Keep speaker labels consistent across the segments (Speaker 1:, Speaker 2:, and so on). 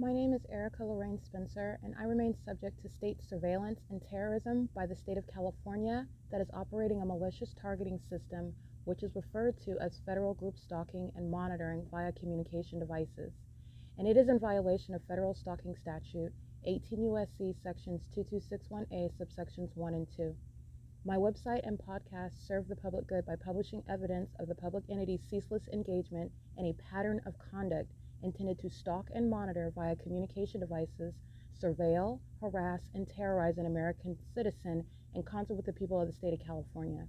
Speaker 1: My name is Erica Lorraine Spencer, and I remain subject to state surveillance and terrorism by the state of California that is operating a malicious targeting system which is referred to as federal group stalking and monitoring via communication devices. And it is in violation of federal stalking statute 18 U.S.C. sections 2261A subsections 1 and 2. My website and podcast serve the public good by publishing evidence of the public entity's ceaseless engagement in a pattern of conduct intended to stalk and monitor via communication devices, surveil, harass, and terrorize an American citizen in concert with the people of the state of California.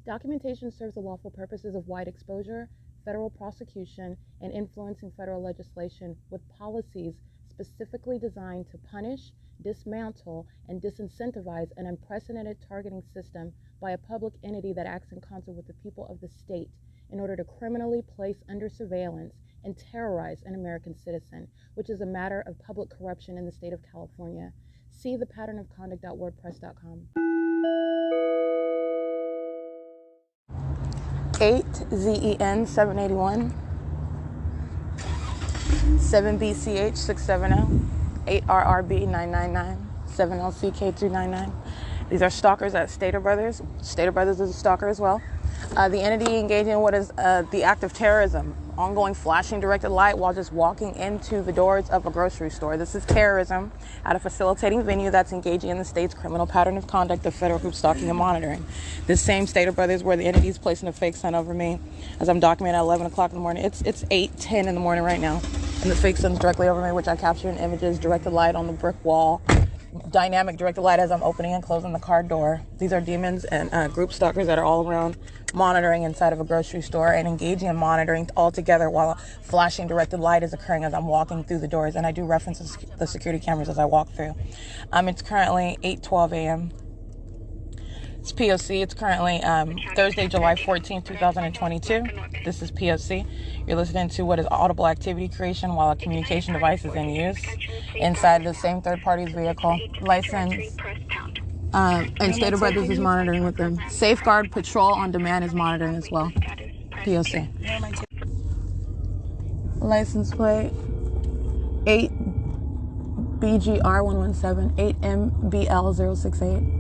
Speaker 1: Documentation serves the lawful purposes of wide exposure, federal prosecution, and influencing federal legislation with policies specifically designed to punish, dismantle, and disincentivize an unprecedented targeting system by a public entity that acts in concert with the people of the state in order to criminally place under surveillance and terrorize an American citizen, which is a matter of public corruption in the state of California. See thepatternofconduct.wordpress.com. 8 ZEN 781, 7 BCH 670, 8 RRB 999, 7 LCK 299. These are stalkers at Stater Brothers. Stater Brothers is a stalker as well. The entity engaging in what is the act of terrorism, ongoing flashing directed light while just walking into the doors of a grocery store. This is terrorism at a facilitating venue that's engaging in the state's criminal pattern of conduct of federal group stalking and monitoring. This same Stater Brothers where the entity is placing a fake sun over me as I'm documenting at 11 o'clock in the morning. It's 8:10 in the morning right now, and the fake sun's directly over me, which I capture in images, directed light on the brick wall, dynamic directed light as I'm opening and closing the car door. These are demons and group stalkers that are all around monitoring inside of a grocery store and engaging in monitoring all together while flashing directed light is occurring as I'm walking through the doors. And I do reference the security cameras as I walk through. It's currently 8:12 a.m. It's P.O.C. It's currently Thursday, July 14th, 2022. This is P.O.C. You're listening to what is audible activity creation while a communication device is in use inside the same third party's vehicle. License. And Stater Brothers is monitoring with them. Safeguard Patrol on Demand is monitoring as well. P.O.C. License plate 8 BGR117, 8 MBL068,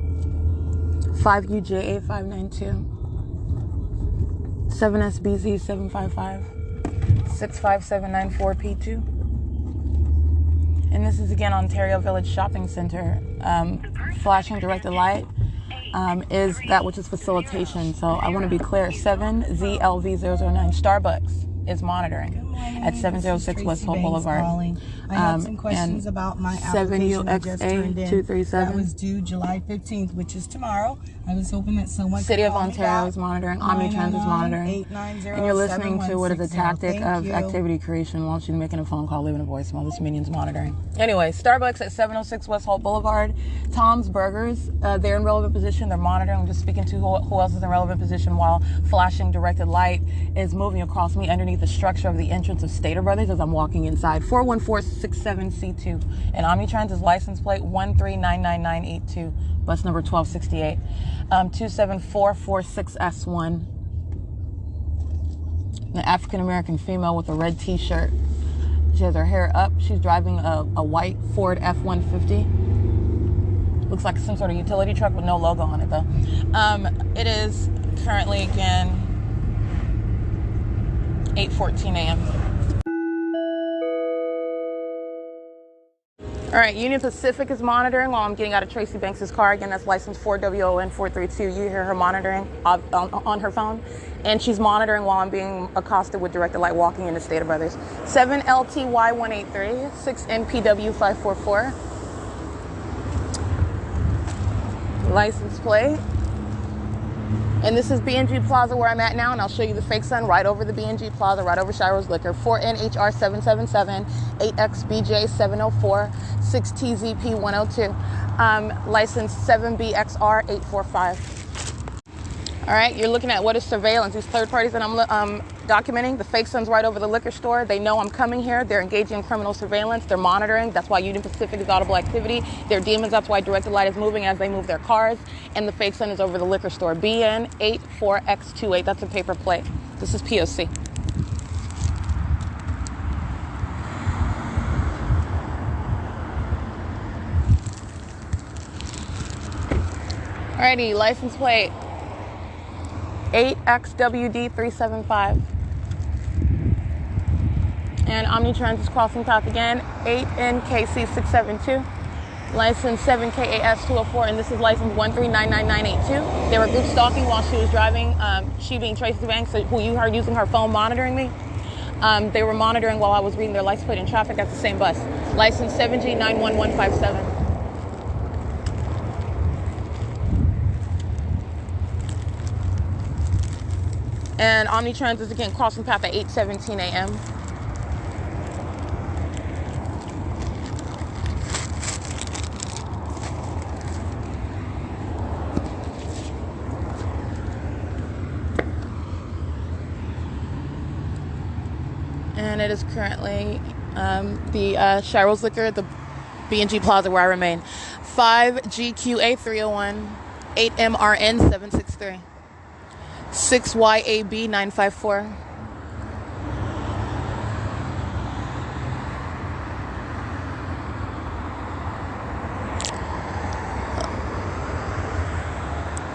Speaker 1: 5 UJA592, 7 SBZ755, 65794P2. And this is again Ontario Village Shopping Center. Flashing directed light is that which is facilitation. So I want to be clear. 7ZLV009 Starbucks is monitoring at 706 West Hope Boulevard.
Speaker 2: I had some questions about my application that just turned in.
Speaker 1: 7UXA237.
Speaker 2: That was due July 15th, which is tomorrow. I was hoping that someone
Speaker 1: City of Ontario is monitoring. Omnitrans is monitoring. And you're listening to what is a tactic of activity creation while she's making a phone call, leaving a voicemail. This minion's monitoring. Anyway, Starbucks at 706 West Hope Boulevard. Tom's Burgers, they're in relevant position. They're monitoring. I'm just speaking to who else is in relevant position while flashing directed light is moving across me underneath the structure of the entrance of Stater Brothers as I'm walking inside. 41467C2. And Omnitrans is license plate 1399982. Bus number 1268. 27446S1. An African-American female with a red t-shirt. She has her hair up. She's driving a white Ford F-150. Looks like some sort of utility truck with no logo on it, though. It is currently, again, 8:14 a.m. All right, Union Pacific is monitoring while I'm getting out of Tracy Banks' car. Again, that's license 4WON432. You hear her monitoring on her phone. And she's monitoring while I'm being accosted with directed light walking into Stater Brothers. 7LTY183, 6MPW544. License plate. And this is B&G Plaza where I'm at now, and I'll show you the fake sun right over the B&G Plaza, right over Shiro's Liquor. 4NHR777, 8XBJ704, 6TZP102. License 7BXR845. All right, you're looking at what is surveillance. These third parties that I'm documenting, the fake sun's right over the liquor store. They know I'm coming here. They're engaging in criminal surveillance. They're monitoring. That's why Union Pacific is audible activity. They're demons. That's why directed light is moving as they move their cars. And the fake sun is over the liquor store. BN84X28. That's a paper plate. This is P.O.C. Alrighty, license plate 8XWD375. And Omnitrans is crossing path again, 8NKC672. License 7KAS204, and this is license 1399982. They were group stalking while she was driving. She being Tracy Banks, who you heard using her phone monitoring me. They were monitoring while I was reading their license plate in traffic at the same bus. License 7G91157. And Omnitrans is again crossing path at 8:17 a.m. And it is currently the Shiro's Liquor, the B&G Plaza where I remain. 5GQA301, 8MRN763, 6YAB954.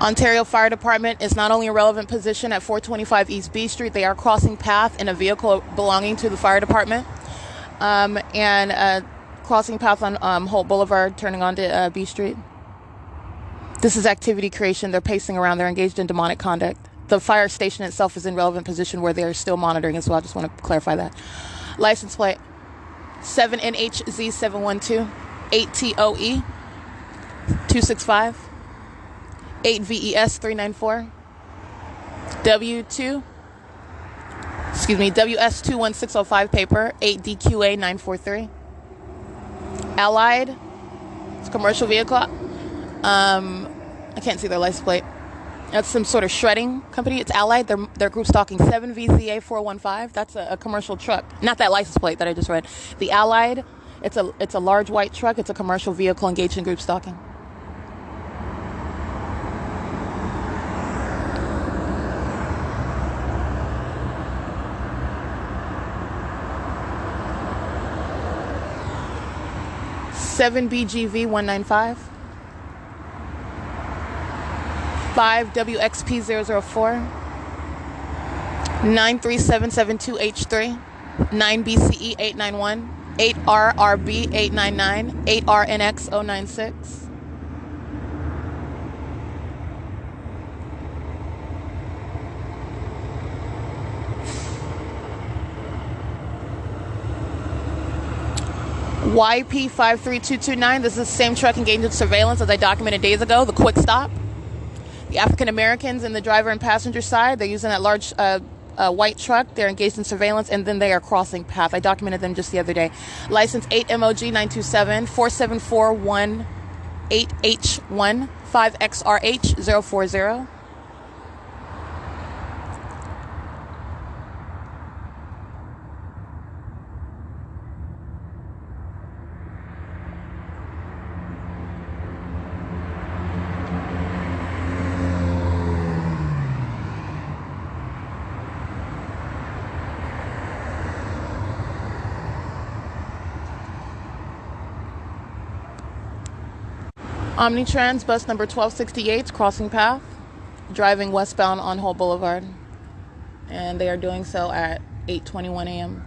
Speaker 1: Ontario Fire Department is not only in relevant position at 425 East B Street, they are crossing path in a vehicle belonging to the fire department, and crossing path on Holt Boulevard, turning onto B Street. This is activity creation. They're pacing around. They're engaged in demonic conduct. The fire station itself is in relevant position where they're still monitoring as well. I just want to clarify that. License plate 7NHZ712, 8TOE 265. 8VES394, WS21605 paper, 8DQA943. Allied, it's a commercial vehicle. I can't see their license plate. That's some sort of shredding company. It's Allied. They're group stalking 7VZA415. That's a commercial truck. Not that license plate that I just read. The Allied, it's a large white truck. It's a commercial vehicle engaged in group stalking. Seven BGV 195, 5 WXP 004, 93772H3, 9 BCE 891, 8 RRB 899, 8 RNX 096. YP53229, this is the same truck engaged in surveillance as I documented days ago, the quick stop. The African Americans in the driver and passenger side, they're using that large white truck. They're engaged in surveillance, and then they are crossing path. I documented them just the other day. License 8MOG927, 47418H1, 5XRH040. Omnitrans bus number 1268 crossing path, driving westbound on Holt Boulevard, and they are doing so at 8:21 a.m.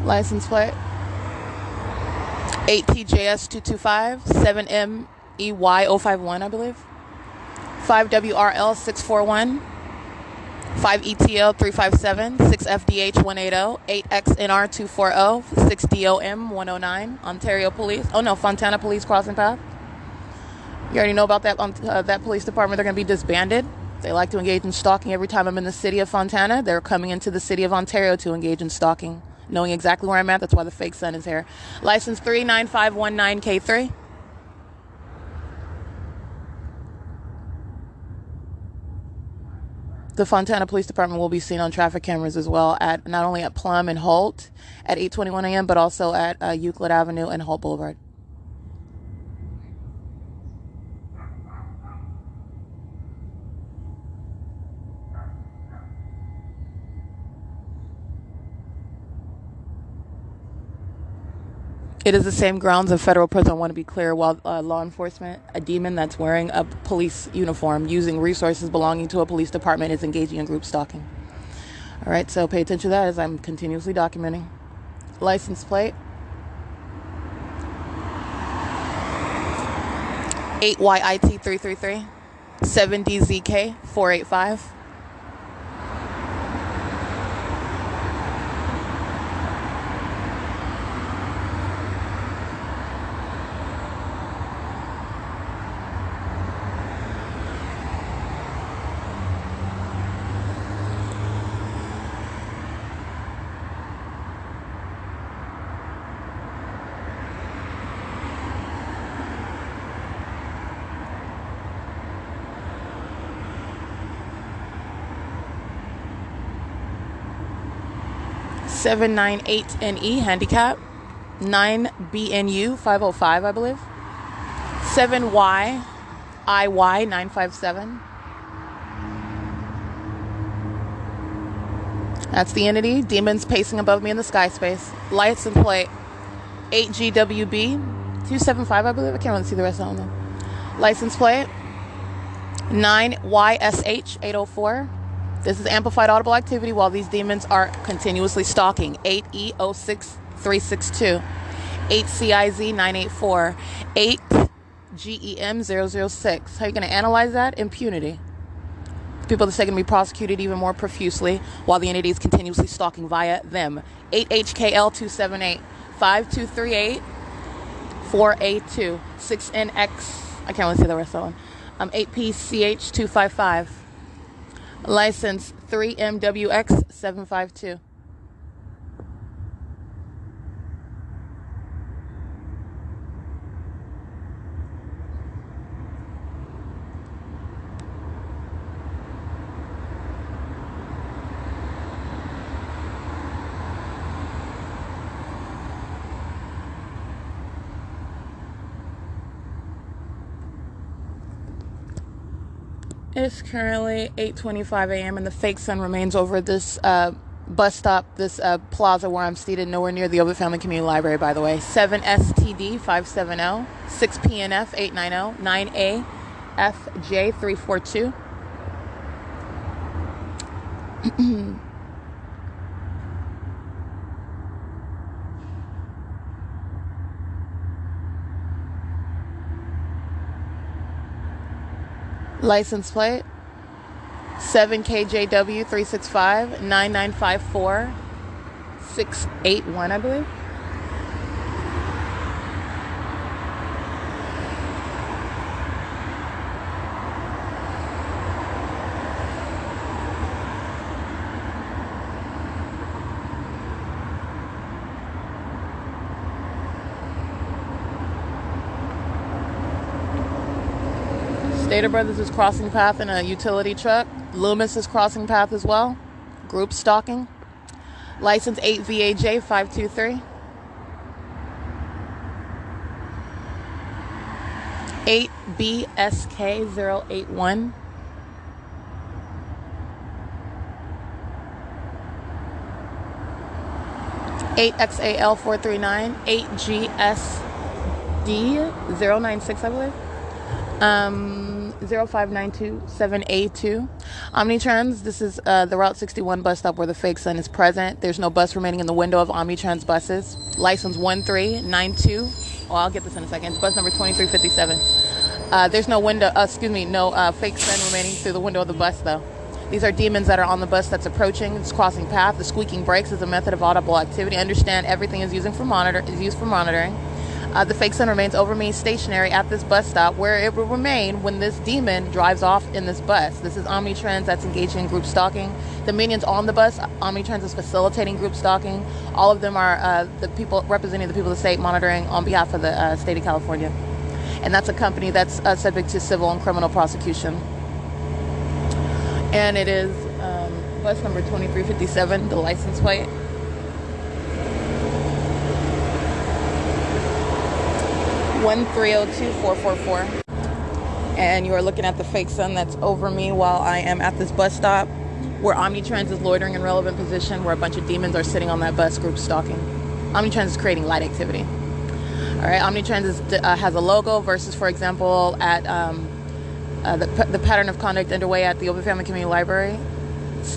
Speaker 1: License plate 8TJS225, 7MEY051, I believe, 5WRL641, 5ETL357, 6FDH180, 8XNR240, 6DOM109, Ontario Police. Oh no, Fontana Police crossing path. You already know about that. That police department, they're going to be disbanded. They like to engage in stalking every time I'm in the city of Fontana. They're coming into the city of Ontario to engage in stalking, knowing exactly where I'm at. That's why the fake sun is here. License 39519K3. The Fontana Police Department will be seen on traffic cameras as well, at not only at Plum and Holt at 8:21 a.m., but also at Euclid Avenue and Holt Boulevard. It is the same grounds of federal prison, I want to be clear, while law enforcement, a demon that's wearing a police uniform, using resources belonging to a police department, is engaging in group stalking. All right, so pay attention to that as I'm continuously documenting. License plate 8YIT333 7DZK485. (798NE) handicap, 9BNU 505, I believe, 7YIY 957. That's the entity. Demons pacing above me in the sky space. License plate 8GWB 275, I believe. I can't really see the rest of them. License plate 9YSH 804. This is amplified audible activity while these demons are continuously stalking. 8E06362, 8CIZ984, 8GEM006. How are you going to analyze that? Impunity. People that are going to be prosecuted even more profusely while the entity is continuously stalking via them. 8HKL278, 5238, 4A2, 6NX. I can't really see the rest of that one. 8PCH255. License 3MWX752. It's currently 8:25 a.m. and the fake sun remains over this bus stop, this plaza where I'm seated, nowhere near the Ovid Family Community Library, by the way. 7STD 570, 6PNF 890, 9AFJ 342. License plate 7KJW 365 9954 681, I believe. Stater Brothers is crossing path in a utility truck. Loomis is crossing path as well. Group stalking. License 8VAJ 523. 8BSK 081. (8XAL 439), 8GSD 096, I believe. 05927A2. Omnitrans, this is the Route 61 bus stop where the fake sun is present. There's no bus remaining in the window of Omnitrans buses. License 1392. Oh, I'll get this in a second. It's bus number 2357. There's no window, no fake sun remaining through the window of the bus, though. These are demons that are on the bus that's approaching. It's crossing path. The squeaking brakes is a method of audible activity. Understand everything is used for monitoring. The fake sun remains over me stationary at this bus stop where it will remain when this demon drives off in this bus. This is Omnitrans that's engaging in group stalking. The minions on the bus, Omnitrans is facilitating group stalking. All of them are the people representing the people of the state, monitoring on behalf of the state of California. And that's a company that's subject to civil and criminal prosecution. And it is bus number 2357, the license plate. (1302444), and you are looking at the fake sun that's over me while I am at this bus stop where Omnitrans is loitering in relevant position, where a bunch of demons are sitting on that bus group stalking. Omnitrans is creating light activity. All right, Omnitrans has a logo versus, for example, at the pattern of conduct underway at the Open Family Community Library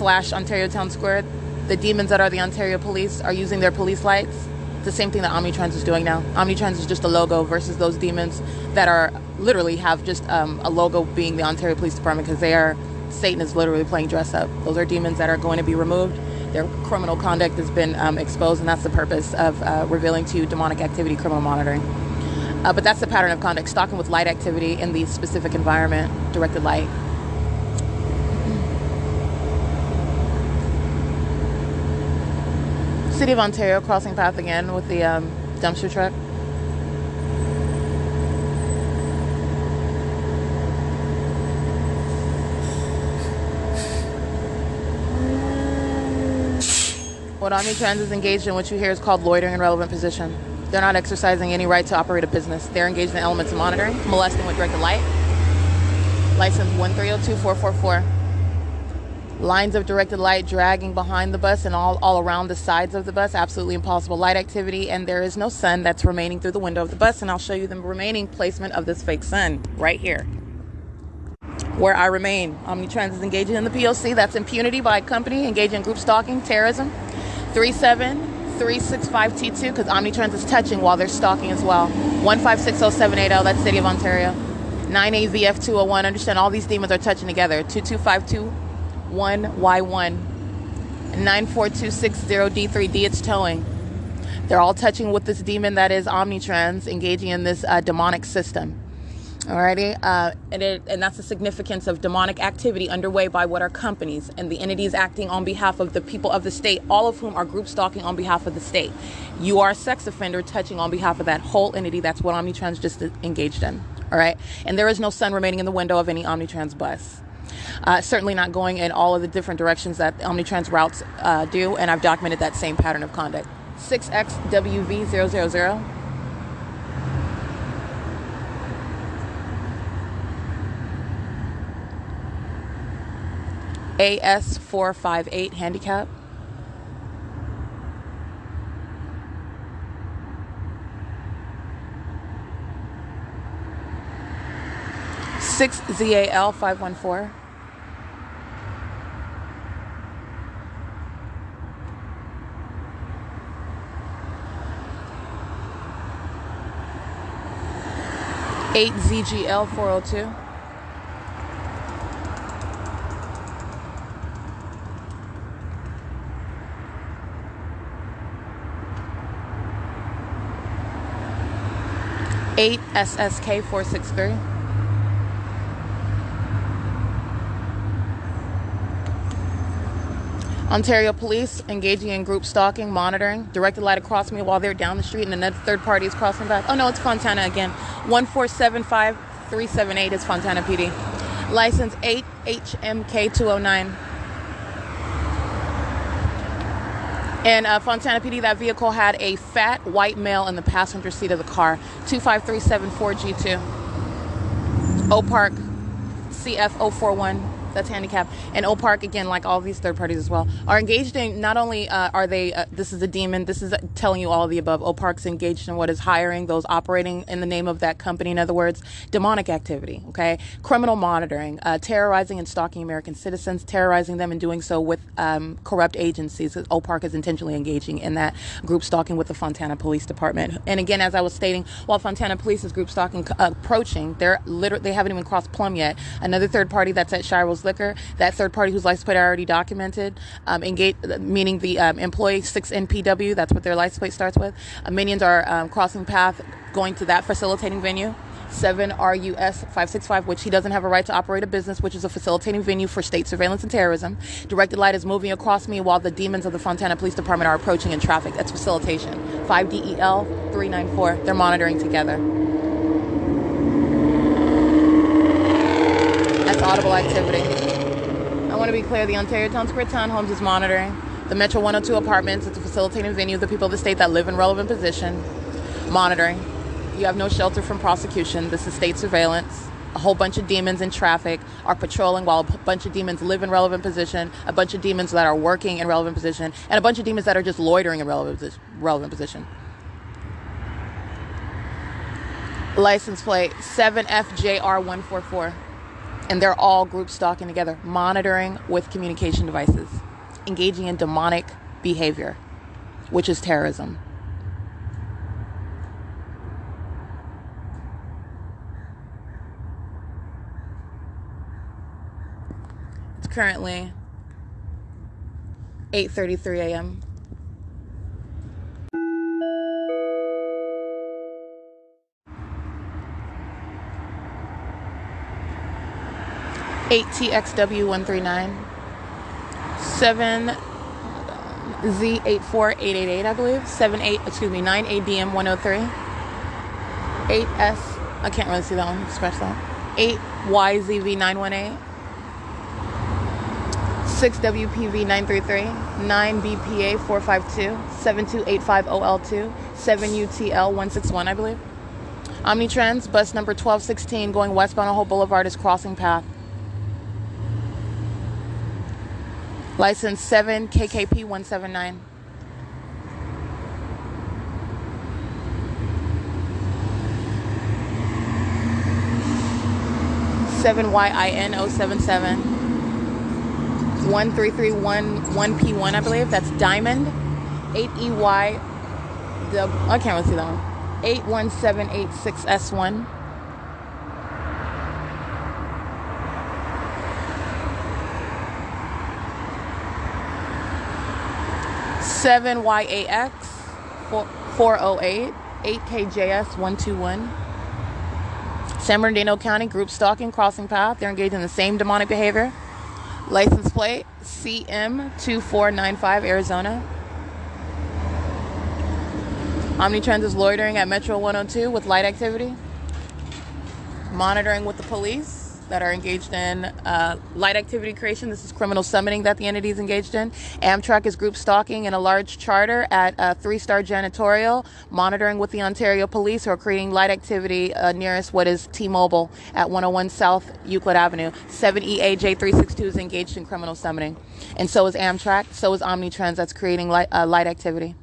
Speaker 1: / Ontario Town Square. The demons that are the Ontario police are using their police lights. The same thing that Omnitrans is doing now. Omnitrans is just a logo versus those demons that are literally have just a logo being the Ontario Police Department, because Satan is literally playing dress up. Those are demons that are going to be removed. Their criminal conduct has been exposed, and that's the purpose of revealing to you demonic activity, criminal monitoring. But that's the pattern of conduct, stalking with light activity in the specific environment, directed light. City of Ontario, crossing path again with the dumpster truck. What Omnitrans is engaged in, what you hear, is called loitering in relevant position. They're not exercising any right to operate a business. They're engaged in elements of monitoring, molesting with directed light. License 1302444. Lines of directed light dragging behind the bus and all around the sides of the bus. Absolutely impossible light activity, and there is no sun that's remaining through the window of the bus. And I'll show you the remaining placement of this fake sun right here, where I remain. Omnitrans is engaging in the P.O.C. That's impunity by company, engaging in group stalking, terrorism. 37365T2, because Omnitrans is touching while they're stalking as well. 1560780, that's City of Ontario. 9AVF201, understand all these demons are touching together. 22521Y1. 94260D3D, it's towing. They're all touching with this demon that is Omnitrans, engaging in this demonic system. Alrighty, and that's the significance of demonic activity underway by what are companies and the entities acting on behalf of the people of the state, all of whom are group stalking on behalf of the state. You are a sex offender touching on behalf of that whole entity. That's what Omnitrans just engaged in. All right, and there is no sun remaining in the window of any Omnitrans bus. Certainly not going in all of the different directions that Omnitrans routes do, and I've documented that same pattern of conduct. 6XWV000. AS458 handicap. ZAL514. ZGL402. SSK463. Ontario Police engaging in group stalking, monitoring, directed light across me while they're down the street and another third party is crossing back. Oh no, it's Fontana again. 1475378 is Fontana PD. License 8HMK209. And Fontana PD, that vehicle had a fat white male in the passenger seat of the car. 25374G2. O-Park CF041. That's handicap. And O-Park, again, like all these third parties as well, are engaged in, not only are they, this is a demon, this is telling you all of the above. O-Park's engaged in what is hiring those operating in the name of that company. In other words, demonic activity, okay? Criminal monitoring, terrorizing and stalking American citizens, terrorizing them and doing so with corrupt agencies. O-Park is intentionally engaging in that group stalking with the Fontana Police Department. And again, as I was stating, while Fontana Police is group stalking approaching, they haven't even crossed Plum yet. Another third party that's at Shiro's Liquor, that third party whose license plate I already documented, meaning the employee 6NPW, that's what their license plate starts with. Minions are crossing path, going to that facilitating venue. 7RUS565, which he doesn't have a right to operate a business, which is a facilitating venue for state surveillance and terrorism. Directed light is moving across me while the demons of the Fontana Police Department are approaching in traffic. That's facilitation. 5DEL394. They're monitoring together. That's audible activity. I want to be clear, the Ontario Town Square Townhomes is monitoring. The Metro 102 apartments, it's a facilitating venue. The people of the state that live in relevant position, monitoring. You have no shelter from prosecution. This is state surveillance. A whole bunch of demons in traffic are patrolling while a bunch of demons live in relevant position, a bunch of demons that are working in relevant position, and a bunch of demons that are just loitering in relevant position. License plate 7FJR144. And they're all group stalking together, monitoring with communication devices, engaging in demonic behavior, which is terrorism. It's currently 8:33 a.m. (8TXW139) 7Z84888, I believe. 9ADM103. 8S, I can't really see that one. Scratch that. 8YZV918. 6WPV933. 9BPA452. 7285OL2. 7UTL161, I believe. Omnitrans, bus number 1216 going westbound on Hope Boulevard is crossing path. License 7KKP179. (7YIN077) 13311P1, I believe. That's Diamond. 8EY. I can't really see that one. 81786S1. 7YAX 408 8KJS 121. San Bernardino County group stalking, crossing path. They're engaged in the same demonic behavior. License plate CM2495 Arizona. Omnitrans is loitering at Metro 102 with light activity. Monitoring with the police that are engaged in light activity creation. This is criminal summoning that the entity is engaged in. Amtrak is group stalking in a large charter at 3-Star Janitorial, monitoring with the Ontario Police, who are creating light activity nearest what is T-Mobile at 101 South Euclid Avenue. 7EAJ362 is engaged in criminal summoning. And so is Amtrak, so is Omnitrans, that's creating light activity.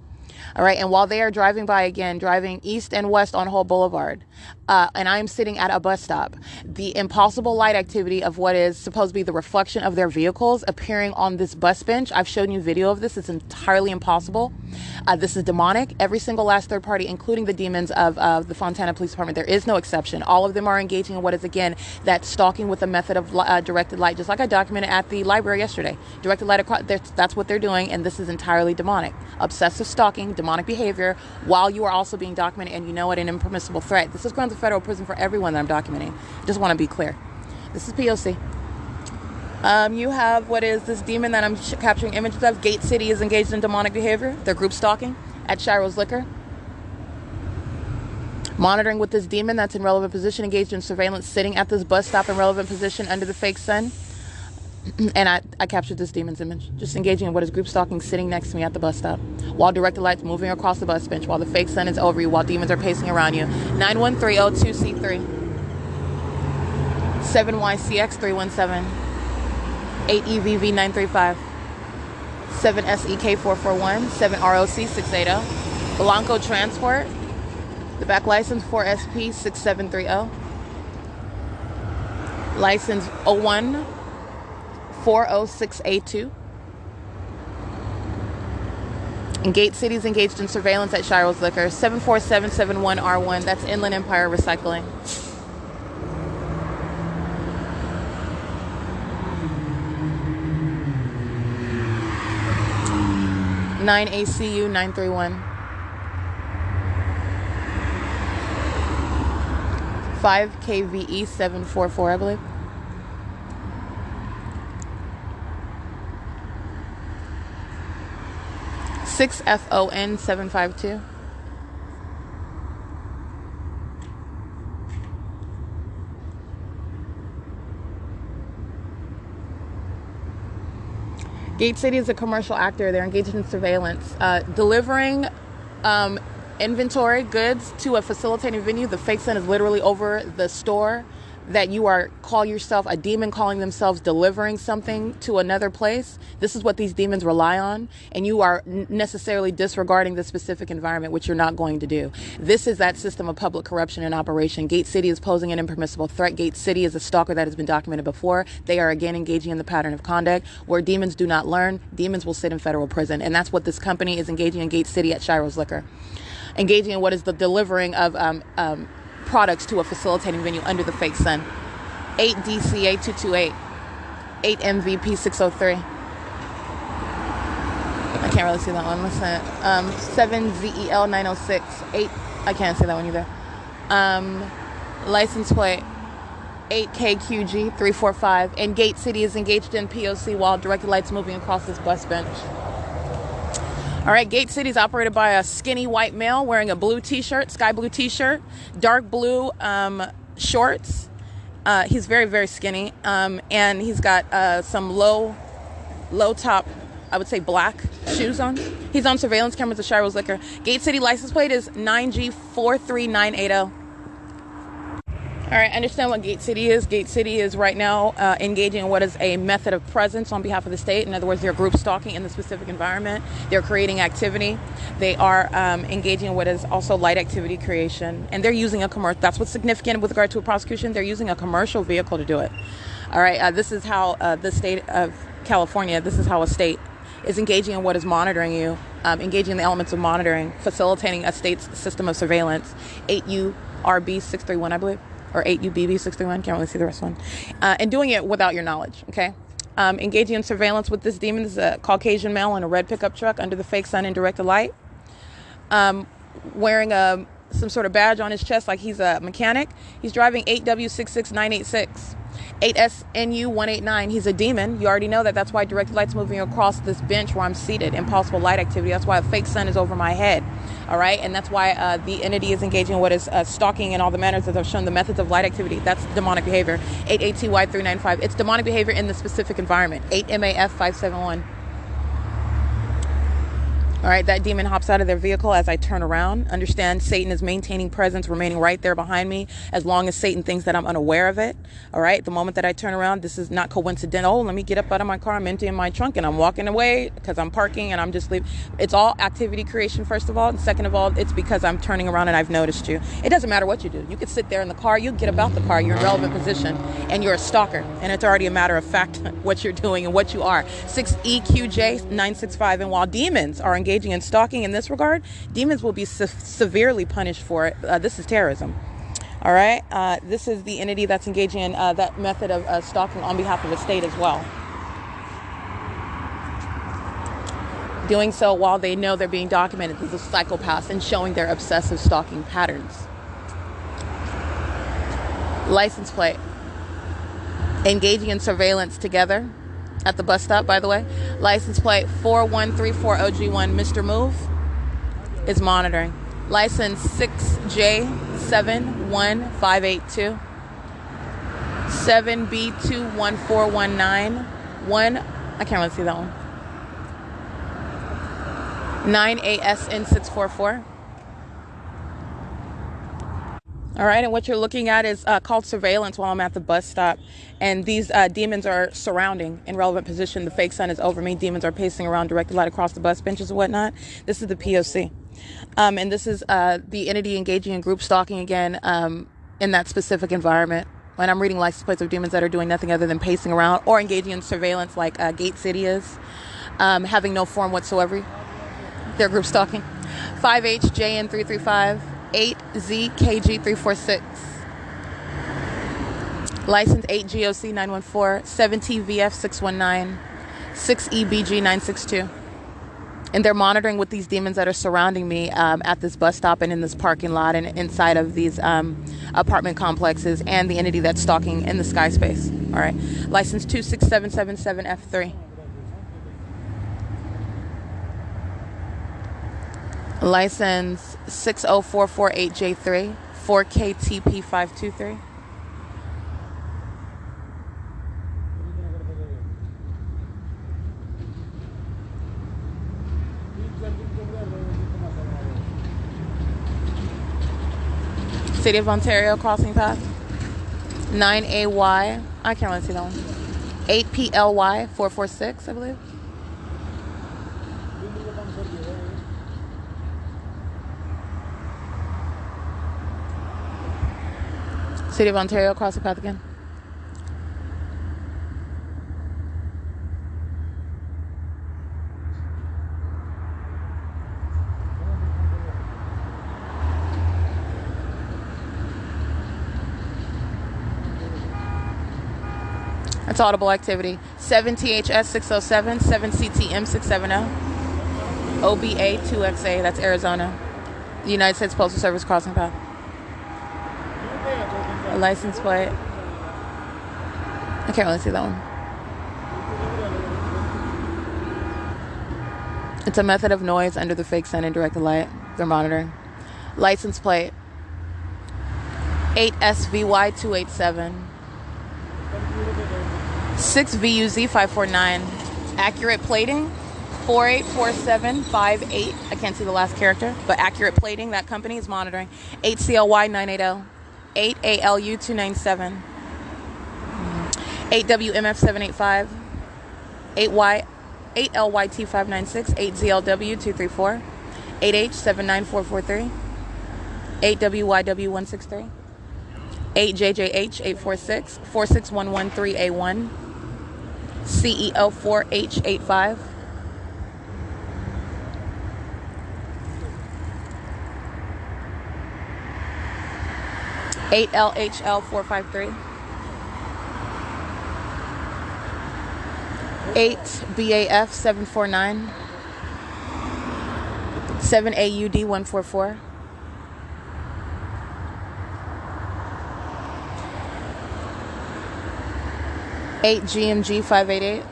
Speaker 1: All right, and while they are driving by again, driving east and west on Hope Boulevard, and I am sitting at a bus stop, the impossible light activity of what is supposed to be the reflection of their vehicles appearing on this bus bench. I've shown you video of this. It's entirely impossible. This is demonic. Every single last third party, including the demons of the Fontana Police Department, there is no exception. All of them are engaging in what is, again, that stalking with a method of directed light, just like I documented at the library yesterday. Directed light across, that's what they're doing, and this is entirely demonic. Obsessive stalking, demonic behavior, while you are also being documented, and you know it, an impermissible threat. This is grounds of federal prison for everyone that I'm documenting. Just want to be clear. This is P.O.C. You have what is this demon that I'm capturing images of. Gate City is engaged in demonic behavior. They're group stalking at Shiro's Liquor. Monitoring with this demon that's in relevant position, engaged in surveillance, sitting at this bus stop in relevant position under the fake sun. And I captured this demon's image, just engaging in what is group stalking, sitting next to me at the bus stop, while directed lights moving across the bus bench, while the fake sun is over you, while demons are pacing around you. 91302C3. 7YCX317. 8EVV935. 7SEK441. 7ROC680. Blanco Transport. The back license 4SP6730. License 01-406A2. And Gate City is engaged in surveillance at Shiro's Liquor. 74771R1. That's Inland Empire Recycling. (9ACU 931). 5KVE 744, I believe. (6FON 752). Gate City is a commercial actor. They're engaged in surveillance, delivering inventory goods to a facilitating venue. The fake sun is literally over the store that you are, call yourself a demon calling themselves delivering something to another place. This is what these demons rely on, and you are necessarily disregarding the specific environment, which you're not going to do. This is that system of public corruption in operation. Gate City is posing an impermissible threat. Gate City is a stalker that has been documented before. They are again engaging in the pattern of conduct where demons do not learn. Demons will sit in federal prison, and that's what this company is engaging in. Gate City at Shiro's Liquor, engaging in what is the delivering of products to a facilitating venue under the fake sun. 8 DCA 228, 8 MVP 603. I can't really see that one. Listen, 7 ZEL 906, 8. I can't see that one either. License plate 8KQG 345. And Gate City is engaged in P.O.C. while directed lights moving across this bus bench. All right, Gate City is operated by a skinny white male wearing a blue t-shirt, sky blue t-shirt, dark blue shorts. He's very, very skinny, and he's got some low top, I would say black shoes on. He's on surveillance cameras at Shiro's Liquor. Gate City license plate is 9G43980. All right, understand what Gate City is. Gate City is right now engaging in what is a method of presence on behalf of the state. In other words, they're group stalking in the specific environment. They're creating activity. They are engaging in what is also light activity creation. And they're using a commercial. That's what's significant with regard to a prosecution. They're using a commercial vehicle to do it. All right, this is how the state of California, this is how a state is engaging in what is monitoring you, engaging in the elements of monitoring, facilitating a state's system of surveillance. 8URB 631, I believe. Or 8UBB 631, can't really see the rest of one. And doing it without your knowledge, okay? Engaging in surveillance with this demon. This is a Caucasian male in a red pickup truck under the fake sun and directed light. Wearing some sort of badge on his chest like he's a mechanic. He's driving 8W66986. 8SNU189. He's a demon. You already know that. That's why directed light's moving across this bench where I'm seated. Impossible light activity. That's why a fake sun is over my head. All right, and that's why the entity is engaging in what is stalking and all the manners that I've shown, the methods of light activity. That's demonic behavior. 8ATY395. It's demonic behavior in the specific environment. 8MAF571. All right, that demon hops out of their vehicle as I turn around. Understand, Satan is maintaining presence, remaining right there behind me as long as Satan thinks that I'm unaware of it. All right, the moment that I turn around, this is not coincidental. Oh, let me get up out of my car. I'm emptying my trunk and I'm walking away because I'm parking and I'm just leaving. It's all activity creation, first of all. And second of all, it's because I'm turning around and I've noticed you. It doesn't matter what you do. You could sit there in the car. You get about the car. You're in relevant position and you're a stalker. And it's already a matter of fact what you're doing and what you are. 6EQJ965. And while demons are engaging in stalking in this regard, demons will be severely punished for it. This is terrorism. All right. This is the entity that's engaging in that method of stalking on behalf of a state as well. Doing so while they know they're being documented as a psychopath and showing their obsessive stalking patterns. License plate. Engaging in surveillance together. At the bus stop, by the way. License plate 4134OG1, Mr. Move is monitoring. License 6J71582. 7B21419. I can't really see that one. 9ASN644. All right, and what you're looking at is called surveillance while I'm at the bus stop. And these demons are surrounding in relevant position. The fake sun is over me. Demons are pacing around, directed light across the bus benches and whatnot. This is the P.O.C. And this is the entity engaging in group stalking again in that specific environment. And I'm reading license plates of demons that are doing nothing other than pacing around or engaging in surveillance like Gate City is, having no form whatsoever. They're group stalking. 5HJN335. 8ZKG346. License 8GOC914, 7TVF619, 6EBG962. And they're monitoring with these demons that are surrounding me at this bus stop and in this parking lot and inside of these apartment complexes and the entity that's stalking in the sky space. All right. License 26777F3. License 60448J3, 4KTP523. City of Ontario crossing path. 9AY. I can't really see that one. 8PLY 446, I believe. City of Ontario, cross the path again. That's audible activity. 7THS 607, 7CTM 670, OBA 2XA, that's Arizona. The United States Postal Service crossing path. A license plate. I can't really see that one. It's a method of noise under the fake sun and direct light. They're monitoring. License plate. 8SVY 287. 6VUZ 549. Accurate plating. 484758. I can't see the last character, but accurate plating. That company is monitoring. 8CLY 980. 8ALU 297. 8WMF 785. 8LYT 596. 8ZLW 234. 8H 79443. 8WYW 163. 8JJH 846. 46113A1. CEO 4H85. 8LHL 453. 8BAF 749. 7AUD 144. 8GMG 588.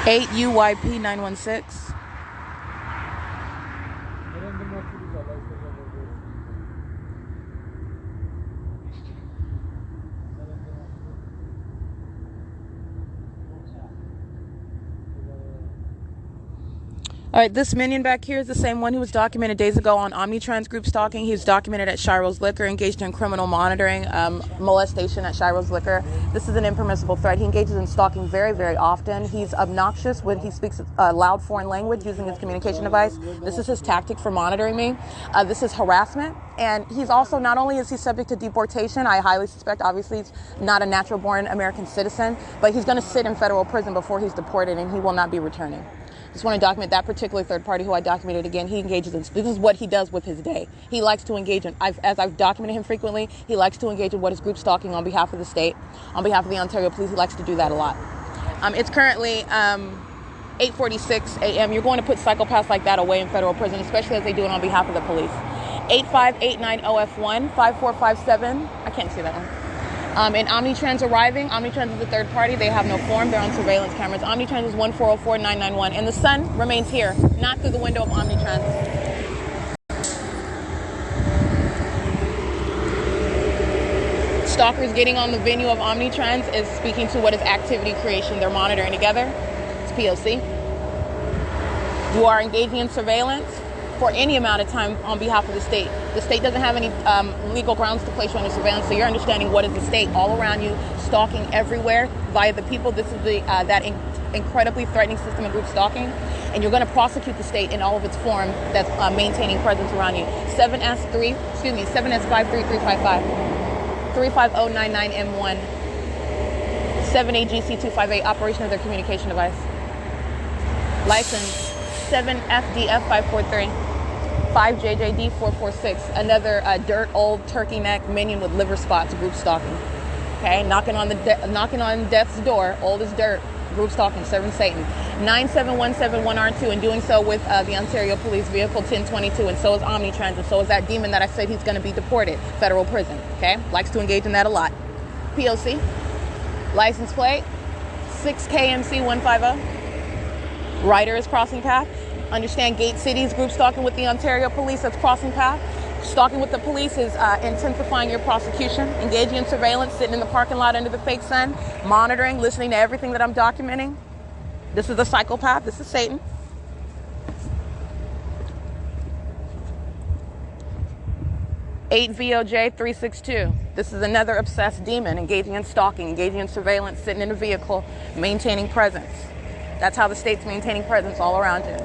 Speaker 1: 8UYP 916. All right, this minion back here is the same one who was documented days ago on Omnitrans group stalking. He was documented at S.I.I.S Liquor, engaged in criminal monitoring, molestation at S.I.I.S Liquor. This is an impermissible threat. He engages in stalking very, very often. He's obnoxious when he speaks loud foreign language using his communication device. This is his tactic for monitoring me. This is harassment. And he's also, not only is he subject to deportation, I highly suspect, obviously he's not a natural-born American citizen, but he's going to sit in federal prison before he's deported, and he will not be returning. Just want to document that particular third party who I documented again. He engages in, this is what he does with his day. He likes to engage in, as I've documented him frequently, he likes to engage in what is group stalking on behalf of the state, on behalf of the Ontario Police. He likes to do that a lot. It's currently 8:46 a.m. You're going to put psychopaths like that away in federal prison, especially as they do it on behalf of the police. 85890F1, 5457. I can't see that one. And Omnitrans arriving. Omnitrans is the third party. They have no form. They're on surveillance cameras. Omnitrans is 1404991. And the sun remains here, not through the window of Omnitrans. Stalkers getting on the venue of Omnitrans is speaking to what is activity creation. They're monitoring together. It's P.O.C. You are engaging in surveillance for any amount of time on behalf of the state. The state doesn't have any legal grounds to place you under surveillance, so you're understanding what is the state all around you, stalking everywhere via the people. This is the that incredibly threatening system of group stalking, and you're going to prosecute the state in all of its form that's maintaining presence around you. 7S53355, 35099M1, 7AGC258, operation of their communication device. License 7FDF543. 5JJD446, another dirt old turkey neck minion with liver spots, group stalking. Okay, knocking on death's door, old as dirt, group stalking, serving Satan. 97171R2, and doing so with the Ontario Police Vehicle 1022, and so is Omnitrans, and so is that demon that I said he's going to be deported, federal prison. Okay, likes to engage in that a lot. P.O.C. license plate 6KMC150. Rider is crossing path. Understand Gate City's group stalking with the Ontario Police, that's crossing path. Stalking with the police is intensifying your prosecution, engaging in surveillance, sitting in the parking lot under the fake sun, monitoring, listening to everything that I'm documenting. This is the psychopath. This is Satan. Eight VOJ 362. This is another obsessed demon engaging in stalking, engaging in surveillance, sitting in a vehicle, maintaining presence. That's how the state's maintaining presence all around you.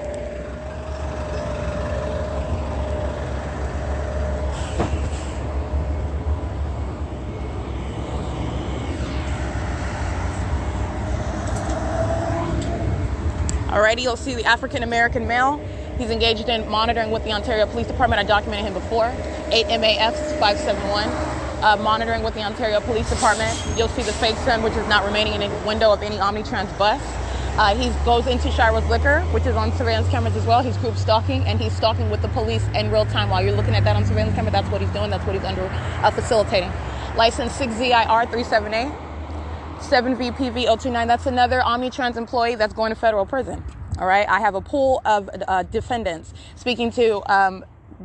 Speaker 1: Alrighty, you'll see the African-American male. He's engaged in monitoring with the Ontario Police Department. I documented him before. 8 MAF 571. Monitoring with the Ontario Police Department. You'll see the fake sun, which is not remaining in a window of any Omnitrans bus. He goes into S.I.I.S Liquor, which is on surveillance cameras as well. He's group stalking, and he's stalking with the police in real time. While you're looking at that on surveillance camera, that's what he's doing. That's what he's under facilitating. License 6ZIR 378. 7VPV 029. That's another Omnitrans employee that's going to federal prison. All right. I have a pool of defendants speaking to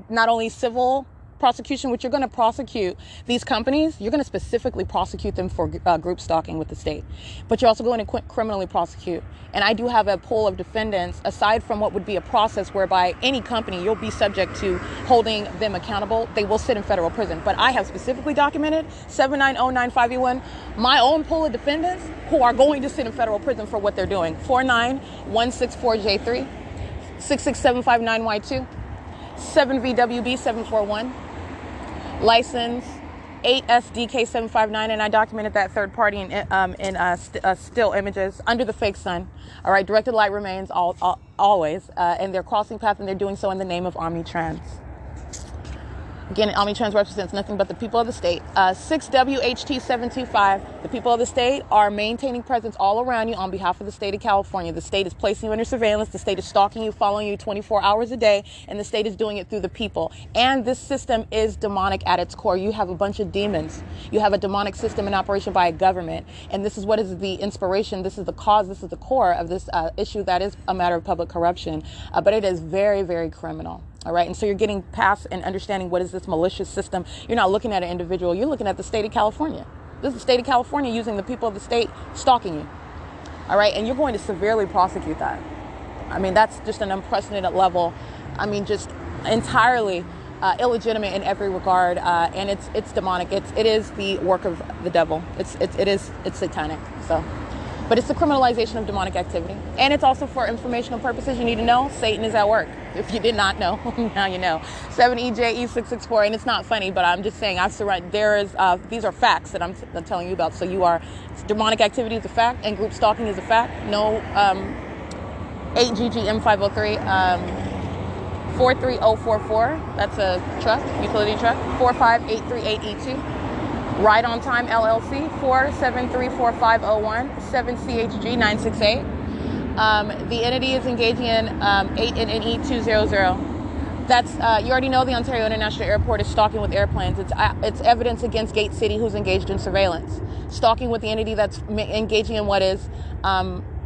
Speaker 1: not only civil prosecution, which you're going to prosecute these companies, you're going to specifically prosecute them for group stalking with the state, but you're also going to criminally prosecute. And I do have a pool of defendants, aside from what would be a process whereby any company, you'll be subject to holding them accountable. They will sit in federal prison. But I have specifically documented 79095E1, my own pool of defendants who are going to sit in federal prison for what they're doing. 49164J3, 66759Y2, 7VWB 741. License 8SDK759, and I documented that third party in still images under the fake sun. All right, directed light remains always, and they're crossing paths, and they're doing so in the name of Omnitrans. Again, Omnitrans represents nothing but the people of the state. 6WHT725, the people of the state are maintaining presence all around you on behalf of the state of California. The state is placing you under surveillance. The state is stalking you, following you 24 hours a day, and the state is doing it through the people. And this system is demonic at its core. You have a bunch of demons. You have a demonic system in operation by a government. And this is what is the inspiration. This is the cause. This is the core of this issue that is a matter of public corruption. But it is very, very criminal. All right. And so you're getting past and understanding what is this malicious system. You're not looking at an individual. You're looking at the state of California. This is the state of California using the people of the state stalking you. All right. And you're going to severely prosecute that. I mean, that's just an unprecedented level. I mean, just entirely illegitimate in every regard. And it's demonic. It is the work of the devil. It's satanic. So. But it's the criminalization of demonic activity. And it's also for informational purposes. You need to know Satan is at work. If you did not know, now you know. 7EJE664, and it's not funny, but I'm just saying these are facts that I'm telling you about. So demonic activity is a fact, and group stalking is a fact. No 8GGM503, 43044, that's a truck, utility truck, 45838E2. Right on Time LLC 4734501 7CHG968. The entity is engaging in 8NNE200. That's you already know the Ontario International Airport is stalking with airplanes. It's evidence against Gate City, who's engaged in surveillance, stalking with the entity that's engaging in what is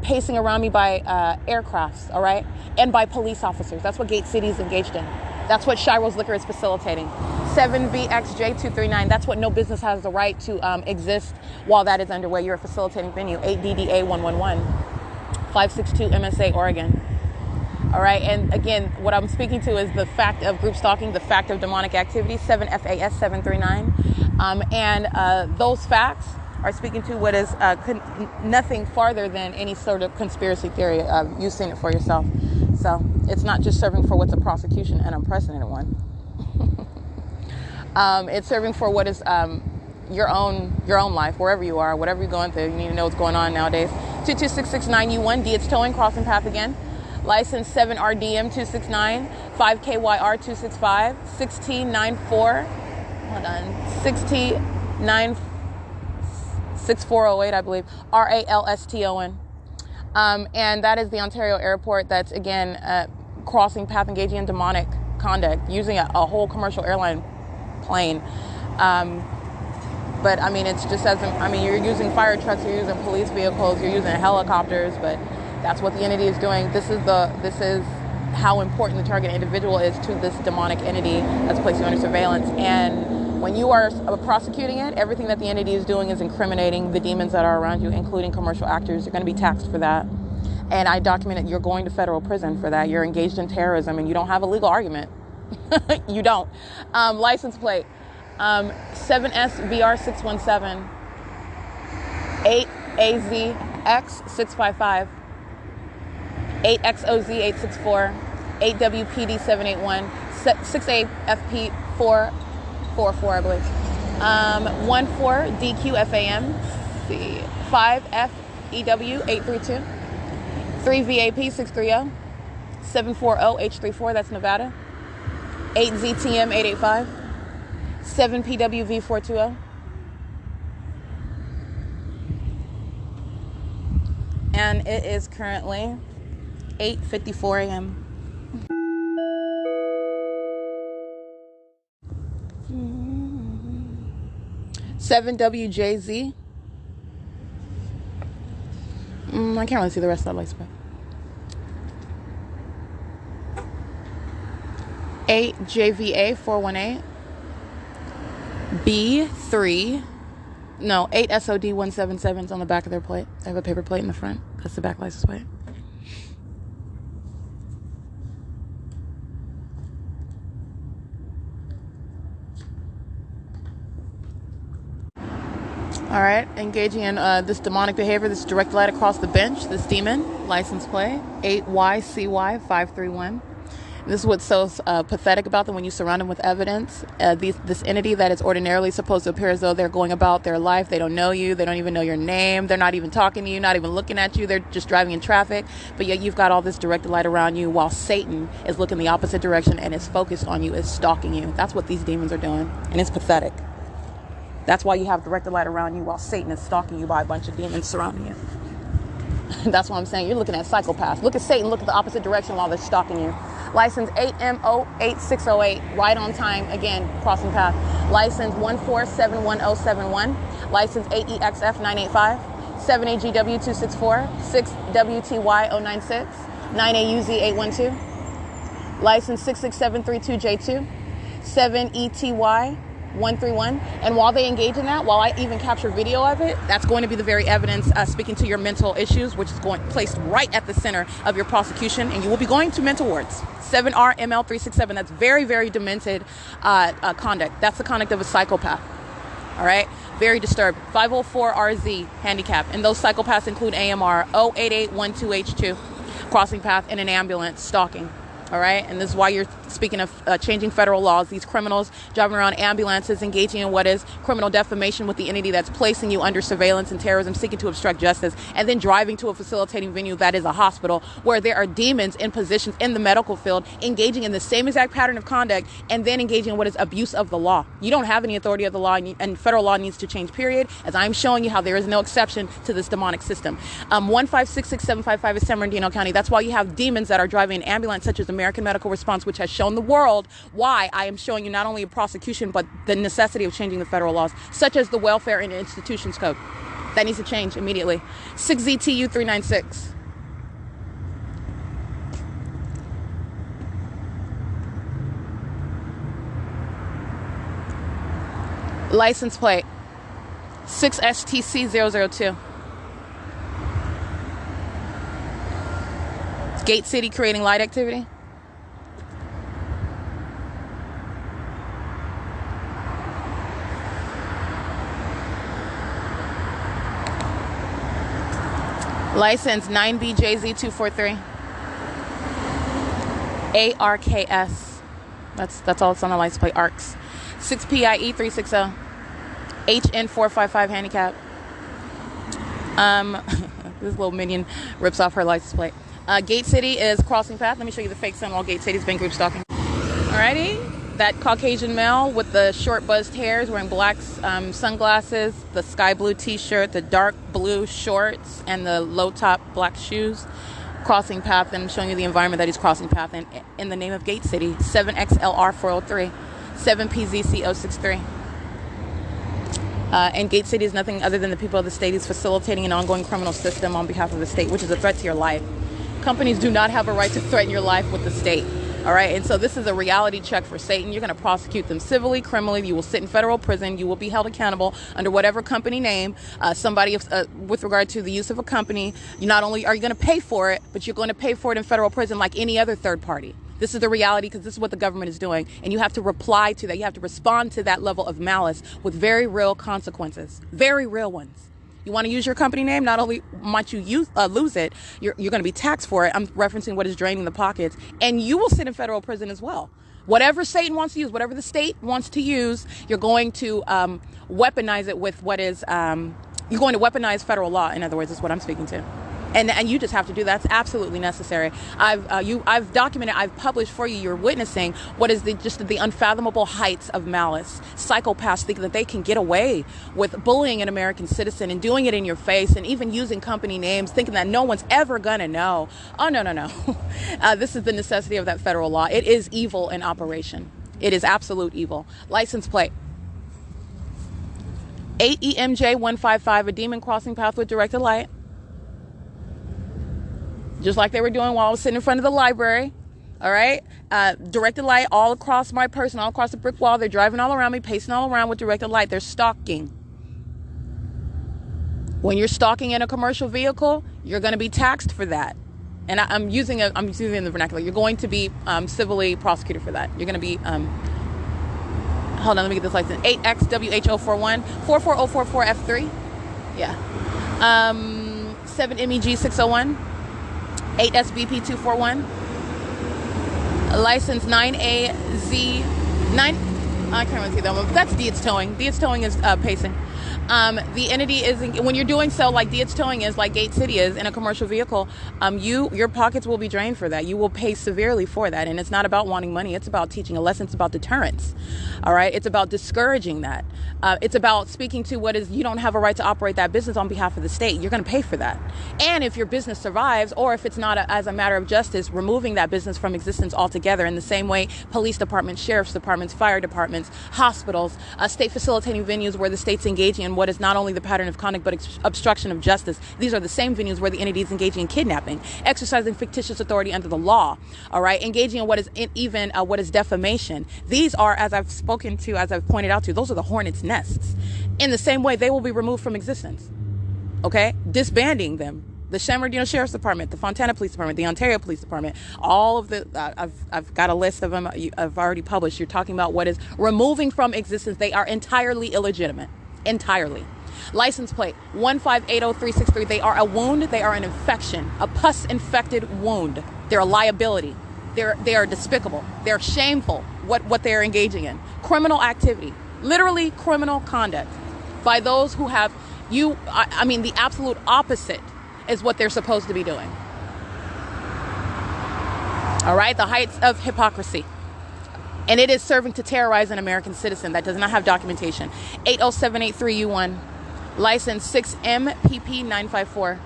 Speaker 1: pacing around me by aircrafts, all right, and by police officers. That's what Gate City is engaged in. That's what S.I.I.S Liquor is facilitating. 7VXJ239, that's what no business has the right to exist while that is underway. You're a facilitating venue. 8DDA111, 562 MSA, Oregon. All right, and again, what I'm speaking to is the fact of group stalking, the fact of demonic activity, 7FAS739. And those facts are speaking to what is nothing farther than any sort of conspiracy theory. You've seen it for yourself. So it's not just serving for what's a prosecution, an unprecedented one. It's serving for what is your own life, wherever you are, whatever you're going through. You need to know what's going on nowadays. 22669U1, D, it's towing, crossing path again. License 7RDM269, 5KYR265, 1694, hold on, 6408, I believe, RALSTON. And that is the Ontario Airport that's, again, crossing path, engaging in demonic conduct, using a whole commercial airline plane. But I mean, it's just you're using fire trucks, you're using police vehicles, you're using helicopters, but that's what the entity is doing. This is how important the target individual is to this demonic entity that's placed you under surveillance. And when you are prosecuting it, everything that the entity is doing is incriminating the demons that are around you, including commercial actors. You're going to be taxed for that. And I documented you're going to federal prison for that. You're engaged in terrorism and you don't have a legal argument. You don't. License plate 7SVR617 8AZX655 8XOZ864 8WPD781 6AFP444, I believe. 14DQFAM 5FEW832 3VAP630 740H34, that's Nevada. 8ZTM885 7PWV420. And it is currently 8:54 a.m. 7WJZ. I can't really see the rest of that license plate. 8JVA418 B3. No, 8SOD177 is on the back of their plate. They have a paper plate in the front. That's the back license plate. All right, engaging in this demonic behavior, this direct light across the bench, this demon, license plate, 8YCY531. This is what's so pathetic about them when you surround them with evidence. This entity that is ordinarily supposed to appear as though they're going about their life. They don't know you. They don't even know your name. They're not even talking to you, not even looking at you. They're just driving in traffic. But yet you've got all this directed light around you while Satan is looking the opposite direction and is focused on you, is stalking you. That's what these demons are doing. And it's pathetic. That's why you have directed light around you while Satan is stalking you by a bunch of demons surrounding you. That's what I'm saying. You're looking at psychopaths. Look at Satan. Look at the opposite direction while they're stalking you. License 8MO8608, right on time, again, crossing path. License 1471071. License 8EXF985. 7AGW264. 6WTY096. 9AUZ812. License 66732J2. 7ETY131. And while they engage in that, while I even capture video of it, that's going to be the very evidence speaking to your mental issues, which is placed right at the center of your prosecution, and you will be going to mental wards. 7RML367. That's very, very demented conduct. That's the conduct of a psychopath. All right? Very disturbed. 504RZ handicap. And those psychopaths include AMR 08812H2, crossing path in an ambulance, stalking. All right, and this is why you're speaking of changing federal laws. These criminals driving around ambulances, engaging in what is criminal defamation with the entity that's placing you under surveillance and terrorism, seeking to obstruct justice, and then driving to a facilitating venue that is a hospital where there are demons in positions in the medical field engaging in the same exact pattern of conduct, and then engaging in what is abuse of the law. You don't have any authority of the law, and federal law needs to change, period, as I'm showing you how there is no exception to this demonic system. 1566755 is San Bernardino County. That's why you have demons that are driving an ambulance, such as American Medical Response, which has shown the world why I am showing you not only a prosecution, but the necessity of changing the federal laws, such as the Welfare and Institutions Code. That needs to change immediately. 6ZTU396. License plate 6STC002. Gate City creating light activity. License 9BJZ243. ARKS. That's all that's on the license plate. ARCS. 6PIE360. HN455 handicap. This little minion rips off her license plate. Gate City is crossing path. Let me show you the fake sun while Gate City's been group stalking. Alrighty. That Caucasian male with the short buzzed hairs, wearing black sunglasses, the sky blue t-shirt, the dark blue shorts, and the low top black shoes, crossing path, and I'm showing you the environment that he's crossing path in the name of Gate City. 7XLR403, 7PZC063. And Gate City is nothing other than the people of the state. He's facilitating an ongoing criminal system on behalf of the state, which is a threat to your life. Companies do not have a right to threaten your life with the state. All right. And so this is a reality check for Satan. You're going to prosecute them civilly, criminally. You will sit in federal prison. You will be held accountable under whatever company name, with regard to the use of a company. You not only are you going to pay for it, but you're going to pay for it in federal prison like any other third party. This is the reality, because this is what the government is doing. And you have to reply to that. You have to respond to that level of malice with very real consequences, very real ones. You want to use your company name, not only might you lose it, you're going to be taxed for it. I'm referencing what is draining the pockets. And you will sit in federal prison as well. Whatever Satan wants to use, whatever the state wants to use, you're going to weaponize it with what is, you're going to weaponize federal law, in other words, is what I'm speaking to. And you just have to do that. It's absolutely necessary. I've documented, I've published for you, you're witnessing what is the unfathomable heights of malice. Psychopaths think that they can get away with bullying an American citizen and doing it in your face, and even using company names, thinking that no one's ever gonna know. Oh, no. This is the necessity of that federal law. It is evil in operation. It is absolute evil. License plate 8EMJ155, a demon crossing path with directed light. Just like they were doing while I was sitting in front of the library. All right. Directed light all across my person, all across the brick wall. They're driving all around me, pacing all around with directed light. They're stalking. When you're stalking in a commercial vehicle, you're going to be taxed for that. And I'm using it in the vernacular. You're going to be civilly prosecuted for that. You're going to be, hold on, let me get this license. 8XWHO41, 44044F3. Yeah. 7MEG601. 8SBP241, license 9AZ9. I can't really see that one, but that's Dietz towing. Dietz towing is pacing. The entity is, when you're doing so, like Dietz towing is, like Gate City is in a commercial vehicle, your pockets will be drained for that. You will pay severely for that. And it's not about wanting money. It's about teaching a lesson. It's about deterrence. All right. It's about discouraging that. It's about speaking to what is, you don't have a right to operate that business on behalf of the state. You're going to pay for that. And if your business survives, or if it's not as a matter of justice, removing that business from existence altogether. In the same way, police departments, sheriff's departments, fire departments, hospitals, state facilitating venues where the state's engaging in what is not only the pattern of conduct, but obstruction of justice. These are the same venues where the entity is engaging in kidnapping, exercising fictitious authority under the law. All right. Engaging in what is what is defamation. These are, as I've spoken to, as I've pointed out to, those are the hornets' nests. In the same way, they will be removed from existence. Okay. Disbanding them. The San Bernardino Sheriff's Department, the Fontana Police Department, the Ontario Police Department, all of the, I've got a list of them I've already published. You're talking about what is removing from existence. They are entirely illegitimate. Entirely. License plate 1580363. They are a wound. They are an infection, a pus-infected wound. They're a liability. They are despicable. They're shameful. What they are engaging in, criminal activity, literally criminal conduct by those who have the absolute opposite is what they're supposed to be doing. All right, the heights of hypocrisy. And it is serving to terrorize an American citizen that does not have documentation. 80783U1, license 6MPP954.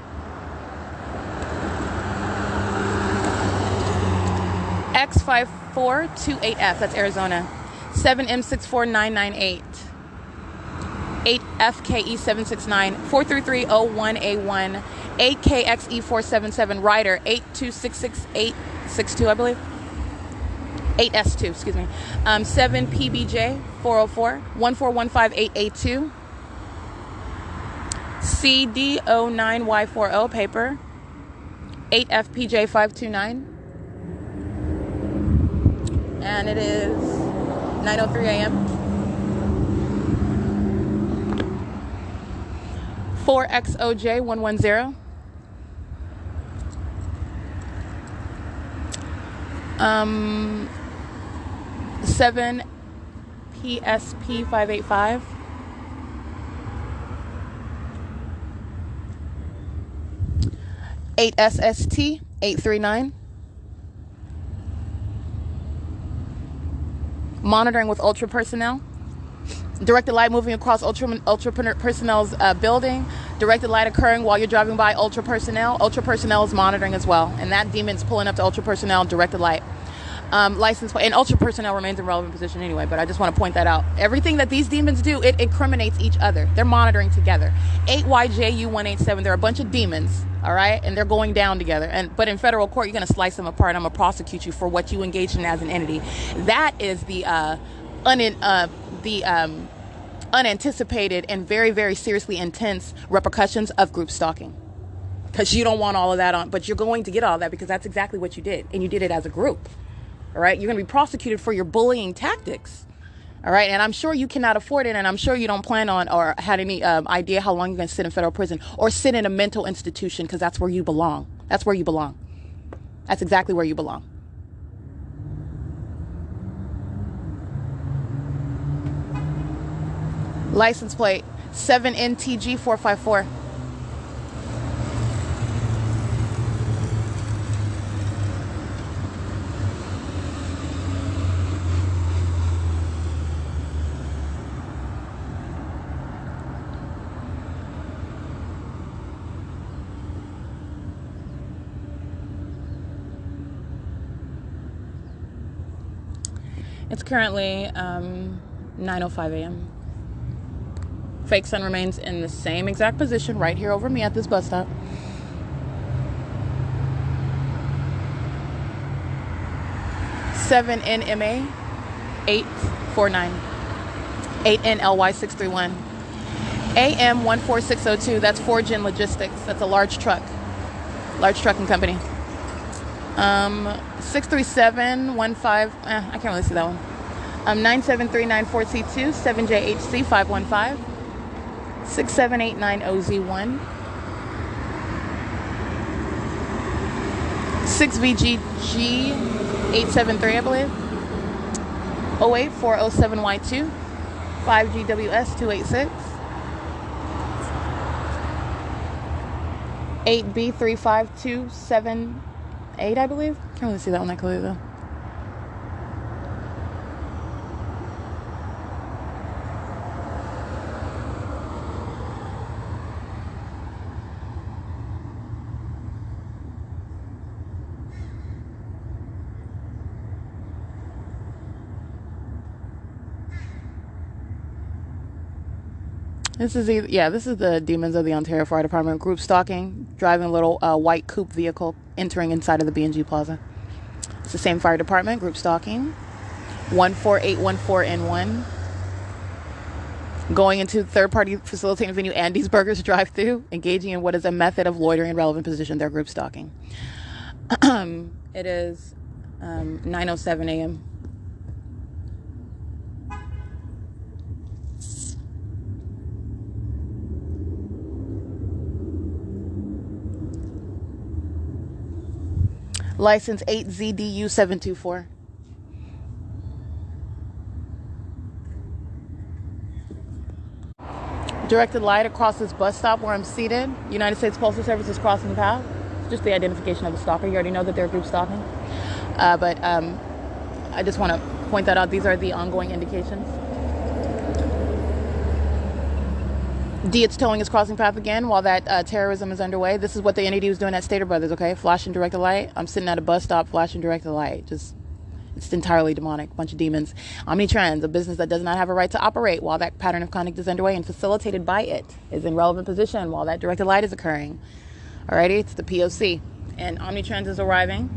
Speaker 1: X5428F, that's Arizona. 7M64998. 8FKE769. 43301A1. 8KXE477. Rider 8266862, I believe. 8S2, excuse me. 7PBJ 404. 1415882. CD09Y40 paper. 8FPJ 529. And it is 9:03 a.m. 4XOJ 110. 7 PSP 585. 8 SST 839. Monitoring with ultra personnel. Directed light moving across ultra personnel's building. Directed light occurring while you're driving by ultra personnel. Ultra personnel is monitoring as well. And that demon's pulling up to ultra personnel, directed light. License plate. And ultra personnel remains in relevant position anyway, but I just want to point that out. Everything that these demons do, it incriminates each other. They're monitoring together. 8YJU187. They're a bunch of demons. All right, and they're going down together. But in federal court, you're going to slice them apart. I'm going to prosecute you for what you engaged in as an entity. That is the unanticipated and very, very seriously intense repercussions of group stalking. Because you don't want all of that on, but you're going to get all of that because that's exactly what you did, and you did it as a group. All right, you're going to be prosecuted for your bullying tactics. All right, and I'm sure you cannot afford it, and I'm sure you don't plan on or had any idea how long you're going to sit in federal prison or sit in a mental institution, because that's where you belong. That's where you belong. That's exactly where you belong. License plate 7NTG454. It's currently 9:05 a.m. Fake sun remains in the same exact position right here over me at this bus stop. (7NMA 849) 8NLY 631 AM 14602. That's Forgin Logistics. That's a large trucking company. 63715. I can't really see that one. 97394C2 7JHC 515 67890Z1 6VGG 873, I believe. 08407Y2 5GWS 286 8B35278, I believe. Can't really see that one that clearly though. This is the demons of the Ontario Fire Department. Group stalking, driving a little white coupe vehicle, entering inside of the B&G Plaza. It's the same fire department. Group stalking, 14814N1. Going into third-party facilitating venue Andy's Burgers drive-thru, engaging in what is a method of loitering in relevant position. They're group stalking. It is 9:07 a.m. License 8ZDU724. Directed light across this bus stop where I'm seated. United States Postal Service is crossing the path. Just the identification of the stalker. You already know that they're group stalking. But I just want to point that out. These are the ongoing indications. Dietz Towing is crossing path again while that terrorism is underway. This is what the entity was doing at Stater Brothers, okay? Flashing directed light. I'm sitting at a bus stop flashing directed light. It's entirely demonic. Bunch of demons. Omnitrans, a business that does not have a right to operate while that pattern of conduct is underway and facilitated by it, is in relevant position while that directed light is occurring. Alrighty, it's the P.O.C. And Omnitrans is arriving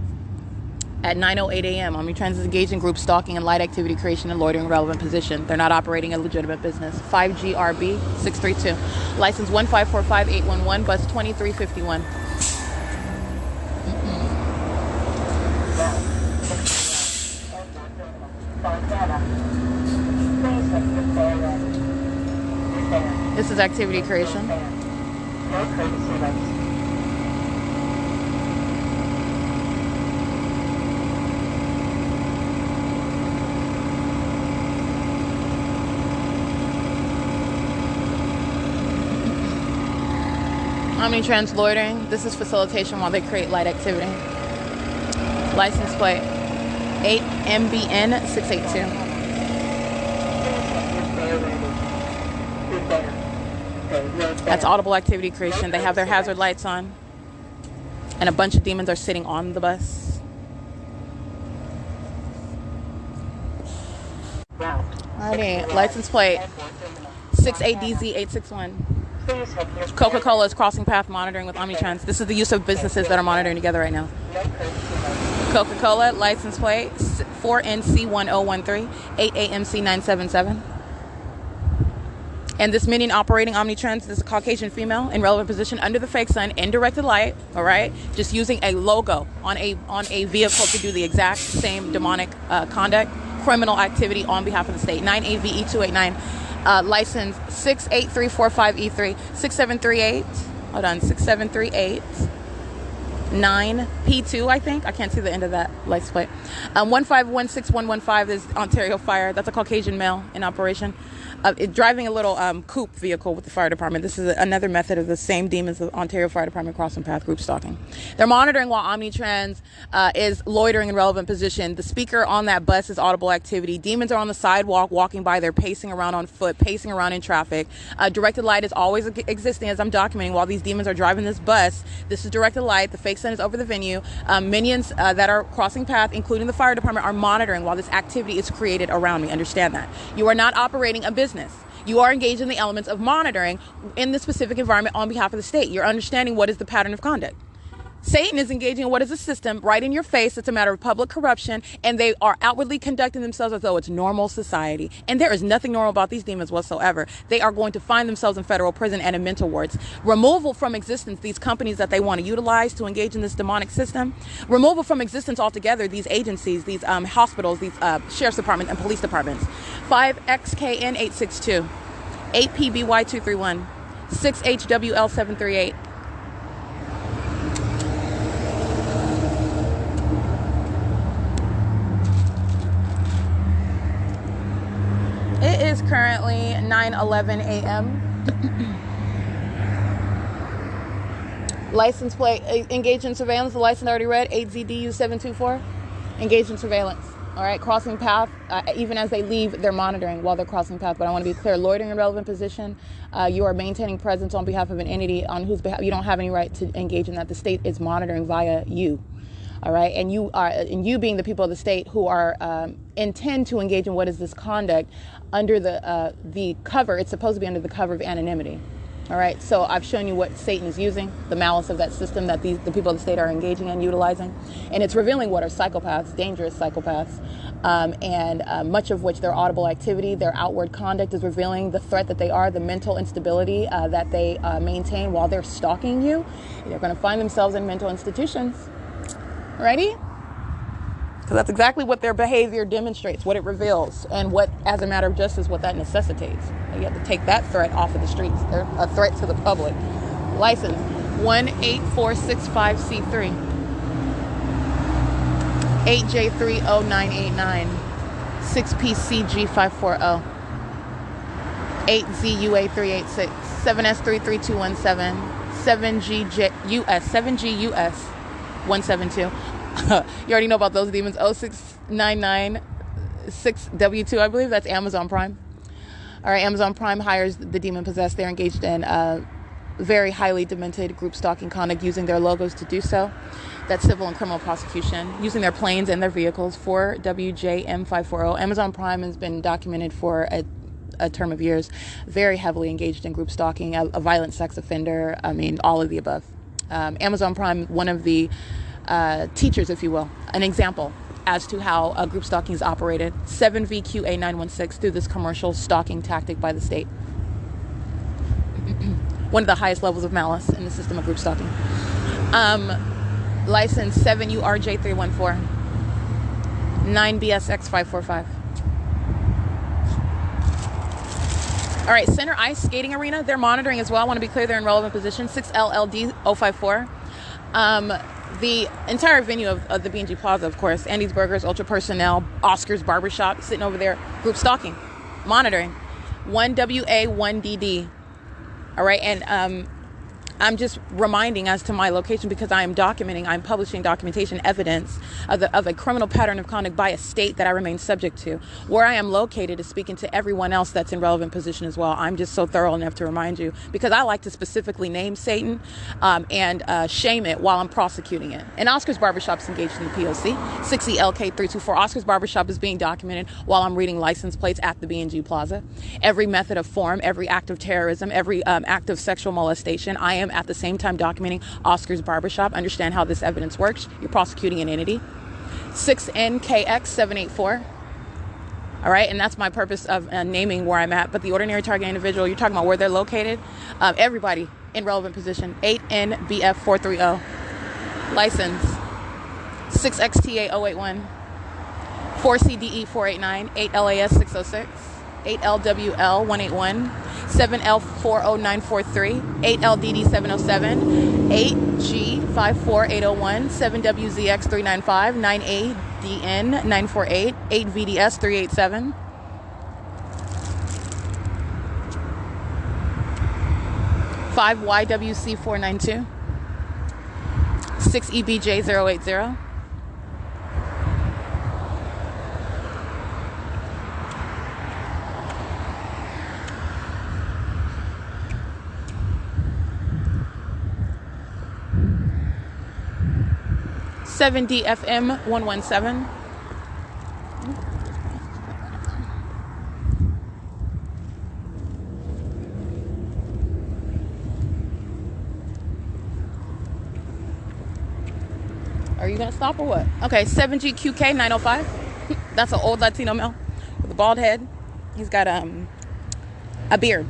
Speaker 1: at 9:08 a.m. Omnitrans is engaged in group stalking and light activity creation and loitering in relevant position. They're not operating a legitimate business. 5GRB 632. License 1545811, bus 2351. This is activity creation. Omnitrans loitering. This is facilitation while they create light activity. License plate 8MBN 682. That's audible activity creation. They have their hazard lights on. And a bunch of demons are sitting on the bus. Alrighty, license plate 68DZ861. Coca-Cola is crossing path monitoring with Omnitrans. This is the use of businesses that are monitoring together right now. Coca-Cola, license plate 4NC1013, 8AMC977. And this minion operating Omnitrans, this is a Caucasian female in relevant position under the fake sun in directed light, all right? Just using a logo on a vehicle to do the exact same demonic conduct, criminal activity on behalf of the state. 9AVE289, license 68345E3, 6738, hold on, 6738. 9P2, I think. I can't see the end of that license plate. 1516115 is Ontario Fire. That's a Caucasian male in operation. Driving a little coupe vehicle with the fire department. This is another method of the same demons of Ontario Fire Department crossing path group stalking. They're monitoring while Omnitrans is loitering in relevant position. The speaker on that bus is audible activity. Demons are on the sidewalk walking by. They're pacing around on foot, pacing around in traffic. Directed light is always existing as I'm documenting while these demons are driving this bus. This is directed light. The fake sun is over the venue. Minions that are crossing path, including the fire department, are monitoring while this activity is created around me. Understand that. You are not operating a business. You are engaged in the elements of monitoring in the specific environment on behalf of the state. You're understanding what is the pattern of conduct. Satan is engaging in what is a system right in your face. It's a matter of public corruption, and they are outwardly conducting themselves as though it's normal society. And there is nothing normal about these demons whatsoever. They are going to find themselves in federal prison and in mental wards. Removal from existence, these companies that they want to utilize to engage in this demonic system. Removal from existence altogether, these agencies, these hospitals, these sheriff's departments and police departments. 5XKN862, 8PBY231, 6HWL738. It is currently 9:11 a.m. License plate, engaged in surveillance. The license already read, 8ZDU724. Engaged in surveillance. All right, crossing path. Even as they leave, they're monitoring while they're crossing path. But I want to be clear, loitering in relevant position. You are maintaining presence on behalf of an entity on whose behalf you don't have any right to engage in that. The state is monitoring via you. All right, and you being the people of the state who are intend to engage in what is this conduct under the cover. It's supposed to be under the cover of anonymity. All right, so I've shown you what Satan is using, the malice of that system that the people of the state are engaging in, utilizing, and it's revealing what are psychopaths, dangerous psychopaths, and much of which their audible activity, their outward conduct is revealing the threat that they are, the mental instability that they maintain while they're stalking you. They're going to find themselves in mental institutions. Ready? Because that's exactly what their behavior demonstrates, what it reveals, and what, as a matter of justice, what that necessitates. You have to take that threat off of the streets. They're a threat to the public. License 18465C3, 8J300989, 6PCG540, 8ZUA386, 7S33217, 7GUS 172. You already know about those demons. 06996W2, I believe. That's Amazon Prime. All right, Amazon Prime hires the demon possessed. They're engaged in very highly demented group stalking conduct using their logos to do so. That's civil and criminal prosecution, using their planes and their vehicles for WJM540. Amazon Prime has been documented for a term of years, very heavily engaged in group stalking, a violent sex offender. I mean, all of the above. Amazon Prime, one of the teachers, if you will, an example as to how group stalking is operated. 7VQA916 through this commercial stalking tactic by the state. One of the highest levels of malice in the system of group stalking. License 7URJ314, 9BSX545. All right, Center Ice Skating Arena, they're monitoring as well. I want to be clear, they're in relevant position. 6LLD054. The entire venue of the B&G Plaza, of course, Andy's Burgers, Ultra Personnel, Oscar's Barbershop, sitting over there, group stalking, monitoring. 1WA1DD. All right, and I'm just reminding as to my location because I am documenting, I'm publishing documentation evidence of a criminal pattern of conduct by a state that I remain subject to. Where I am located is speaking to everyone else that's in relevant position as well. I'm just so thorough enough to remind you because I like to specifically name Satan and shame it while I'm prosecuting it. And Oscar's Barbershop is engaged in the P.O.C. 60LK324. Oscar's Barbershop is being documented while I'm reading license plates at the B&G Plaza. Every method of form, every act of terrorism, every act of sexual molestation, I am at the same time documenting Oscar's Barbershop. Understand how this evidence works. You're prosecuting an entity. 6NKX784. All right, and that's my purpose of naming where I'm at. But the ordinary target individual, you're talking about where they're located. Everybody in relevant position. 8NBF430. License. 6XTA081. 4CDE489. 8LAS606. 8LWL181. 7L40943, 8LDD707, 8G54801, 7WZX395, 9ADN948, 8VDS387, 5YWC492, 6EBJ080, 7DFM117. Are you gonna stop or what? Okay, 7GQK905. That's an old Latino male with a bald head. He's got a beard.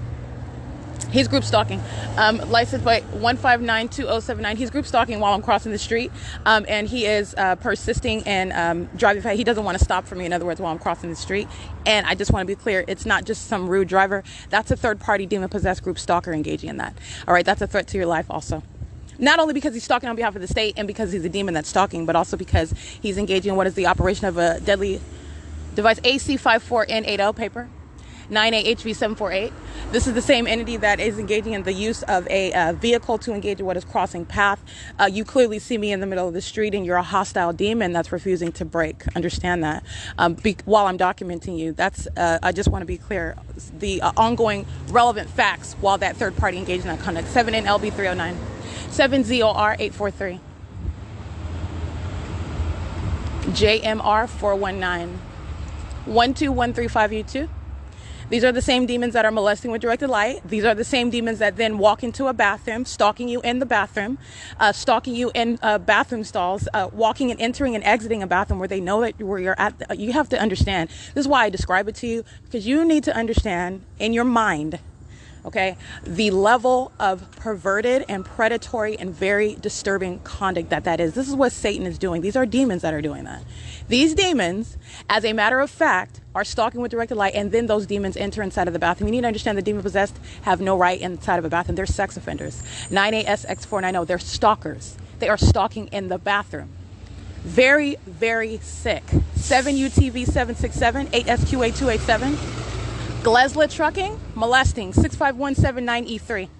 Speaker 1: He's group stalking. License plate 1592079. He's group stalking while I'm crossing the street. And he is persisting and driving fast. He doesn't want to stop for me, in other words, while I'm crossing the street. And I just want to be clear, it's not just some rude driver. That's a third-party demon-possessed group stalker engaging in that. All right, that's a threat to your life also. Not only because he's stalking on behalf of the state and because he's a demon that's stalking, but also because he's engaging in what is the operation of a deadly device, AC54N80 paper. 9AHV748. This is the same entity that is engaging in the use of a vehicle to engage in what is crossing path. You clearly see me in the middle of the street and you're a hostile demon that's refusing to break. Understand that. While I'm documenting you, that's I just want to be clear. The ongoing relevant facts while that third party engaged in that conduct. 7NLB309. 7ZOR843. JMR419. 12135U2. These are the same demons that are molesting with directed light. These are the same demons that then walk into a bathroom, stalking you in the bathroom, stalking you in bathroom stalls, walking and entering and exiting a bathroom where they know that where you're at. You have to understand. This is why I describe it to you, because you need to understand in your mind, okay, the level of perverted and predatory and very disturbing conduct that is. This is what Satan is doing. These are demons that are doing that. These demons, as a matter of fact, are stalking with directed light, and then those demons enter inside of the bathroom. You need to understand the demon-possessed have no right inside of a bathroom. They're sex offenders. 9ASX490, they're stalkers. They are stalking in the bathroom. Very, very sick. 7UTV767, 8SQA287. Glesla Trucking, molesting, 65179E3.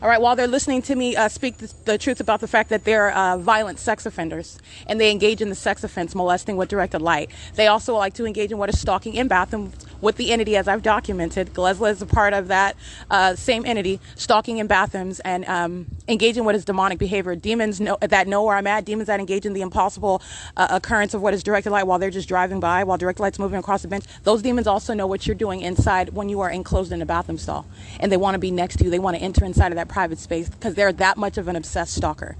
Speaker 1: All right, while they're listening to me speak the truth about the fact that they're violent sex offenders and they engage in the sex offense, molesting with directed light. They also like to engage in what is stalking in bathrooms with the entity, as I've documented. Glesla is a part of that same entity, stalking in bathrooms and engaging in what is demonic behavior. Demons know where I'm at. Demons that engage in the impossible occurrence of what is directed light while they're just driving by, while directed light's moving across the bench. Those demons also know what you're doing inside when you are enclosed in a bathroom stall. And they want to be next to you. They want to enter inside of that private space because they're that much of an obsessed stalker.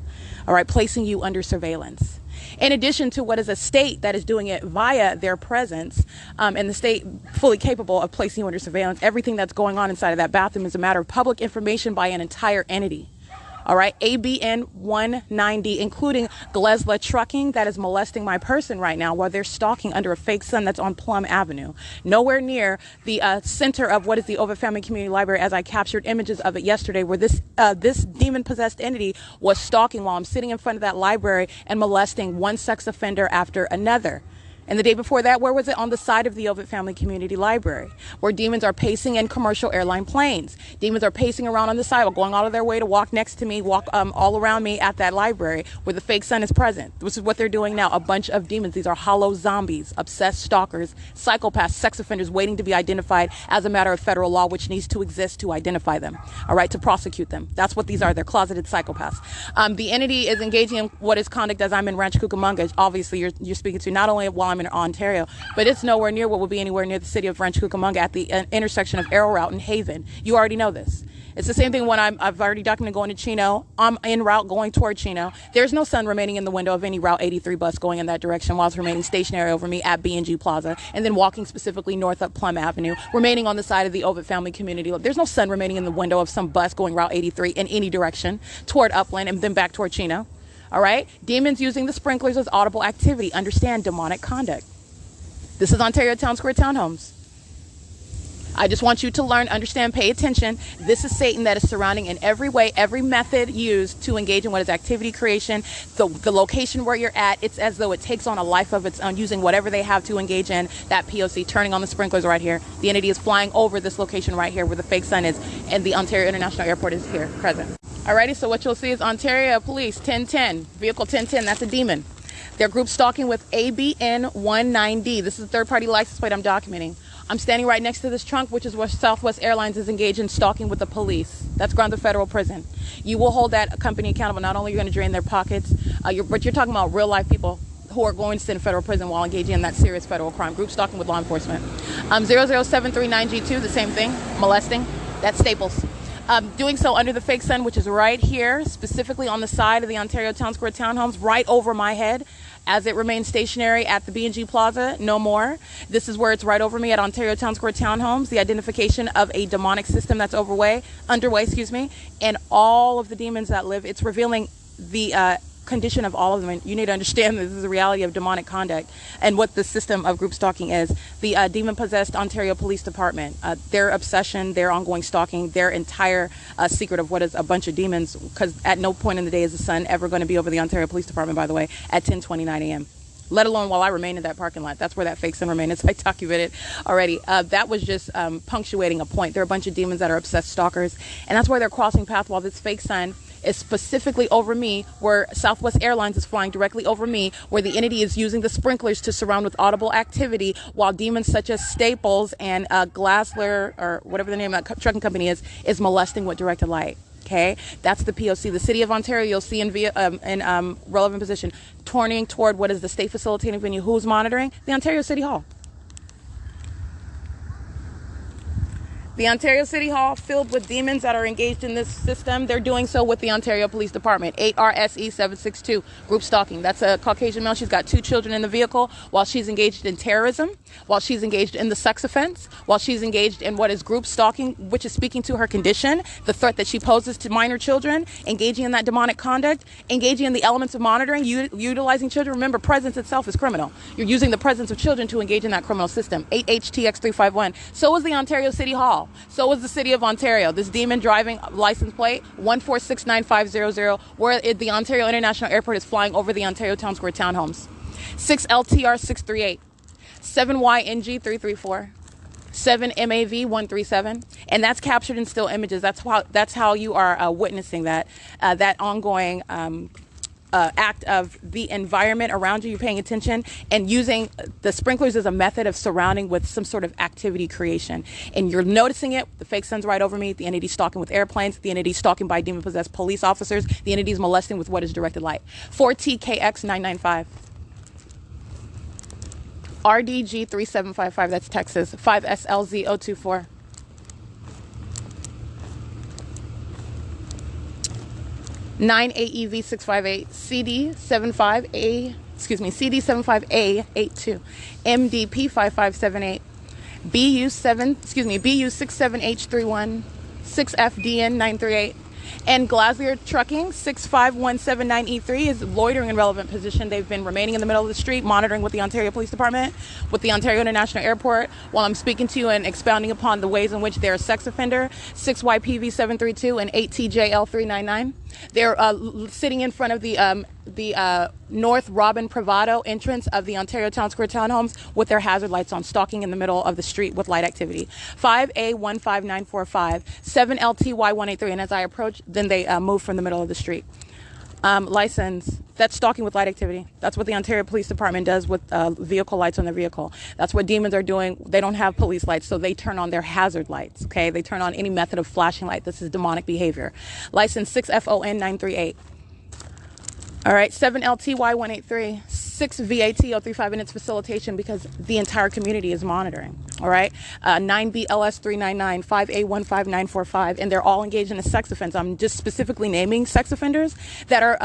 Speaker 1: All right, placing you under surveillance. In addition to what is a state that is doing it via their presence, and the state fully capable of placing you under surveillance, everything that's going on inside of that bathroom is a matter of public information by an entire entity. All right, ABN 190, including Glesla Trucking, that is molesting my person right now while they're stalking under a fake sun that's on Plum Avenue. Nowhere near the center of what is the Ovid Family Community Library, as I captured images of it yesterday, where this demon-possessed entity was stalking while I'm sitting in front of that library and molesting one sex offender after another. And the day before that, where was it? On the side of the Ovid Family Community Library, where demons are pacing in commercial airline planes. Demons are pacing around on the sidewalk, going out of their way to walk next to me, walk all around me at that library where the fake sun is present. This is what they're doing now. A bunch of demons. These are hollow zombies, obsessed stalkers, psychopaths, sex offenders waiting to be identified as a matter of federal law, which needs to exist to identify them, all right, to prosecute them. That's what these are. They're closeted psychopaths. The entity is engaging in what is conduct as I'm in Rancho Cucamonga. Obviously, you're speaking to not only while I'm in Ontario, but it's nowhere near what will be anywhere near the city of Rancho Cucamonga at the intersection of Arrow Route and Haven. You already know this. It's the same thing when I've already documented going to Chino. I'm en route going toward Chino. There's no sun remaining in the window of any Route 83 bus going in that direction while it's remaining stationary over me at B&G Plaza, and then walking specifically north up Plum Avenue, remaining on the side of the Ovid Family Community. There's no sun remaining in the window of some bus going Route 83 in any direction toward Upland and then back toward Chino. All right? Demons using the sprinklers as audible activity. Understand demonic conduct. This is Ontario Town Square Townhomes. I just want you to learn, understand, pay attention. This is Satan that is surrounding in every way, every method used to engage in what is activity creation. The location where you're at, it's as though it takes on a life of its own, using whatever they have to engage in. That P.O.C, turning on the sprinklers right here. The entity is flying over this location right here where the fake sun is, and the Ontario International Airport is here, present. Alrighty, so what you'll see is Ontario Police 1010, vehicle 1010, that's a demon. They're group stalking with ABN19D. This is a third-party license plate I'm documenting. I'm standing right next to this trunk, which is where Southwest Airlines is engaged in stalking with the police. That's ground to federal prison. You will hold that company accountable. Not only are you going to drain their pockets, but you're talking about real-life people who are going to sit in federal prison while engaging in that serious federal crime. Group stalking with law enforcement. 00739G2, the same thing, molesting. That's Staples. Doing so under the fake sun, which is right here, specifically on the side of the Ontario Town Square Townhomes, right over my head, as it remains stationary at the B&G Plaza, no more. This is where it's right over me at Ontario Town Square Townhomes, the identification of a demonic system that's underway, and all of the demons that live. It's revealing the condition of all of them. And you need to understand that this is the reality of demonic conduct and what the system of group stalking is. The demon-possessed Ontario Police Department, their obsession, their ongoing stalking, their entire secret of what is a bunch of demons, because at no point in the day is the sun ever going to be over the Ontario Police Department, by the way, at 10:29 a.m. let alone while I remain in that parking lot. That's where that fake sun remained. I documented already. That was just punctuating a point. There are a bunch of demons that are obsessed stalkers, and that's why they're crossing path while this fake sun is specifically over me, where Southwest Airlines is flying directly over me, where the entity is using the sprinklers to surround with audible activity, while demons such as Staples and Glassler, or whatever the name of that trucking company is molesting with directed light. Okay, that's the P.O.C. The City of Ontario, you'll see in relevant position, turning toward what is the state facilitating venue. Who's monitoring? The Ontario City Hall. The Ontario City Hall filled with demons that are engaged in this system. They're doing so with the Ontario Police Department. 8RSE 762, group stalking. That's a Caucasian male. She's got 2 children in the vehicle while she's engaged in terrorism, while she's engaged in the sex offense, while she's engaged in what is group stalking, which is speaking to her condition, the threat that she poses to minor children, engaging in that demonic conduct, engaging in the elements of monitoring, utilizing children. Remember, presence itself is criminal. You're using the presence of children to engage in that criminal system. 8HTX351. So is the Ontario City Hall. So is the City of Ontario. This demon driving license plate 1469500, where the Ontario International Airport is flying over the Ontario Town Square Townhomes. 6LTR638, 7YNG334, 7MAV137, and that's captured in still images. That's how you are witnessing that ongoing act of the environment around you. You're paying attention and using the sprinklers as a method of surrounding with some sort of activity creation. And you're noticing it. The fake sun's right over me. The entity stalking with airplanes. The entity stalking by demon-possessed police officers. The entity is molesting with what is directed light. 4TKX995. RDG3755. That's Texas. 5SLZ024. 9AEV658, CD75A82, MDP5578, BU67H31, 6FDN938, and Glazier Trucking 65179E3 is loitering in relevant position. They've been remaining in the middle of the street, monitoring with the Ontario Police Department, with the Ontario International Airport, while I'm speaking to you and expounding upon the ways in which they're a sex offender. 6YPV732 and 8TJL399. They're sitting in front of the North Robin Privado entrance of the Ontario Town Square townhomes with their hazard lights on, stalking in the middle of the street with light activity. 5A15945, 7LTY183, and as I approach, then they move from the middle of the street. License, that's stalking with light activity. That's what the Ontario Police Department does with vehicle lights on their vehicle. That's what demons are doing. They don't have police lights, so they turn on their hazard lights, okay? They turn on any method of flashing light. This is demonic behavior. License 6FON938. All right, 7LTY183, 6VAT035, and it's facilitation because the entire community is monitoring. All right, 9BLS399, 5A15945, and they're all engaged in a sex offense. I'm just specifically naming sex offenders that are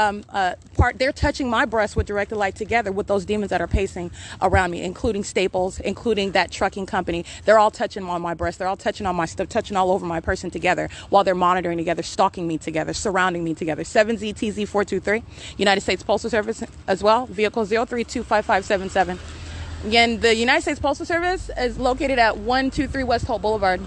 Speaker 1: they're touching my breast with directed light together with those demons that are pacing around me, including Staples, including that trucking company. They're all touching on my breast. They're all touching on my stuff, touching all over my person together while they're monitoring together, stalking me together, surrounding me together. 7ZTZ423, United States Postal Service as well, vehicle 0325577. Again, the United States Postal Service is located at 123 West Holt Boulevard.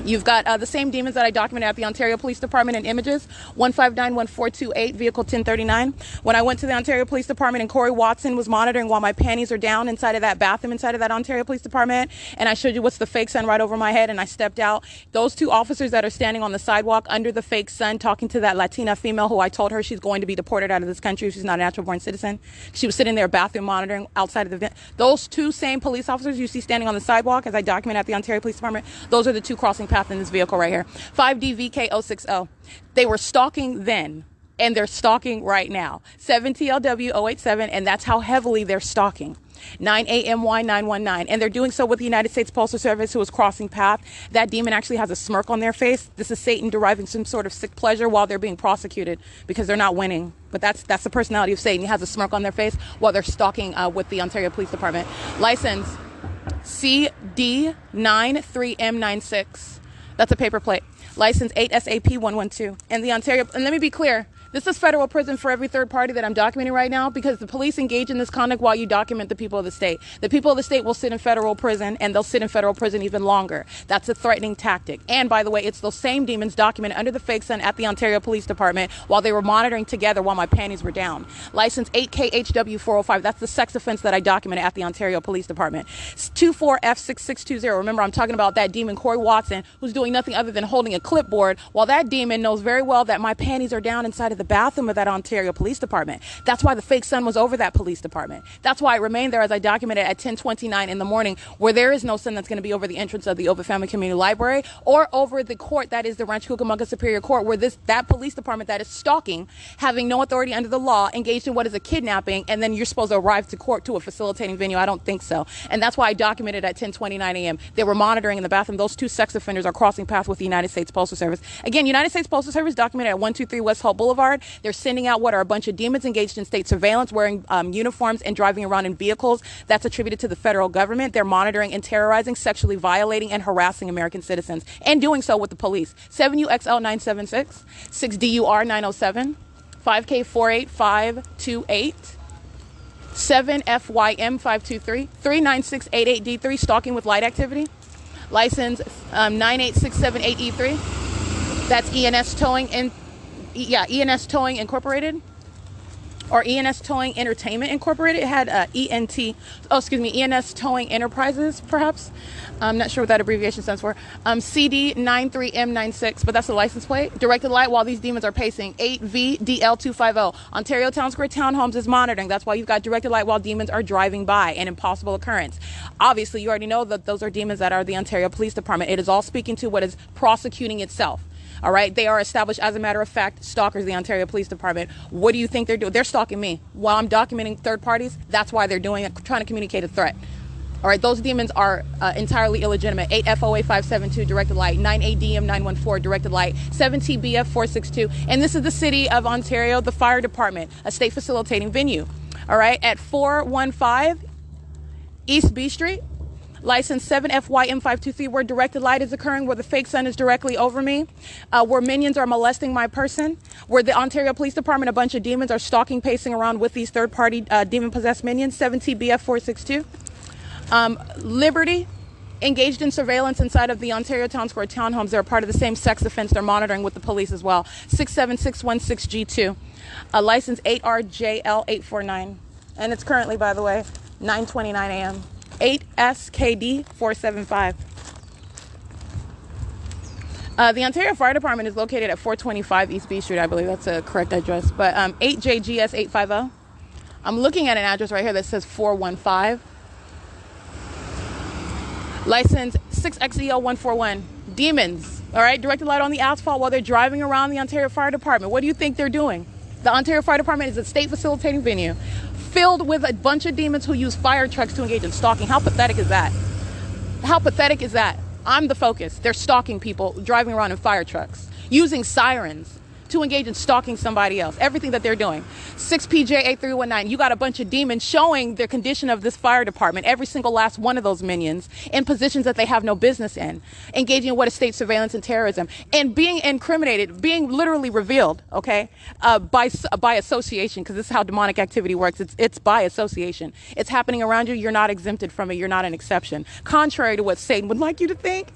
Speaker 1: You've got the same demons that I documented at the Ontario Police Department in images, 1591428, vehicle 1039. When I went to the Ontario Police Department and Corey Watson was monitoring while my panties are down inside of that bathroom inside of that Ontario Police Department, and I showed you what's the fake sun right over my head, and I stepped out. Those two officers that are standing on the sidewalk under the fake sun talking to that Latina female who I told her she's going to be deported out of this country if she's not a natural born citizen. She was sitting there bathroom monitoring outside of the vent. Those two same police officers you see standing on the sidewalk as I document at the Ontario Police Department, those are the two crossing path in this vehicle right here. 5DVK060. They were stalking then, and they're stalking right now. 7TLW087, and that's how heavily they're stalking. 9AMY919, and they're doing so with the United States Postal Service, who is crossing path. That demon actually has a smirk on their face. This is Satan deriving some sort of sick pleasure while they're being prosecuted because they're not winning. But that's the personality of Satan. He has a smirk on their face while they're stalking with the Ontario Police Department. License CD93M96. That's a paper plate. License 8SAP112. And the Ontario, and let me be clear, this is federal prison for every third party that I'm documenting right now because the police engage in this conduct while you document the people of the state. The people of the state will sit in federal prison, and they'll sit in federal prison even longer. That's a threatening tactic. And by the way, it's those same demons documented under the fake sun at the Ontario Police Department while they were monitoring together while my panties were down. License 8KHW405. That's the sex offense that I documented at the Ontario Police Department. 24F6620. Remember, I'm talking about that demon, Corey Watson, who's doing nothing other than holding a clipboard while that demon knows very well that my panties are down inside of the bathroom of that Ontario Police Department. That's why the fake sun was over that police department. That's why it remained there as I documented at 10:29 in the morning, where there is no sun that's going to be over the entrance of the Ovitt Family Community Library or over the court that is the Rancho Cucamonga Superior Court, where that police department that is stalking, having no authority under the law, engaged in what is a kidnapping, and then you're supposed to arrive to court to a facilitating venue. I don't think so. And that's why I documented at 10:29 a.m. They were monitoring in the bathroom. Those two sex offenders are crossing paths with the United States Postal Service. Again, United States Postal Service documented at 123 West Holt Boulevard. They're sending out what are a bunch of demons engaged in state surveillance, wearing uniforms and driving around in vehicles that's attributed to the federal government. They're monitoring and terrorizing, sexually violating, and harassing American citizens, and doing so with the police. 7UXL976, 6DUR907, 5K48528, 7FYM523, 39688D3, stalking with light activity. License 98678E3. That's ENS Towing ENS Towing Incorporated, or ENS Towing Entertainment Incorporated. It had ENS Towing Enterprises, perhaps. I'm not sure what that abbreviation stands for. CD93M96, but that's the license plate. Directed light while these demons are pacing. 8VDL250. Ontario Town Square Townhomes is monitoring. That's why you've got directed light while demons are driving by. An impossible occurrence. Obviously, you already know that those are demons that are the Ontario Police Department. It is all speaking to what is prosecuting itself. All right, they are established, as a matter of fact, stalkers, the Ontario Police Department. What do you think they're doing? They're stalking me while I'm documenting third parties. That's why they're doing it, trying to communicate a threat. All right, those demons are entirely illegitimate. 8FOA572, directed light. 9ADM914, directed light. 7TBF462. And this is the City of Ontario, the Fire Department, a state facilitating venue. All right, at 415 East B Street. License 7FYM523, where directed light is occurring, where the fake sun is directly over me, where minions are molesting my person, where the Ontario Police Department, a bunch of demons, are stalking, pacing around with these third-party demon-possessed minions. 7TBF462. Liberty Engaged in surveillance inside of the Ontario Town Square townhomes. They're a part of the same sex offense. They're monitoring with the police as well. 67616G2. License 8RJL849. And it's currently, by the way, 9:29 a.m. 8SKD475. The Ontario Fire Department is located at 425 East B Street. I believe that's a correct address. But 8JGS850. I'm looking at an address right here that says 415. License 6XEL141. Demons. All right. Directed light on the asphalt while they're driving around the Ontario Fire Department. What do you think they're doing? The Ontario Fire Department is a state facilitating venue filled with a bunch of demons who use fire trucks to engage in stalking. How pathetic is that? How pathetic is that? I'm the focus. They're stalking people, driving around in fire trucks, using sirens to engage in stalking somebody else. Everything that they're doing. 6PJ8319. You got a bunch of demons showing their condition of this fire department, every single last one of those minions, in positions that they have no business in, engaging in what is state surveillance and terrorism, and being incriminated, being literally revealed, okay, by association, because this is how demonic activity works. It's by association. It's happening around you. You're not exempted from it. You're not an exception. Contrary to what Satan would like you to think,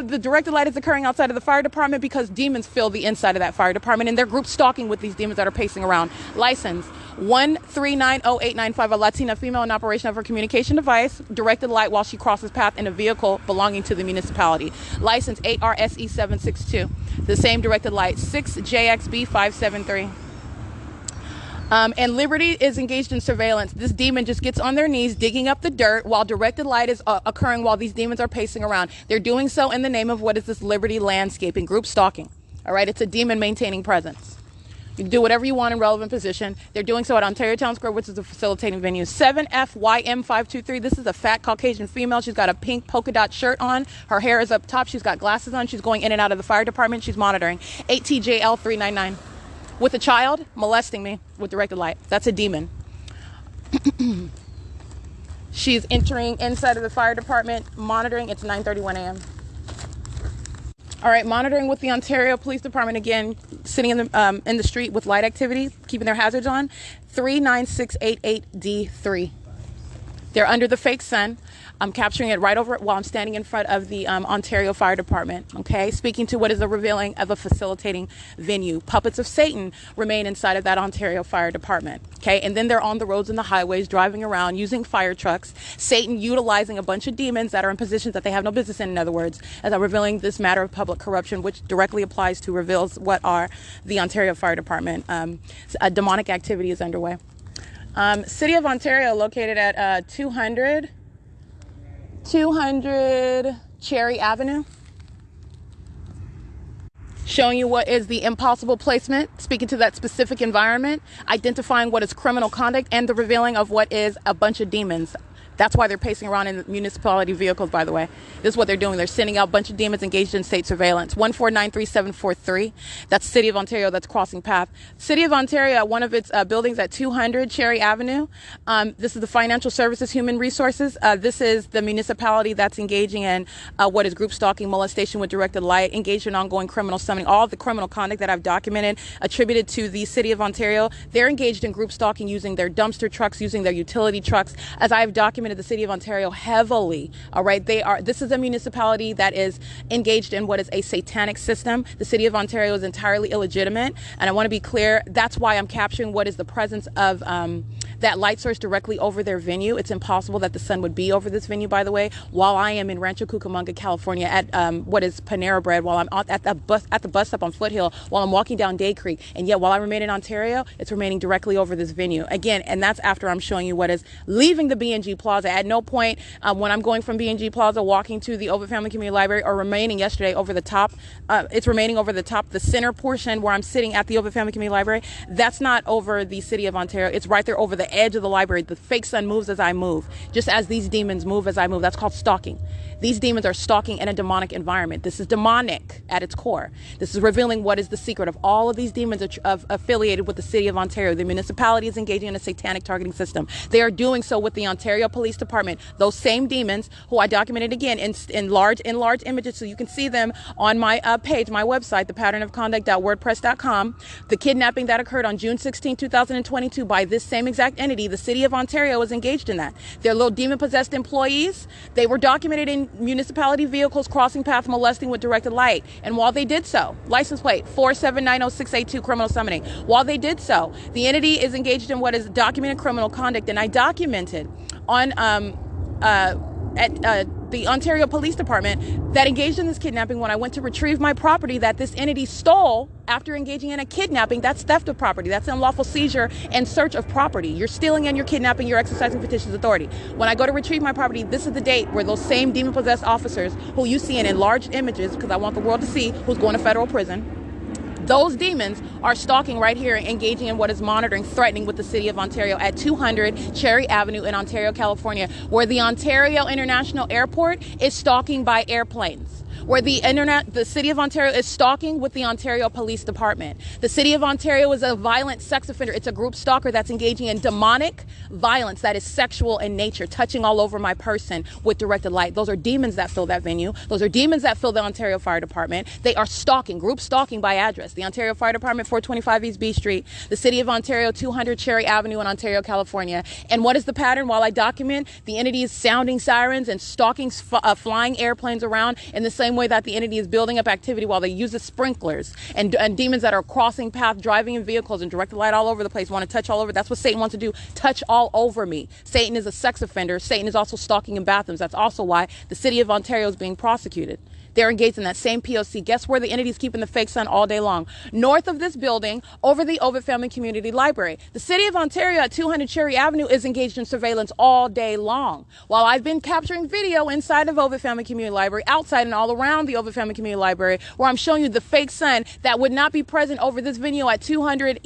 Speaker 1: the directed light is occurring outside of the fire department because demons fill the inside of that fire department, and they're group stalking with these demons that are pacing around. License 1390895, a Latina female in operation of her communication device, directed light while she crosses path in a vehicle belonging to the municipality. License 8RSE762, the same directed light. 6JXB573. And Liberty is engaged in surveillance. This demon just gets on their knees, digging up the dirt while directed light is occurring while these demons are pacing around. They're doing so in the name of what is this Liberty landscaping, group stalking. All right, it's a demon maintaining presence. You can do whatever you want in relevant position. They're doing so at Ontario Town Square, which is a facilitating venue. 7FYM523. This is a fat Caucasian female. She's got a pink polka dot shirt on. Her hair is up top. She's got glasses on. She's going in and out of the fire department. She's monitoring. 8TJL399. With a child molesting me with directed light. That's a demon. She's entering inside of the fire department, monitoring. It's 9:31 a.m. All right, monitoring with the Ontario Police Department again, sitting in the street with light activity, keeping their hazards on. 39688D3. They're under the fake sun. I'm capturing it right over while I'm standing in front of the Ontario Fire Department, okay? Speaking to what is a revealing of a facilitating venue. Puppets of Satan remain inside of that Ontario Fire Department, okay? And then they're on the roads and the highways driving around using fire trucks. Satan utilizing a bunch of demons that are in positions that they have no business in other words, as I'm revealing this matter of public corruption, which directly applies to reveals what are the Ontario Fire Department. A demonic activity is underway. City of Ontario, located at 200 Cherry Avenue. Showing you what is the impossible placement, speaking to that specific environment, identifying what is criminal conduct, and the revealing of what is a bunch of demons. That's why they're pacing around in municipality vehicles, by the way. This is what they're doing. They're sending out a bunch of demons engaged in state surveillance. 1493743. That's City of Ontario. That's crossing path. City of Ontario, at one of its buildings at 200 Cherry Avenue. This is the Financial Services Human Resources. This is the municipality that's engaging in what is group stalking, molestation with directed light, engaged in ongoing criminal summoning. All of the criminal conduct that I've documented, attributed to the City of Ontario. They're engaged in group stalking using their dumpster trucks, using their utility trucks. As I've documented the City of Ontario heavily. All right. This is a municipality that is engaged in what is a satanic system. The City of Ontario is entirely illegitimate. And I want to be clear. That's why I'm capturing what is the presence of that light source directly over their venue. It's impossible that the sun would be over this venue, by the way, while I am in Rancho Cucamonga, California at what is Panera Bread, while I'm at the bus stop on Foothill, while I'm walking down Day Creek. And yet while I remain in Ontario, it's remaining directly over this venue. Again, and that's after I'm showing you what is leaving the B&G Plaza. At no point when I'm going from B&G Plaza, walking to the Ovitt Family Community Library, or remaining yesterday over the top, it's remaining over the top, the center portion where I'm sitting at the Ovitt Family Community Library, that's not over the City of Ontario. It's right there over the edge of the library. The fake sun moves as I move, just as these demons move as I move. That's called stalking. These demons are stalking in a demonic environment. This is demonic at its core. This is revealing what is the secret of all of these demons affiliated with the City of Ontario. The municipality is engaging in a satanic targeting system. They are doing so with the Ontario Police Department. Those same demons who I documented again in large images, so you can see them on my page, my website, thepatternofconduct.wordpress.com. The kidnapping that occurred on June 16, 2022 by this same exact direct entity. The city of Ontario was engaged in that. Their little demon-possessed employees, they were documented in municipality vehicles crossing path molesting with directed light. And while they did so, license plate 4790682, criminal summoning. While they did so, the entity is engaged in what is documented criminal conduct. And I documented on at the Ontario Police Department that engaged in this kidnapping when I went to retrieve my property that this entity stole after engaging in a kidnapping. That's theft of property. That's unlawful seizure and search of property. You're stealing and you're kidnapping. You're exercising fictitious authority. When I go to retrieve my property, this is the date where those same demon-possessed officers who you see in enlarged images, because I want the world to see who's going to federal prison, those demons are stalking right here, engaging in what is monitoring, threatening with the city of Ontario at 200 Cherry Avenue in Ontario, California, where the Ontario International Airport is stalking by airplanes, where the city of Ontario is stalking with the Ontario Police Department. The city of Ontario is a violent sex offender. It's a group stalker that's engaging in demonic violence that is sexual in nature, touching all over my person with directed light. Those are demons that fill that venue. Those are demons that fill the Ontario Fire Department. They are stalking, group stalking by address. The Ontario Fire Department, 425 East B Street. The city of Ontario, 200 Cherry Avenue in Ontario, California. And what is the pattern? While I document, the entity is sounding sirens and stalking flying airplanes around in the same way that the entity is building up activity while they use the sprinklers and demons that are crossing path, driving in vehicles and directed light all over the place, want to touch all over. That's what Satan wants to do. Touch all over me. Satan is a sex offender. Satan is also stalking in bathrooms. That's also why the city of Ontario is being prosecuted. They're engaged in that same P.O.C. Guess where the entity's keeping the fake sun all day long? North of this building, over the Ovid Family Community Library. The city of Ontario at 200 Cherry Avenue is engaged in surveillance all day long. While I've been capturing video inside of Ovid Family Community Library, outside and all around the Ovid Family Community Library, where I'm showing you the fake sun that would not be present over this venue at 200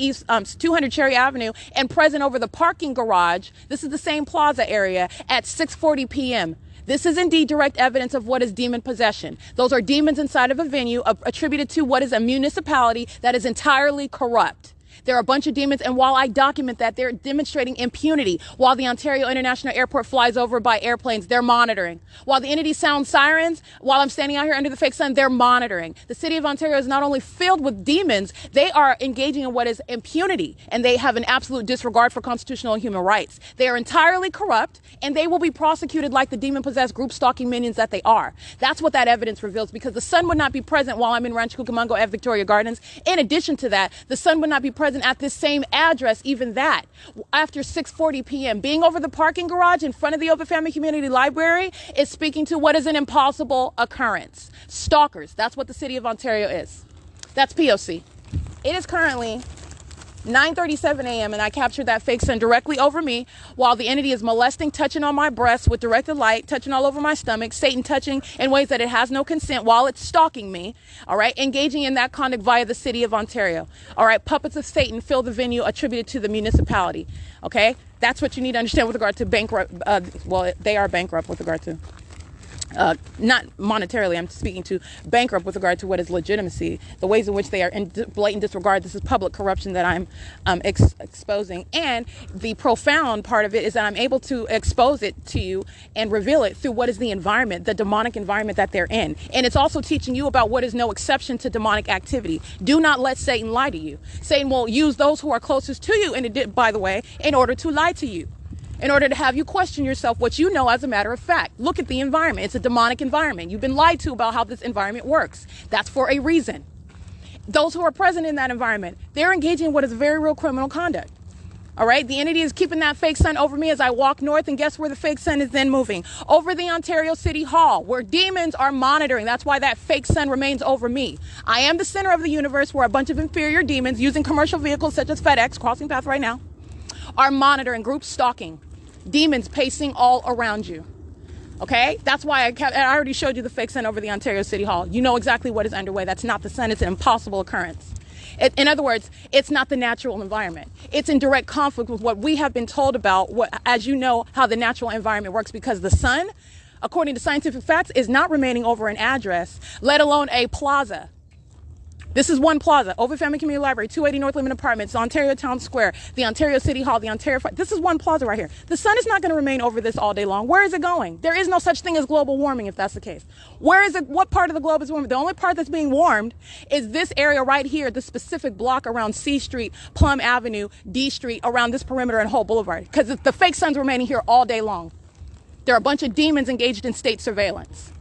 Speaker 1: Cherry Avenue and present over the parking garage. This is the same plaza area at 6:40 p.m. This is indeed direct evidence of what is demon possession. Those are demons inside of a venue attributed to what is a municipality that is entirely corrupt. There are a bunch of demons, and while I document that, they're demonstrating impunity. While the Ontario International Airport flies over by airplanes, they're monitoring. While the entity sounds sirens, while I'm standing out here under the fake sun, they're monitoring. The city of Ontario is not only filled with demons, they are engaging in what is impunity, and they have an absolute disregard for constitutional and human rights. They are entirely corrupt, and they will be prosecuted like the demon-possessed group stalking minions that they are. That's what that evidence reveals, because the sun would not be present while I'm in Rancho Cucamonga at Victoria Gardens. In addition to that, the sun would not be present at this same address, even that, after 6:40 p.m. Being over the parking garage in front of the Open Family Community Library is speaking to what is an impossible occurrence. Stalkers, that's what the city of Ontario is. That's P.O.C. It is currently 9:37 a.m. and I captured that fake sun directly over me while the entity is molesting, touching on my breasts with directed light, touching all over my stomach, Satan touching in ways that it has no consent while it's stalking me, all right, engaging in that conduct via the city of Ontario. All right, puppets of Satan fill the venue attributed to the municipality, okay? That's what you need to understand with regard to bankrupt, well, they are bankrupt with regard to not monetarily, I'm speaking to bankrupt with regard to what is legitimacy, the ways in which they are in blatant disregard. This is public corruption that I'm exposing. And the profound part of it is that I'm able to expose it to you and reveal it through what is the environment, the demonic environment that they're in. And it's also teaching you about what is no exception to demonic activity. Do not let Satan lie to you. Satan will use those who are closest to you, and it did, by the way, in order to lie to you, in order to have you question yourself, what you know as a matter of fact. Look at the environment. It's a demonic environment. You've been lied to about how this environment works. That's for a reason. Those who are present in that environment, they're engaging in what is very real criminal conduct. All right, the entity is keeping that fake sun over me as I walk north, and guess where the fake sun is then moving? Over the Ontario City Hall, where demons are monitoring. That's why that fake sun remains over me. I am the center of the universe where a bunch of inferior demons using commercial vehicles such as FedEx, crossing path right now, are monitoring, group stalking. Demons pacing all around you. Okay? That's why I already showed you the fake sun over the Ontario City Hall. You know exactly what is underway. That's not the sun. It's an impossible occurrence. In other words, it's not the natural environment. It's in direct conflict with what we have been told about, as you know, how the natural environment works, because the sun, according to scientific facts, is not remaining over an address, let alone a plaza. This is one plaza, Ovid Family Community Library, 280 North Limit Apartments, Ontario Town Square, the Ontario City Hall, the Ontario... This is one plaza right here. The sun is not going to remain over this all day long. Where is it going? There is no such thing as global warming if that's the case. Where is it? What part of the globe is warming? The only part that's being warmed is this area right here, the specific block around C Street, Plum Avenue, D Street, around this perimeter and Hope Boulevard. Because the fake sun's remaining here all day long. There are a bunch of demons engaged in state surveillance.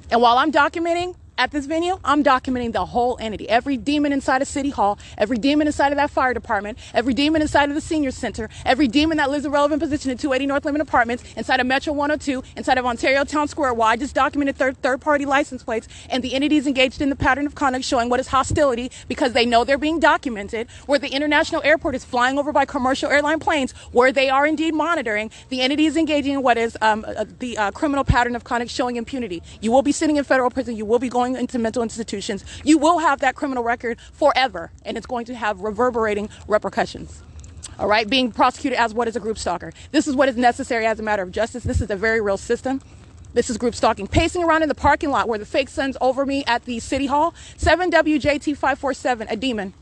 Speaker 1: And while I'm documenting at this venue, I'm documenting the whole entity. Every demon inside of City Hall, every demon inside of that fire department, every demon inside of the senior center, every demon that lives a relevant position in 280 North Limit Apartments, inside of Metro 102, inside of Ontario Town Square, where I just documented third-party license plates, and the entities engaged in the pattern of conduct showing what is hostility because they know they're being documented, where the international airport is flying over by commercial airline planes, where they are indeed monitoring, the entity is engaging in what is the criminal pattern of conduct showing impunity. You will be sitting in federal prison. You will be going into mental institutions. You will have that criminal record forever, and it's going to have reverberating repercussions. All right, being prosecuted as what is a group stalker. This is what is necessary as a matter of justice. This is a very real system. This is group stalking. Pacing around in the parking lot where the fake sun's over me at the City Hall, 7WJT547, a demon.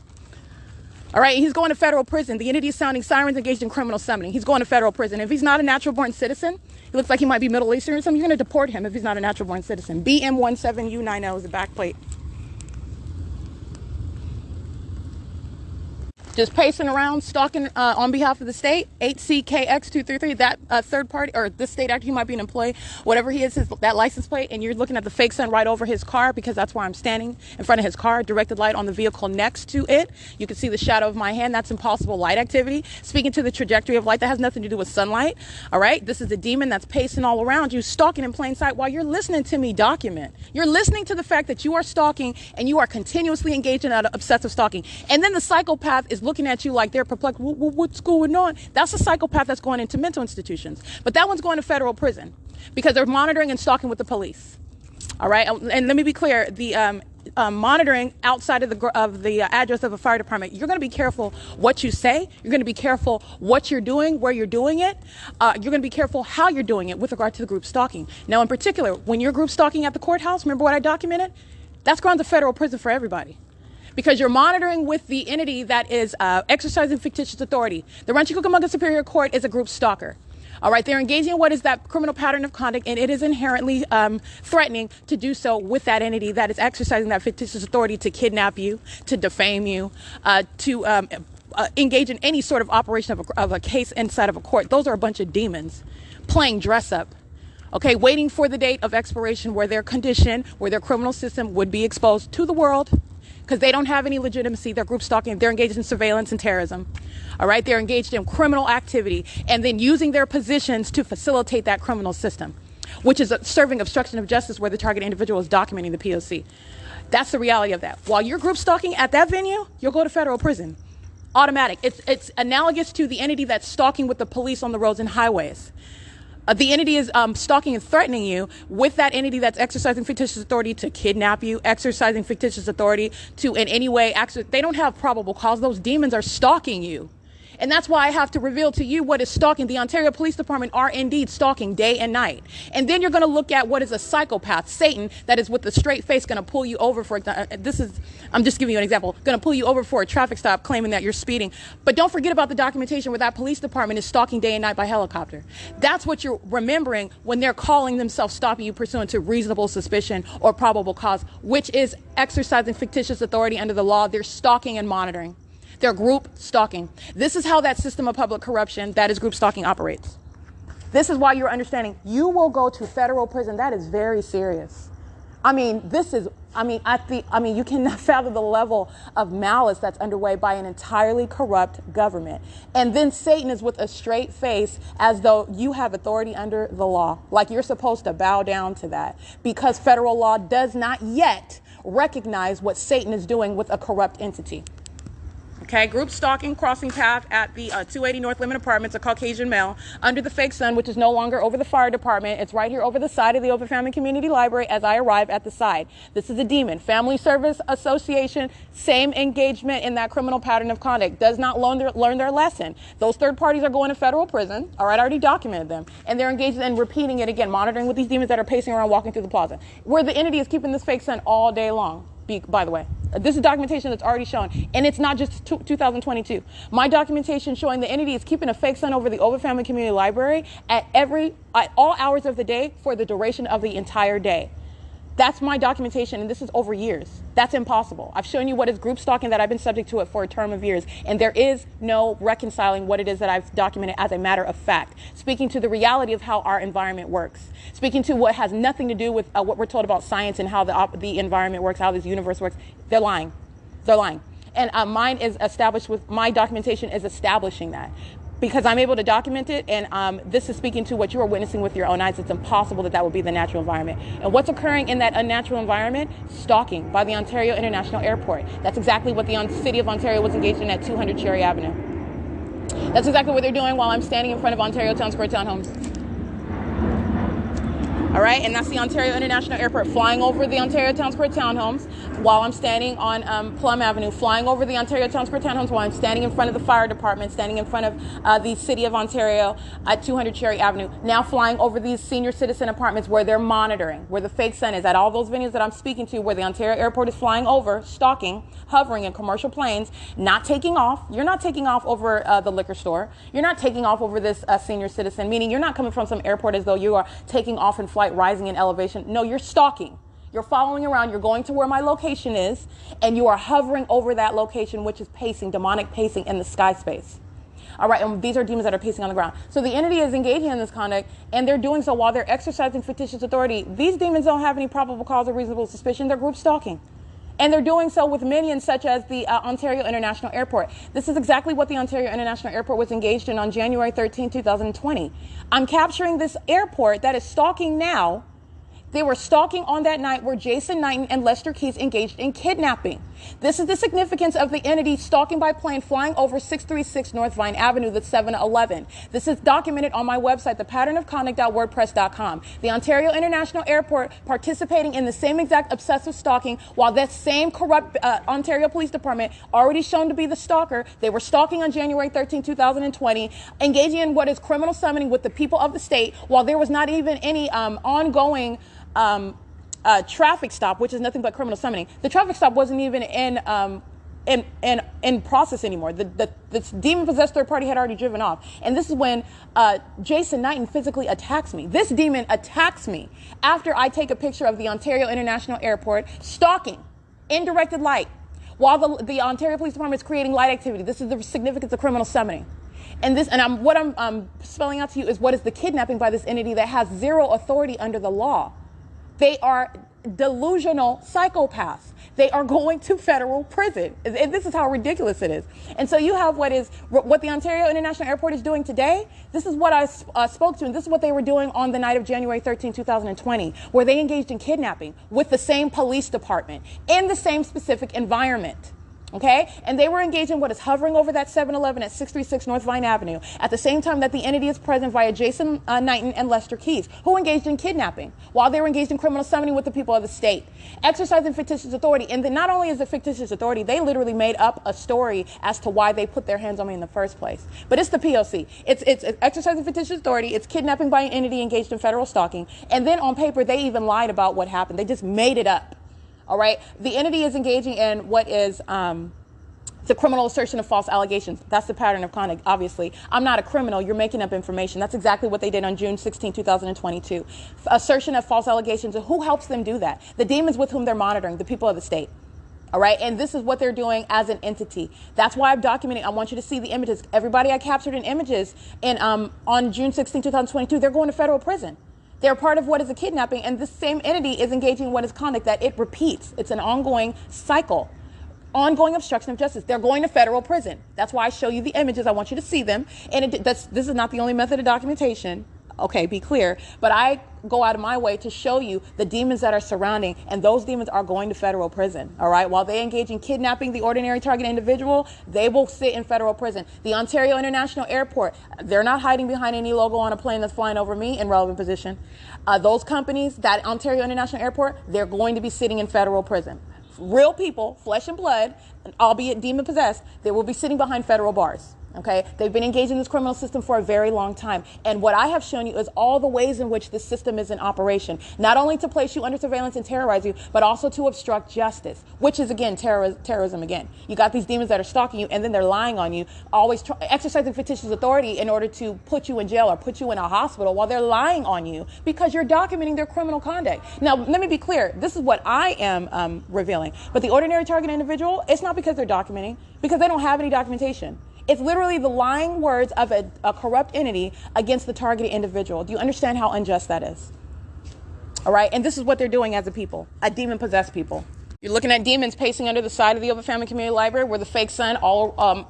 Speaker 1: All right, he's going to federal prison. The entity is sounding sirens engaged in criminal summoning. He's going to federal prison. If he's not a natural-born citizen, he looks like he might be Middle Eastern or something, you're going to deport him if he's not a natural-born citizen. BM17U90 is the back plate. Just pacing around, stalking on behalf of the state, 8CKX233, that third party, or this state actor, he might be an employee, whatever he is, that license plate, and you're looking at the fake sun right over his car because that's where I'm standing, in front of his car, directed light on the vehicle next to it. You can see the shadow of my hand. That's impossible light activity. Speaking to the trajectory of light, that has nothing to do with sunlight. All right, this is a demon that's pacing all around you, stalking in plain sight while you're listening to me document. You're listening to the fact that you are stalking and you are continuously engaged in obsessive stalking. And then the psychopath is looking at you like they're perplexed. What's going on? That's a psychopath that's going into mental institutions. But that one's going to federal prison because they're monitoring and stalking with the police. All right. And let me be clear. The monitoring outside of the address of a fire department, you're going to be careful what you say. You're going to be careful what you're doing, where you're doing it. You're going to be careful how you're doing it with regard to the group stalking. Now, in particular, when you're group stalking at the courthouse, remember what I documented? That's going to federal prison for everybody. Because you're monitoring with the entity that is exercising fictitious authority. The Rancho Cucamonga Superior Court is a group stalker. All right, they're engaging in what is that criminal pattern of conduct, and it is inherently threatening to do so with that entity that is exercising that fictitious authority to kidnap you, to defame you, to engage in any sort of operation of a case inside of a court. Those are a bunch of demons playing dress up. Okay, waiting for the date of expiration where their condition, where their criminal system would be exposed to the world, because they don't have any legitimacy. They're group stalking. They're engaged in surveillance and terrorism. All right. They're engaged in criminal activity and then using their positions to facilitate that criminal system, which is serving obstruction of justice where the target individual is documenting the P.O.C. That's the reality of that. While you're group stalking at that venue, you'll go to federal prison. Automatic. It's analogous to the entity that's stalking with the police on the roads and highways. The entity is stalking and threatening you with that entity that's exercising fictitious authority to kidnap you, exercising fictitious authority to in any way, they don't have probable cause. Those demons are stalking you. And that's why I have to reveal to you what is stalking. The Ontario Police Department are indeed stalking day and night. And then you're going to look at what is a psychopath, Satan, that is with a straight face going to pull you over for, I'm just giving you an example, going to pull you over for a traffic stop claiming that you're speeding. But don't forget about the documentation where that police department is stalking day and night by helicopter. That's what you're remembering when they're calling themselves stopping you pursuant to reasonable suspicion or probable cause, which is exercising fictitious authority under the law. They're stalking and monitoring. They're group stalking. This is how that system of public corruption that is group stalking operates. This is why you're understanding you will go to federal prison. That is very serious. I mean, you cannot fathom the level of malice that's underway by an entirely corrupt government. And then Satan is with a straight face as though you have authority under the law, like you're supposed to bow down to that because federal law does not yet recognize what Satan is doing with a corrupt entity. Okay, group stalking, crossing path at the 280 North Limit Apartments, a Caucasian male, under the fake sun, which is no longer over the fire department. It's right here over the side of the Ovid Family Community Library as I arrive at the side. This is a demon. Family Service Association, same engagement in that criminal pattern of conduct. Does not learn their lesson. Those third parties are going to federal prison. All right, I already documented them. And they're engaged in repeating it again, monitoring with these demons that are pacing around walking through the plaza, where the entity is keeping this fake sun all day long. by the way. This is documentation that's already shown, and it's not just 2022. My documentation showing the entity is keeping a fake sun over the Ovid Family Community Library at all hours of the day for the duration of the entire day. That's my documentation, and this is over years. That's impossible. I've shown you what is group stalking, that I've been subject to it for a term of years, and there is no reconciling what it is that I've documented as a matter of fact, speaking to the reality of how our environment works, speaking to what has nothing to do with what we're told about science and how the environment works, how this universe works. They're lying. They're lying. And mine is established with, my documentation is establishing that. Because I'm able to document it, and this is speaking to what you are witnessing with your own eyes. It's impossible that that would be the natural environment. And what's occurring in that unnatural environment? Stalking by the Ontario International Airport. That's exactly what the city of Ontario was engaged in at 200 Cherry Avenue. That's exactly what they're doing while I'm standing in front of Ontario Town Square Townhomes. All right, and that's the Ontario International Airport, flying over the Ontario Town Square Townhomes while I'm standing on Plum Avenue, flying over the Ontario Town Square Townhomes while I'm standing in front of the fire department, standing in front of the city of Ontario at 200 Cherry Avenue, now flying over these senior citizen apartments where they're monitoring, where the fake sun is, at all those venues that I'm speaking to, where the Ontario Airport is flying over, stalking, hovering in commercial planes, not taking off. You're not taking off over the liquor store. You're not taking off over this senior citizen, meaning you're not coming from some airport as though you are taking off in flight, rising in elevation. No, you're stalking. You're following around. You're going to where my location is, and you are hovering over that location, which is pacing, demonic pacing in the sky space. All right, and these are demons that are pacing on the ground. So the entity is engaging in this conduct, and they're doing so while they're exercising fictitious authority. These demons don't have any probable cause or reasonable suspicion. They're group stalking. And they're doing so with minions such as the Ontario International Airport. This is exactly what the Ontario International Airport was engaged in on January 13, 2020. I'm capturing this airport that is stalking now. They were stalking on that night where Jason Knighton and Lester Keys engaged in kidnapping. This is the significance of the entity stalking by plane flying over 636 North Vine Avenue, the 711. This is documented on my website, thepatternofconduct.wordpress.com. The Ontario International Airport participating in the same exact obsessive stalking, while that same corrupt Ontario Police Department, already shown to be the stalker, they were stalking on January 13, 2020, engaging in what is criminal summoning with the people of the state, while there was not even any ongoing traffic stop, which is nothing but criminal summoning. The traffic stop wasn't even in process anymore. The demon-possessed third party had already driven off. And this is when Jason Knighton physically attacks me. This demon attacks me after I take a picture of the Ontario International Airport stalking in directed light while the Ontario Police Department is creating light activity. This is the significance of criminal summoning. And what I'm spelling out to you is what is the kidnapping by this entity that has zero authority under the law. They are delusional psychopaths. They are going to federal prison. And this is how ridiculous it is. And so you have what the Ontario International Airport is doing today. This is what I spoke to, and this is what they were doing on the night of January 13, 2020, where they engaged in kidnapping with the same police department in the same specific environment. Okay, and they were engaged in what is hovering over that 7-Eleven at 636 North Vine Avenue at the same time that the entity is present via Jason Knighton and Lester Keys, who engaged in kidnapping while they were engaged in criminal summoning with the people of the state, exercising fictitious authority. And then not only is it fictitious authority, they literally made up a story as to why they put their hands on me in the first place. But it's the P.O.C. It's exercising fictitious authority. It's kidnapping by an entity engaged in federal stalking. And then on paper, they even lied about what happened. They just made it up. All right. The entity is engaging in what is the criminal assertion of false allegations. That's the pattern of conduct, obviously. I'm not a criminal. You're making up information. That's exactly what they did on June 16, 2022. Assertion of false allegations. And who helps them do that? The demons with whom they're monitoring, the people of the state. All right. And this is what they're doing as an entity. That's why I'm documenting. I want you to see the images. Everybody I captured in images on June 16, 2022, they're going to federal prison. They're part of what is a kidnapping, and this same entity is engaging in what is conduct that it repeats. It's an ongoing cycle, ongoing obstruction of justice. They're going to federal prison. That's why I show you the images. I want you to see them. And this is not the only method of documentation. Okay, be clear. But I go out of my way to show you the demons that are surrounding, and those demons are going to federal prison. All right. While they engage in kidnapping the ordinary target individual, they will sit in federal prison. The Ontario International Airport, they're not hiding behind any logo on a plane that's flying over me in relevant position. Those companies, that Ontario International Airport, they're going to be sitting in federal prison. Real people, flesh and blood, albeit demon possessed, they will be sitting behind federal bars. Okay, they've been engaged in this criminal system for a very long time. And what I have shown you is all the ways in which this system is in operation, not only to place you under surveillance and terrorize you, but also to obstruct justice, which is, again, terrorism again. You got these demons that are stalking you, and then they're lying on you, always exercising fictitious authority in order to put you in jail or put you in a hospital while they're lying on you because you're documenting their criminal conduct. Now, let me be clear. This is what I am revealing. But the ordinary target individual, it's not because they're documenting, because they don't have any documentation. It's literally the lying words of a corrupt entity against the targeted individual. Do you understand how unjust that is? All right. And this is what they're doing as a people, a demon-possessed people. You're looking at demons pacing under the side of the Ovid Family Community Library where the fake sun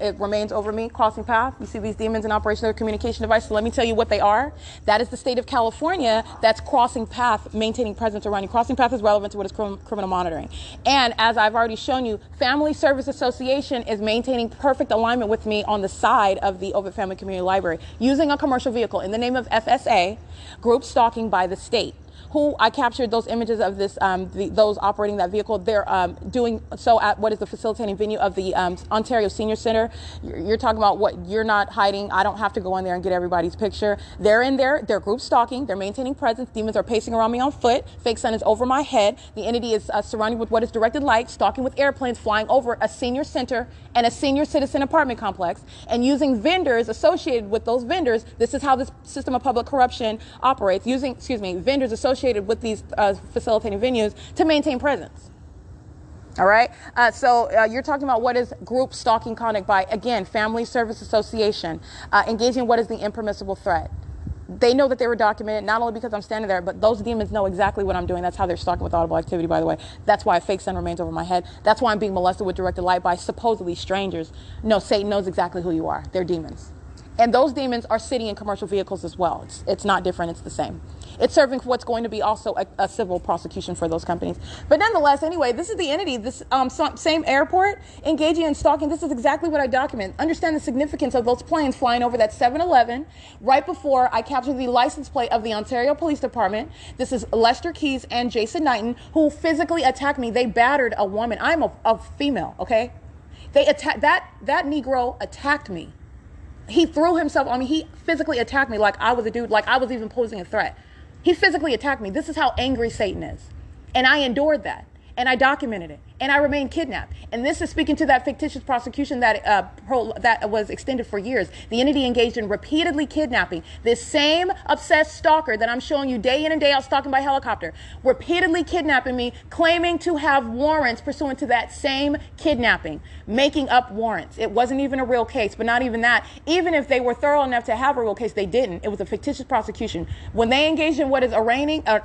Speaker 1: it remains over me, crossing path. You see these demons in operation of their communication device. So let me tell you what they are. That is the state of California that's crossing path, maintaining presence around you. Crossing path is relevant to what is criminal monitoring. And as I've already shown you, Family Service Association is maintaining perfect alignment with me on the side of the Ovid Family Community Library using a commercial vehicle in the name of FSA, group stalking by the state. Who I captured those images of this, those operating that vehicle. They're doing so at what is the facilitating venue of the Ontario Senior Center. You're talking about what you're not hiding. I don't have to go in there and get everybody's picture. They're in there. They're group stalking. They're maintaining presence. Demons are pacing around me on foot. Fake sun is over my head. The entity is surrounded with what is directed light, stalking with airplanes flying over a senior center and a senior citizen apartment complex, and using vendors associated with those vendors. This is how this system of public corruption operates. Using, vendors associated with these facilitating venues to maintain presence. All right. So you're talking about what is group stalking conduct by, again, Family Service Association, engaging what is the impermissible threat. They know that they were documented, not only because I'm standing there, but those demons know exactly what I'm doing. That's how they're stalking with audible activity, by the way. That's why a fake sun remains over my head. That's why I'm being molested with directed light by supposedly strangers. No, Satan knows exactly who you are. They're demons. And those demons are sitting in commercial vehicles as well. It's not different. It's the same. It's serving for what's going to be also a civil prosecution for those companies. But nonetheless, anyway, this is the entity, this same airport engaging in stalking. This is exactly what I document. Understand the significance of those planes flying over that 7-Eleven right before I captured the license plate of the Ontario Police Department. This is Lester Keys and Jason Knighton, who physically attacked me. They battered a woman. I'm a female, okay? They attacked, that Negro attacked me. He threw himself on me. He physically attacked me like I was a dude, like I was even posing a threat. He physically attacked me. This is how angry Satan is. And I endured that. And I documented it. And I remained kidnapped. And this is speaking to that fictitious prosecution that that was extended for years. The entity engaged in repeatedly kidnapping this same obsessed stalker that I'm showing you day in and day out stalking by helicopter, repeatedly kidnapping me, claiming to have warrants pursuant to that same kidnapping, making up warrants. It wasn't even a real case, but not even that. Even if they were thorough enough to have a real case, they didn't. It was a fictitious prosecution. When they engaged in what is an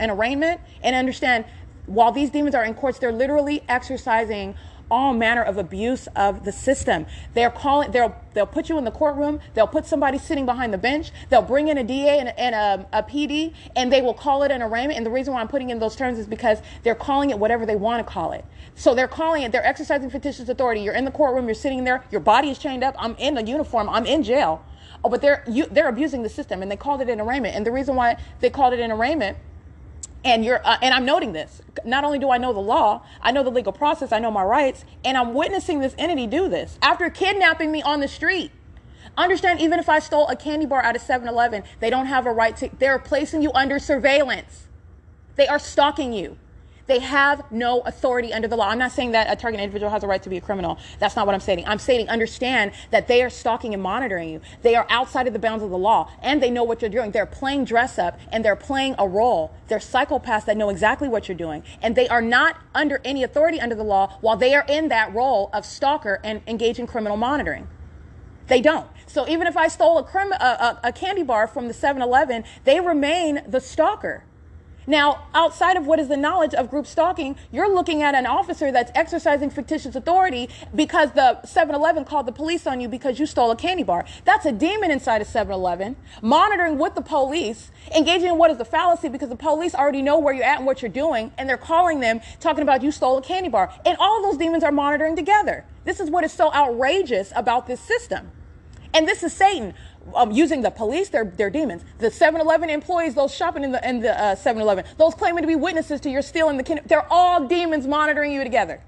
Speaker 1: arraignment, and understand, while these demons are in courts, they're literally exercising all manner of abuse of the system. They'll put you in the courtroom. They'll put somebody sitting behind the bench. They'll bring in a DA and a PD, and they will call it an arraignment. And the reason why I'm putting in those terms is because they're calling it whatever they want to call it. So they're exercising fictitious authority. You're in the courtroom. You're sitting there. Your body is chained up. I'm in a uniform. I'm in jail. Oh, but they're abusing the system, and they called it an arraignment. And the reason why they called it an arraignment, and I'm noting this. Not only do I know the law, I know the legal process, I know my rights, and I'm witnessing this entity do this after kidnapping me on the street. Understand, even if I stole a candy bar out of 7-Eleven, they don't have a right to. They're placing you under surveillance. They are stalking you. They have no authority under the law. I'm not saying that a target individual has a right to be a criminal. That's not what I'm saying. I'm saying understand that they are stalking and monitoring you. They are outside of the bounds of the law, and they know what you're doing. They're playing dress up, and they're playing a role. They're psychopaths that know exactly what you're doing, and they are not under any authority under the law while they are in that role of stalker and engage in criminal monitoring. They don't. So even if I stole a candy bar from the 7-Eleven, they remain the stalker. Now, outside of what is the knowledge of group stalking, you're looking at an officer that's exercising fictitious authority because the 7-Eleven called the police on you because you stole a candy bar. That's a demon inside of 7-Eleven, monitoring with the police, engaging in what is a fallacy because the police already know where you're at and what you're doing, and they're calling them, talking about you stole a candy bar. And all of those demons are monitoring together. This is what is so outrageous about this system. And this is Satan. Using the police, they're demons. The 7-Eleven employees, those shopping in the 7-Eleven, those claiming to be witnesses to your stealing the candy, they're all demons monitoring you together.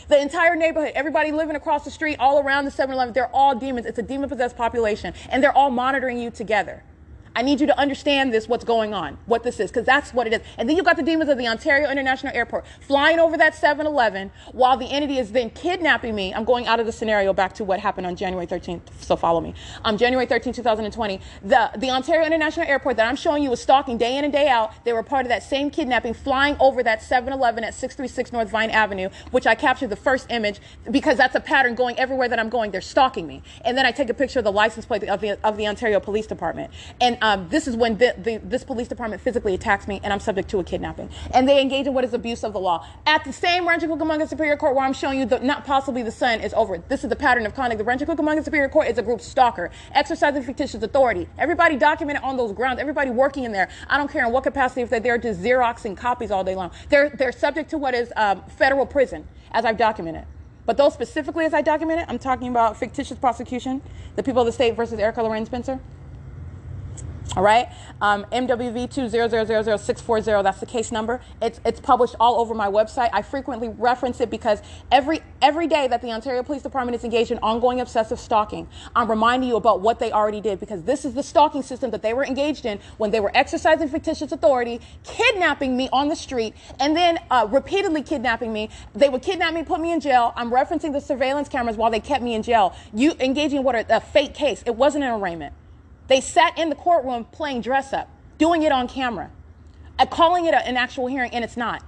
Speaker 1: The entire neighborhood, everybody living across the street, all around the 7-Eleven, they're all demons. It's a demon-possessed population, and they're all monitoring you together. I need you to understand this, what's going on, what this is, because that's what it is. And then you've got the demons of the Ontario International Airport flying over that 7-Eleven while the entity is then kidnapping me. I'm going out of the scenario back to what happened on January 13th, so follow me. January 13th, 2020, the Ontario International Airport that I'm showing you was stalking day in and day out. They were part of that same kidnapping, flying over that 7-Eleven at 636 North Vine Avenue, which I captured the first image because that's a pattern going everywhere that I'm going. They're stalking me. And then I take a picture of the license plate of the Ontario Police Department. And this is when this police department physically attacks me, and I'm subject to a kidnapping. And they engage in what is abuse of the law. At the same Rancho Cucamonga Superior Court where I'm showing you not possibly the sun is over. This is the pattern of conduct. The Rancho Cucamonga Superior Court is a group stalker, exercising fictitious authority. Everybody documented on those grounds. Everybody working in there. I don't care in what capacity, if they're just Xeroxing copies all day long. They're subject to what is federal prison, as I've documented. But those specifically as I documented, I'm talking about fictitious prosecution, the people of the state versus Erica Lorraine Spencer. All right, MWV 2000640. That's the case number. It's published all over my website. I frequently reference it because every day that the Ontario Police Department is engaged in ongoing obsessive stalking, I'm reminding you about what they already did, because this is the stalking system that they were engaged in when they were exercising fictitious authority, kidnapping me on the street, and then repeatedly kidnapping me. They would kidnap me, put me in jail. I'm referencing the surveillance cameras while they kept me in jail. You engaging in what a fake case. It wasn't an arraignment. They sat in the courtroom playing dress up, doing it on camera, calling it an actual hearing, and it's not.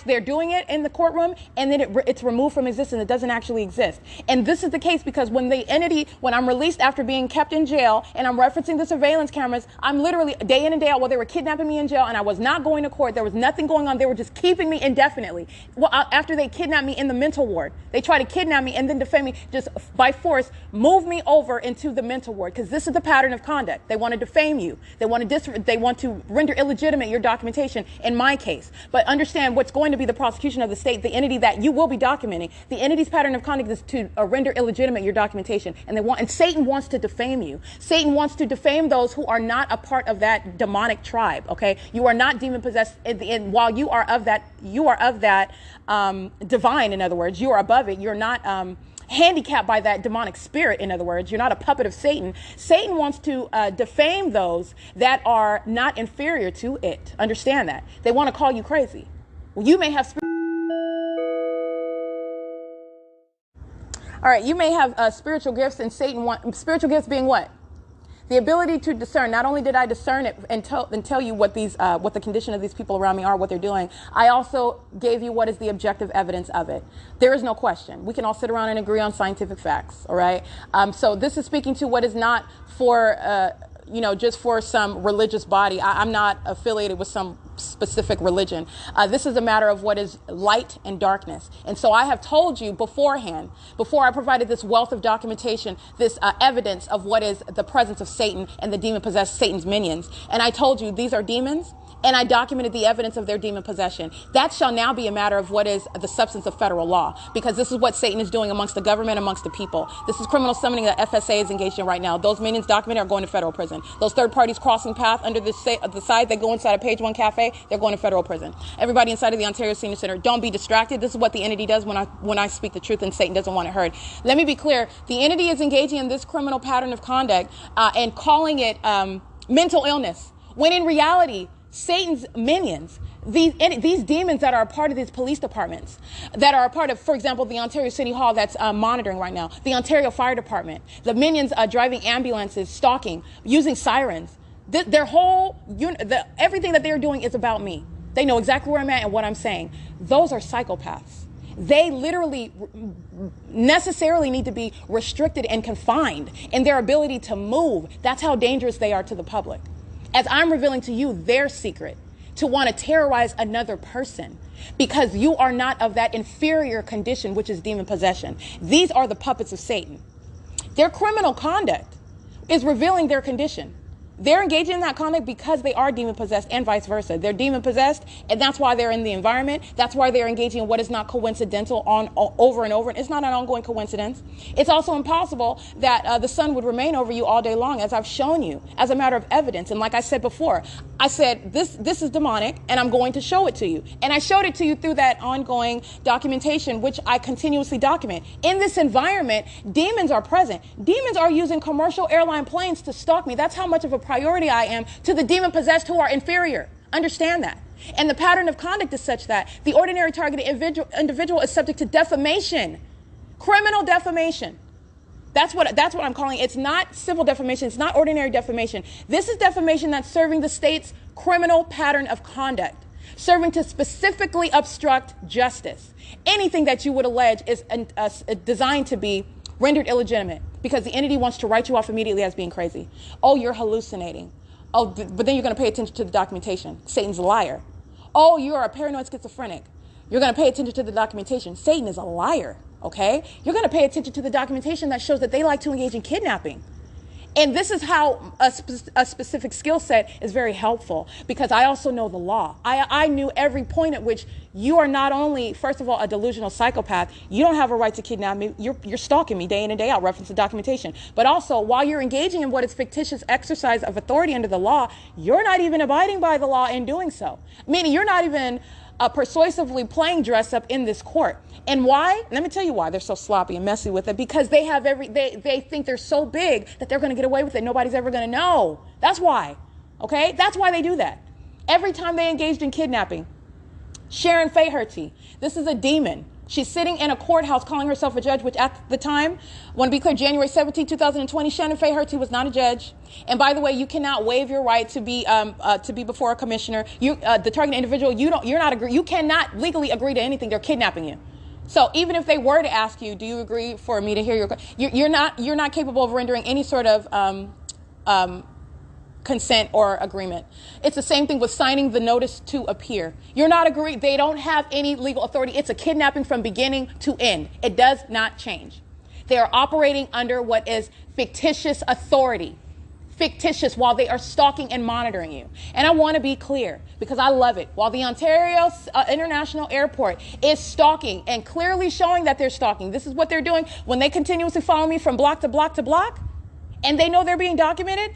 Speaker 1: They're doing it in the courtroom, and then it's removed from existence. It doesn't actually exist. And this is the case because when I'm released after being kept in jail, and I'm referencing the surveillance cameras, I'm literally day in and day out while they were kidnapping me in jail, and I was not going to court. There was nothing going on. They were just keeping me indefinitely. Well, after they kidnapped me in the mental ward, they tried to kidnap me and then defame me, just by force, move me over into the mental ward, because this is the pattern of conduct. They want to defame you. They want to render illegitimate your documentation in my case. But understand what's going to be the prosecution of the state, the entity that you will be documenting. The entity's pattern of conduct is to render illegitimate your documentation, and Satan wants to defame you. Satan wants to defame those who are not a part of that demonic tribe. Okay, you are not demon possessed. While you are of that divine. In other words, you are above it. You're not handicapped by that demonic spirit. In other words, you're not a puppet of Satan. Satan wants to defame those that are not inferior to it. Understand that. They want to call you crazy. Well, you may have you may have spiritual gifts, and Satan wants spiritual gifts being what? The ability to discern. Not only did I discern it and tell you what the condition of these people around me are, what they're doing, I also gave you what is the objective evidence of it. There is no question. We can all sit around and agree on scientific facts. All right. So this is speaking to what is not for just for some religious body. I'm not affiliated with some specific religion. This is a matter of what is light and darkness. And so I have told you beforehand, before I provided this wealth of documentation, this evidence of what is the presence of Satan and the demon-possessed Satan's minions. And I told you these are demons, and I documented the evidence of their demon possession. That shall now be a matter of what is the substance of federal law, because this is what Satan is doing amongst the government, amongst the people. This is criminal summoning that FSA is engaged in right now. Those minions documented are going to federal prison. Those third parties crossing path under the side, they go inside a Page 1 cafe, they're going to federal prison. Everybody inside of the Ontario Senior Center, don't be distracted. This is what the entity does when I speak the truth, and Satan doesn't want it heard. Let me be clear. The entity is engaging in this criminal pattern of conduct and calling it mental illness, when in reality, Satan's minions, these demons that are a part of these police departments, that are a part of, for example, the Ontario City Hall that's monitoring right now, the Ontario Fire Department, the minions driving ambulances, stalking, using sirens. Their whole everything that they're doing is about me. They know exactly where I'm at and what I'm saying. Those are psychopaths. They literally necessarily need to be restricted and confined in their ability to move. That's how dangerous they are to the public. As I'm revealing to you their secret, to want to terrorize another person because you are not of that inferior condition, which is demon possession. These are the puppets of Satan. Their criminal conduct is revealing their condition. They're engaging in that conduct because they are demon possessed, and vice versa. They're demon possessed, and that's why they're in the environment. That's why they're engaging in what is not coincidental over and over. It's not an ongoing coincidence. It's also impossible that the sun would remain over you all day long, as I've shown you, as a matter of evidence. And like I said before, I said this is demonic, and I'm going to show it to you. And I showed it to you through that ongoing documentation, which I continuously document. In this environment, demons are present. Demons are using commercial airline planes to stalk me. That's how much of a priority I am to the demon-possessed who are inferior. Understand that. And the pattern of conduct is such that the ordinary targeted individual is subject to defamation, criminal defamation. That's what I'm calling it. It's not civil defamation. It's not ordinary defamation. This is defamation that's serving the state's criminal pattern of conduct, serving to specifically obstruct justice. Anything that you would allege is designed to be rendered illegitimate because the entity wants to write you off immediately as being crazy. Oh, you're hallucinating. Oh, but then you're going to pay attention to the documentation. Satan's a liar. Oh, you're a paranoid schizophrenic. You're going to pay attention to the documentation. Satan is a liar, okay? You're going to pay attention to the documentation that shows that they like to engage in kidnapping. And this is how a specific skill set is very helpful, because I also know the law. I knew every point at which you are not only, first of all, a delusional psychopath. You don't have a right to kidnap me. You're stalking me day in and day out, reference to documentation. But also, while you're engaging in what is fictitious exercise of authority under the law, you're not even abiding by the law in doing so. Meaning you're not even persuasively playing dress up in this court. And why? Let me tell you why they're so sloppy and messy with it. Because they have they think they're so big that they're going to get away with it. Nobody's ever going to know. That's why. Okay? That's why they do that. Every time they engaged in kidnapping. Sharon Faherty, this is a demon. She's sitting in a courthouse calling herself a judge, which at the time, want to be clear, January 17, 2020, Shannon Faherty was not a judge. And by the way, you cannot waive your right to be before a commissioner. The target individual, you cannot legally agree to anything. They're kidnapping you. So even if they were to ask you, do you agree for me to hear you're not capable of rendering any sort of consent or agreement. It's the same thing with signing the notice to appear. You're not agreeing. They don't have any legal authority. It's a kidnapping from beginning to end. It does not change. They are operating under what is fictitious authority. Fictitious, while they are stalking and monitoring you. And I want to be clear, because I love it. While the Ontario International Airport is stalking and clearly showing that they're stalking, this is what they're doing when they continuously follow me from block to block to block, and they know they're being documented.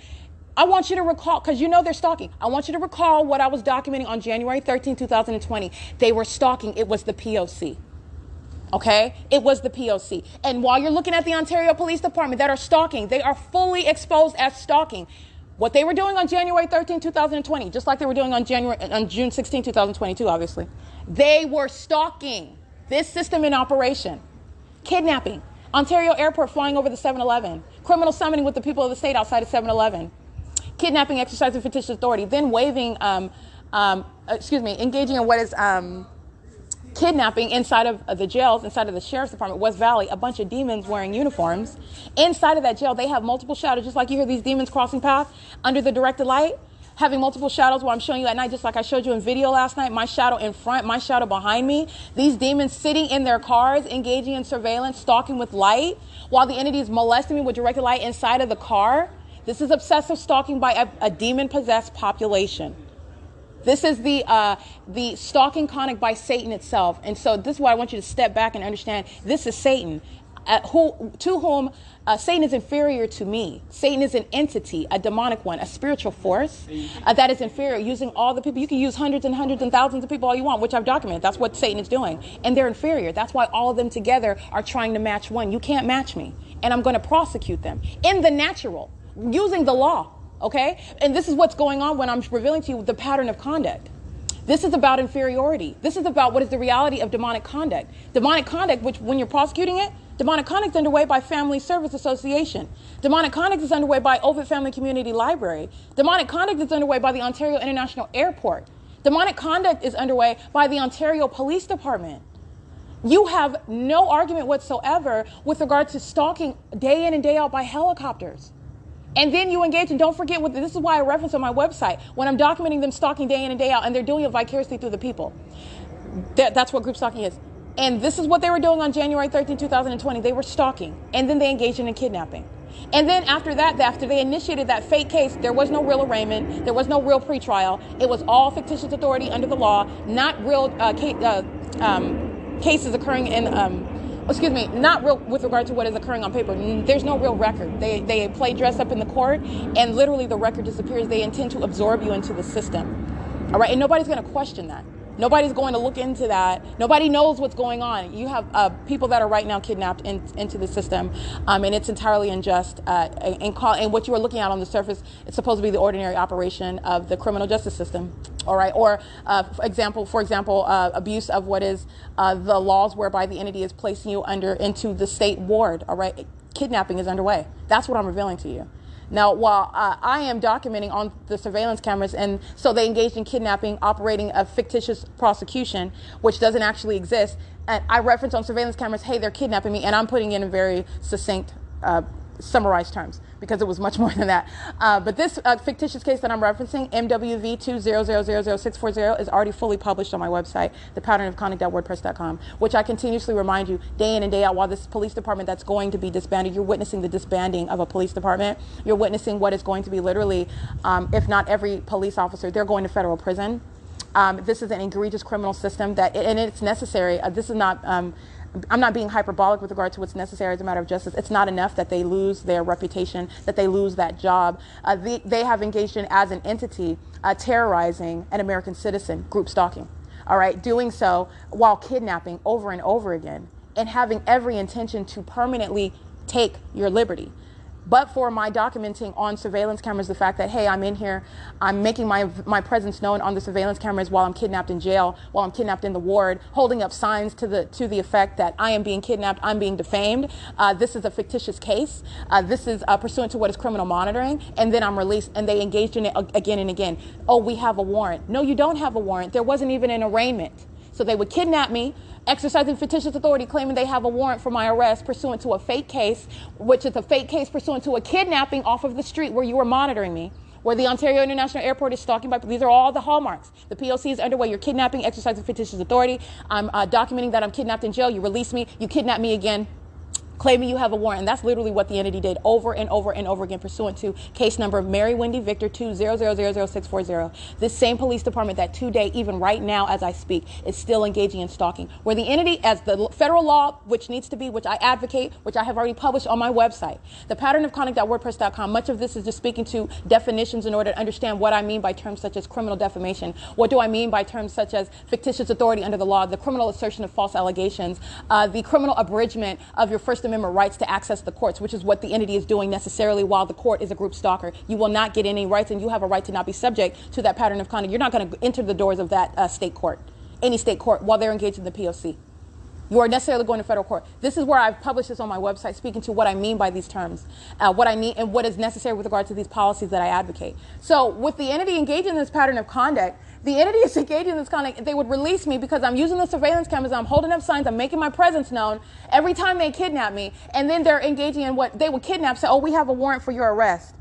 Speaker 1: I want you to recall, because you know they're stalking. I want you to recall what I was documenting on January 13, 2020. They were stalking. It was the P.O.C. Okay? It was the P.O.C. And while you're looking at the Ontario Police Department that are stalking, they are fully exposed as stalking. What they were doing on January 13, 2020, just like they were doing on June 16, 2022, obviously. They were stalking. This system in operation. Kidnapping. Ontario Airport flying over the 7-Eleven. Criminal summoning with the people of the state outside of 7-Eleven. Kidnapping, exercising fictitious authority, then engaging in what is kidnapping inside of the jails, inside of the sheriff's department, West Valley, a bunch of demons wearing uniforms. Inside of that jail, they have multiple shadows, just like you hear these demons crossing paths under the directed light, having multiple shadows while I'm showing you at night, just like I showed you in video last night, my shadow in front, my shadow behind me. These demons sitting in their cars, engaging in surveillance, stalking with light, while the entity is molesting me with directed light inside of the car. This is obsessive stalking by a demon-possessed population. This is the stalking conduct by Satan itself. And so this is why I want you to step back and understand this is Satan, to whom Satan is inferior to me. Satan is an entity, a demonic one, a spiritual force that is inferior, using all the people. You can use hundreds and hundreds and thousands of people all you want, which I've documented. That's what Satan is doing. And they're inferior. That's why all of them together are trying to match one. You can't match me. And I'm going to prosecute them in the natural, using the law. Okay? And this is what's going on when I'm revealing to you the pattern of conduct. This is about inferiority. This is about what is the reality of demonic conduct. Demonic conduct, which when you're prosecuting it, demonic conduct is underway by Family Service Association. Demonic conduct is underway by Ovid Family Community Library. Demonic conduct is underway by the Ontario International Airport. Demonic conduct is underway by the Ontario Police Department. You have no argument whatsoever with regard to stalking day in and day out by helicopters. And then you engage, and don't forget, this is why I reference on my website, when I'm documenting them stalking day in and day out, and they're doing it vicariously through the people. That's what group stalking is. And this is what they were doing on January 13, 2020. They were stalking, and then they engaged in kidnapping. And then after that, after they initiated that fake case, there was no real arraignment. There was no real pretrial. It was all fictitious authority under the law, not real cases occurring in, not real with regard to what is occurring on paper. There's no real record. They play dress up in the court, and literally the record disappears. They intend to absorb you into the system. All right, and nobody's going to question that. Nobody's going to look into that. Nobody knows what's going on. You have people that are right now kidnapped into the system, and it's entirely unjust. And what you are looking at on the surface, it's supposed to be the ordinary operation of the criminal justice system. All right, or for example, abuse of what is the laws whereby the entity is placing you into the state ward. All right, kidnapping is underway. That's what I'm revealing to you. Now, while I am documenting on the surveillance cameras, and so they engaged in kidnapping, operating a fictitious prosecution, which doesn't actually exist, and I reference on surveillance cameras, hey, they're kidnapping me, and I'm putting in very succinct, summarized terms, because it was much more than that. But this fictitious case that I'm referencing, MWV 2000640, is already fully published on my website, thepatternofconduct.wordpress.com, which I continuously remind you day in and day out, while this police department that's going to be disbanded, you're witnessing the disbanding of a police department. You're witnessing what is going to be literally, if not every police officer, they're going to federal prison. This is an egregious criminal system and it's necessary. This is not, I'm not being hyperbolic with regard to what's necessary as a matter of justice. It's not enough that they lose their reputation, that they lose that job. They have engaged in, as an entity, terrorizing an American citizen, group stalking. All right, doing so while kidnapping over and over again and having every intention to permanently take your liberty. But for my documenting on surveillance cameras the fact that, hey, I'm in here, I'm making my presence known on the surveillance cameras while I'm kidnapped in jail, while I'm kidnapped in the ward, holding up signs to the effect that I am being kidnapped, I'm being defamed. This is a fictitious case. This is pursuant to what is criminal monitoring, and then I'm released, and they engaged in it again and again. Oh, we have a warrant. No, you don't have a warrant. There wasn't even an arraignment. So they would kidnap me, exercising fictitious authority, claiming they have a warrant for my arrest pursuant to a fake case, which is a fake case pursuant to a kidnapping off of the street where you were monitoring me, where the Ontario International Airport is stalking. These are all the hallmarks. The P.O.C. is underway. You're kidnapping, exercising fictitious authority. I'm documenting that I'm kidnapped in jail. You release me. You kidnap me again, claiming you have a warrant. And that's literally what the entity did over and over and over again, pursuant to case number Mary Wendy Victor 2000640. This same police department that today, even right now as I speak, is still engaging in stalking, where the entity, as the federal law, which needs to be, which I advocate, which I have already published on my website, thepatternofconduct.wordpress.com. Much of this is just speaking to definitions in order to understand what I mean by terms such as criminal defamation. What do I mean by terms such as fictitious authority under the law, the criminal assertion of false allegations, the criminal abridgment of your First Amendment rights to access the courts, which is what the entity is doing necessarily while the court is a group stalker. You will not get any rights, and you have a right to not be subject to that pattern of conduct. You're not going to enter the doors of that state court, any state court, while they're engaged in the P.O.C. You are necessarily going to federal court. This is where I've published this on my website, speaking to what I mean by these terms, what I need, and what is necessary with regard to these policies that I advocate. So with the entity engaging in this pattern of conduct, the entity is engaging in this conduct. They would release me because I'm using the surveillance cameras, I'm holding up signs, I'm making my presence known every time they kidnap me, and then they're engaging in what they would kidnap, say, oh, we have a warrant for your arrest.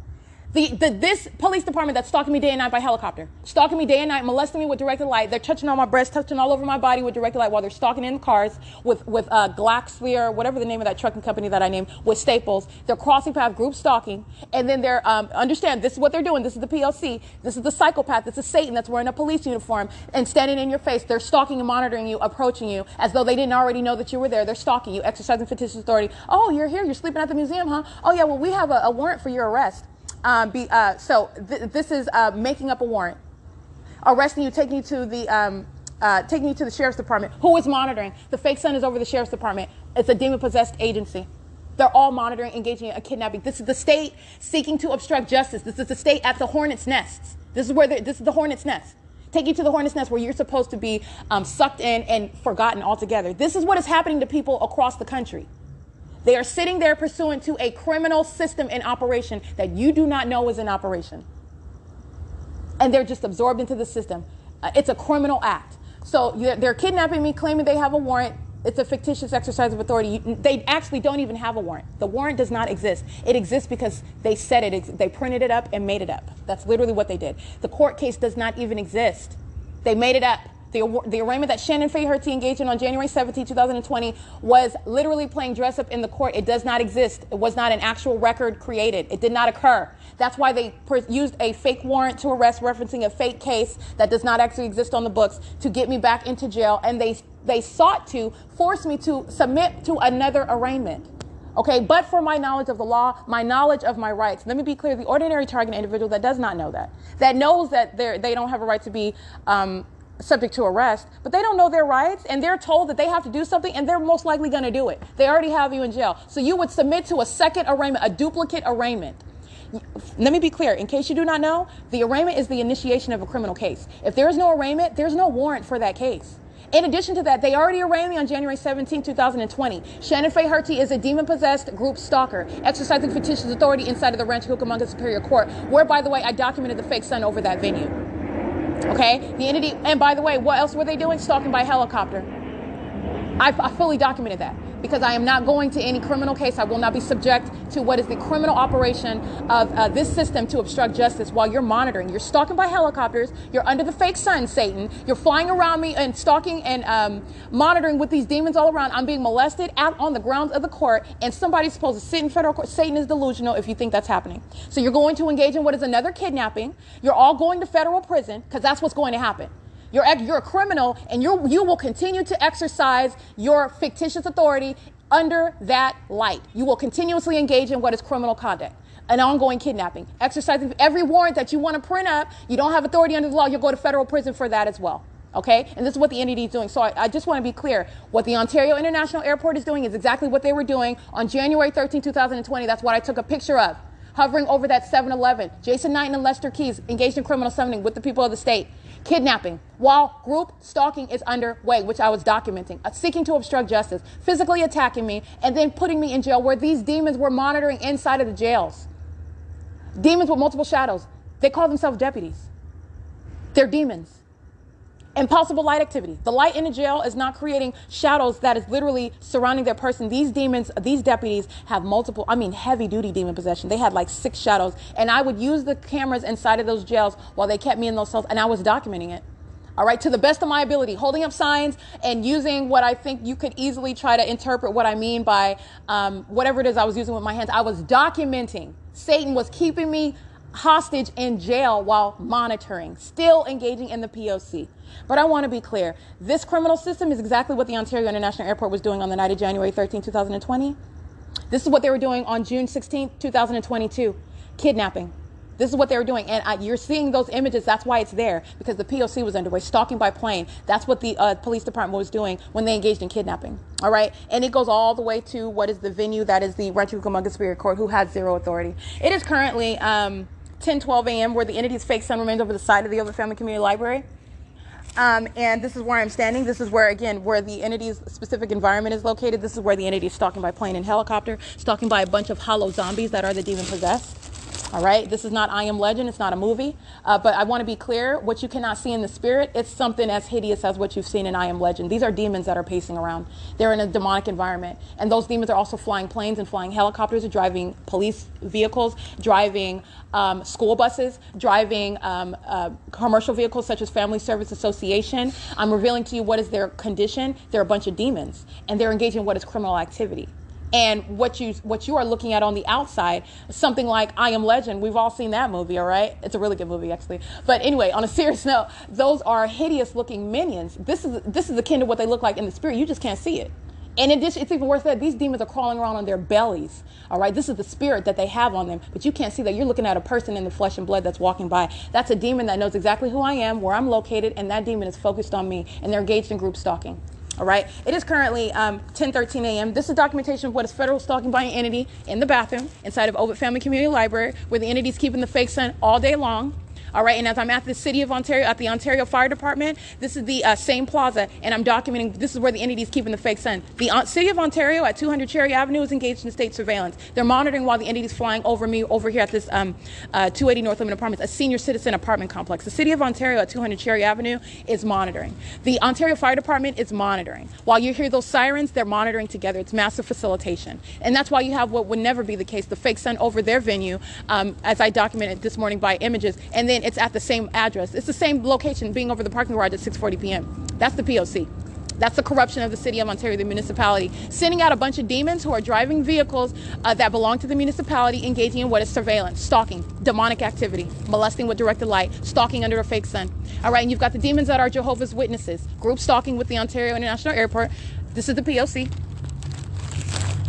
Speaker 1: This police department that's stalking me day and night by helicopter, stalking me day and night, molesting me with directed light. They're touching on my breast, touching all over my body with directed light while they're stalking in cars with Glaxsphere, whatever the name of that trucking company that I named, with staples. They're crossing path, group stalking, and then they're understand this is what they're doing. This is the P.O.C. This is the psychopath. This is Satan that's wearing a police uniform and standing in your face. They're stalking and monitoring you, approaching you as though they didn't already know that you were there. They're stalking you, exercising fictitious authority. Oh, you're here. You're sleeping at the museum, huh? Oh yeah. Well, we have a warrant for your arrest. This is making up a warrant, arresting you, taking you to the sheriff's department. Who is monitoring? The fake son is over the sheriff's department. It's a demon-possessed agency. They're all monitoring, engaging in a kidnapping. This is the state seeking to obstruct justice. This is the state at the hornet's nest. This is the hornet's nest. Take you to the hornet's nest where you're supposed to be sucked in and forgotten altogether. This is what is happening to people across the country. They are sitting there pursuant to a criminal system in operation that you do not know is in operation. And they're just absorbed into the system. It's a criminal act. So they're kidnapping me, claiming they have a warrant. It's a fictitious exercise of authority. They actually don't even have a warrant. The warrant does not exist. It exists because they said it. They printed it up and made it up. That's literally what they did. The court case does not even exist. They made it up. The arraignment that Shannon Faye Hurty engaged in on January 17, 2020 was literally playing dress up in the court. It does not exist. It was not an actual record created. It did not occur. That's why they used a fake warrant to arrest referencing a fake case that does not actually exist on the books to get me back into jail. And they sought to force me to submit to another arraignment. Okay, but for my knowledge of the law, my knowledge of my rights. Let me be clear, the ordinary target individual that does not know that knows that they don't have a right to be subject to arrest, but they don't know their rights, and they're told that they have to do something, and they're most likely going to do it. They already have you in jail. So you would submit to a second arraignment, a duplicate arraignment. Let me be clear, in case you do not know, the arraignment is the initiation of a criminal case. If there is no arraignment, there's no warrant for that case. In addition to that, they already arraigned me on January 17, 2020. Shannon Faye Hurty is a demon-possessed group stalker, exercising fictitious authority inside of the Rancho Cucamonga Superior Court, where, by the way, I documented the fake son over that venue. Okay? The entity, and by the way, what else were they doing? Stalking by helicopter. I fully documented that because I am not going to any criminal case. I will not be subject to what is the criminal operation of this system to obstruct justice while you're monitoring. You're stalking by helicopters. You're under the fake sun, Satan. You're flying around me and stalking and monitoring with these demons all around. I'm being molested out on the grounds of the court, and somebody's supposed to sit in federal court. Satan is delusional if you think that's happening. So you're going to engage in what is another kidnapping. You're all going to federal prison because that's what's going to happen. You're a criminal, and you will continue to exercise your fictitious authority under that light. You will continuously engage in what is criminal conduct, an ongoing kidnapping, exercising every warrant that you want to print up. You don't have authority under the law. You'll go to federal prison for that as well. Okay? And this is what the entity is doing. So I just want to be clear. What the Ontario International Airport is doing is exactly what they were doing on January 13, 2020. That's what I took a picture of. Hovering over that 7-Eleven. Jason Knighton and Lester Keys engaged in criminal summoning with the people of the state. Kidnapping while group stalking is underway, which I was documenting, seeking to obstruct justice, physically attacking me, and then putting me in jail where these demons were monitoring inside of the jails. Demons with multiple shadows. They call themselves deputies. They're demons. Impossible light activity. The light in the jail is not creating shadows that is literally surrounding their person. These demons, these deputies have multiple, heavy duty demon possession. They had like 6 shadows, and I would use the cameras inside of those jails while they kept me in those cells, and I was documenting it. All right, to the best of my ability, holding up signs and using what I think you could easily try to interpret what I mean by whatever it is I was using with my hands. I was documenting. Satan was keeping me hostage in jail while monitoring, still engaging in the P.O.C. But I want to be clear. This criminal system is exactly what the Ontario International Airport was doing on the night of January 13, 2020. This is what they were doing on June 16, 2022. Kidnapping. This is what they were doing. And you're seeing those images. That's why it's there, because the P.O.C. was underway. Stalking by plane. That's what the police department was doing when they engaged in kidnapping. All right. And it goes all the way to what is the venue that is the Rancho Cucamonga Superior Court, who has zero authority. It is currently 10:12 a.m. where the entity's fake son remains over the side of the Ovid Family Community Library. And this is where I'm standing. This is where, again, where the entity's specific environment is located. This is where the entity is stalking by plane and helicopter, stalking by a bunch of hollow zombies that are the demon possessed. All right. This is not I Am Legend. It's not a movie. But I want to be clear. What you cannot see in the spirit, it's something as hideous as what you've seen in I Am Legend. These are demons that are pacing around. They're in a demonic environment. And those demons are also flying planes and flying helicopters, driving police vehicles, driving school buses, driving commercial vehicles such as Family Service Association. I'm revealing to you what is their condition. They're a bunch of demons, and they're engaging in what is criminal activity. And what you are looking at on the outside, something like I Am Legend, we've all seen that movie, all right? It's a really good movie, actually. But anyway, on a serious note, those are hideous-looking minions. This is akin to what they look like in the spirit. You just can't see it. And in addition, it's even worse that these demons are crawling around on their bellies, all right? This is the spirit that they have on them, but you can't see that. You're looking at a person in the flesh and blood that's walking by. That's a demon that knows exactly who I am, where I'm located, and that demon is focused on me, and they're engaged in group stalking. All right. It is currently 10:13 a.m. This is documentation of what is federal stalking by an entity in the bathroom inside of Ovid Family Community Library, where the entity is keeping the fake son all day long. All right. And as I'm at the city of Ontario, at the Ontario Fire Department, this is the same plaza, and I'm documenting this is where the entity is keeping the fake son. The city of Ontario at 200 Cherry Avenue is engaged in state surveillance. They're monitoring while the entity is flying over me over here at this 280 North Limit Apartments, a senior citizen apartment complex. The city of Ontario at 200 Cherry Avenue is monitoring. The Ontario Fire Department is monitoring. While you hear those sirens, they're monitoring together. It's massive facilitation. And that's why you have what would never be the case, the fake son over their venue, as I documented this morning by images. And then and it's at the same address. It's the same location, being over the parking garage at 6:40 p.m. That's the P.O.C. That's the corruption of the city of Ontario, the municipality, sending out a bunch of demons who are driving vehicles that belong to the municipality, engaging in what is surveillance, stalking, demonic activity, molesting with directed light, stalking under a fake sun. All right, and you've got the demons that are Jehovah's Witnesses, group stalking with the Ontario International Airport. This is the P.O.C.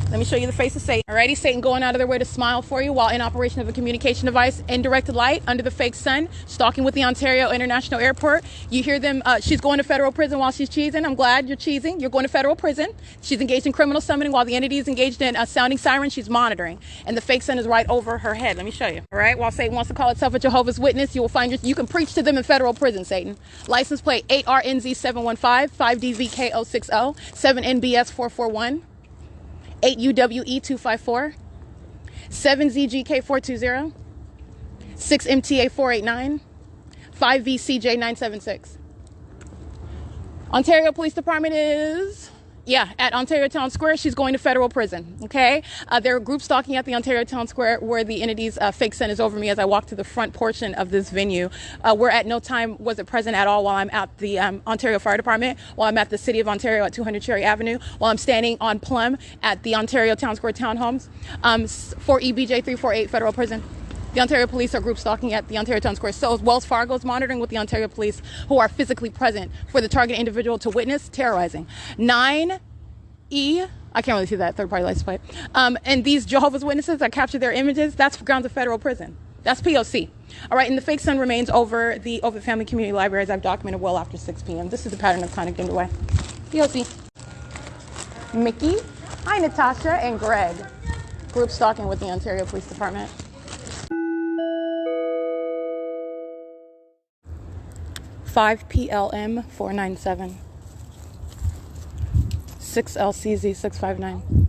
Speaker 1: Let me show you the face of Satan. Alrighty, Satan going out of their way to smile for you while in operation of a communication device in directed light under the fake sun, stalking with the Ontario International Airport. You hear them, she's going to federal prison while she's cheesing. I'm glad you're cheesing. You're going to federal prison. She's engaged in criminal summoning while the entity is engaged in sounding sirens. She's monitoring. And the fake sun is right over her head. Let me show you. All right, while Satan wants to call itself a Jehovah's Witness, you will find you can preach to them in federal prison, Satan. License plate 8RNZ715, 5DVK060, 7NBS441. 8UWE254, 7ZGK420, 6MTA489, 5VCJ976. Ontario Police Department is, at Ontario Town Square. She's going to federal prison, okay? There are group stalking at the Ontario Town Square where the entity's fake sun is over me as I walk to the front portion of this venue, where at no time was it present at all while I'm at the Ontario Fire Department, while I'm at the City of Ontario at 200 Cherry Avenue, while I'm standing on Plum at the Ontario Town Square Townhomes, for EBJ 348 Federal Prison. The Ontario Police are group stalking at the Ontario Town Square. So Wells Fargo is monitoring with the Ontario Police, who are physically present for the target individual to witness terrorizing. 9E, I can't really see that third-party license plate. And these Jehovah's Witnesses that capture their images, that's grounds of federal prison. That's P.O.C. All right, and the fake sun remains over the Family Community Library, as I've documented, well after 6 p.m. This is the pattern of conduct underway. P.O.C. Mickey, hi Natasha, and Greg. Group stalking with the Ontario Police Department. 5PLM497, 6LCZ659.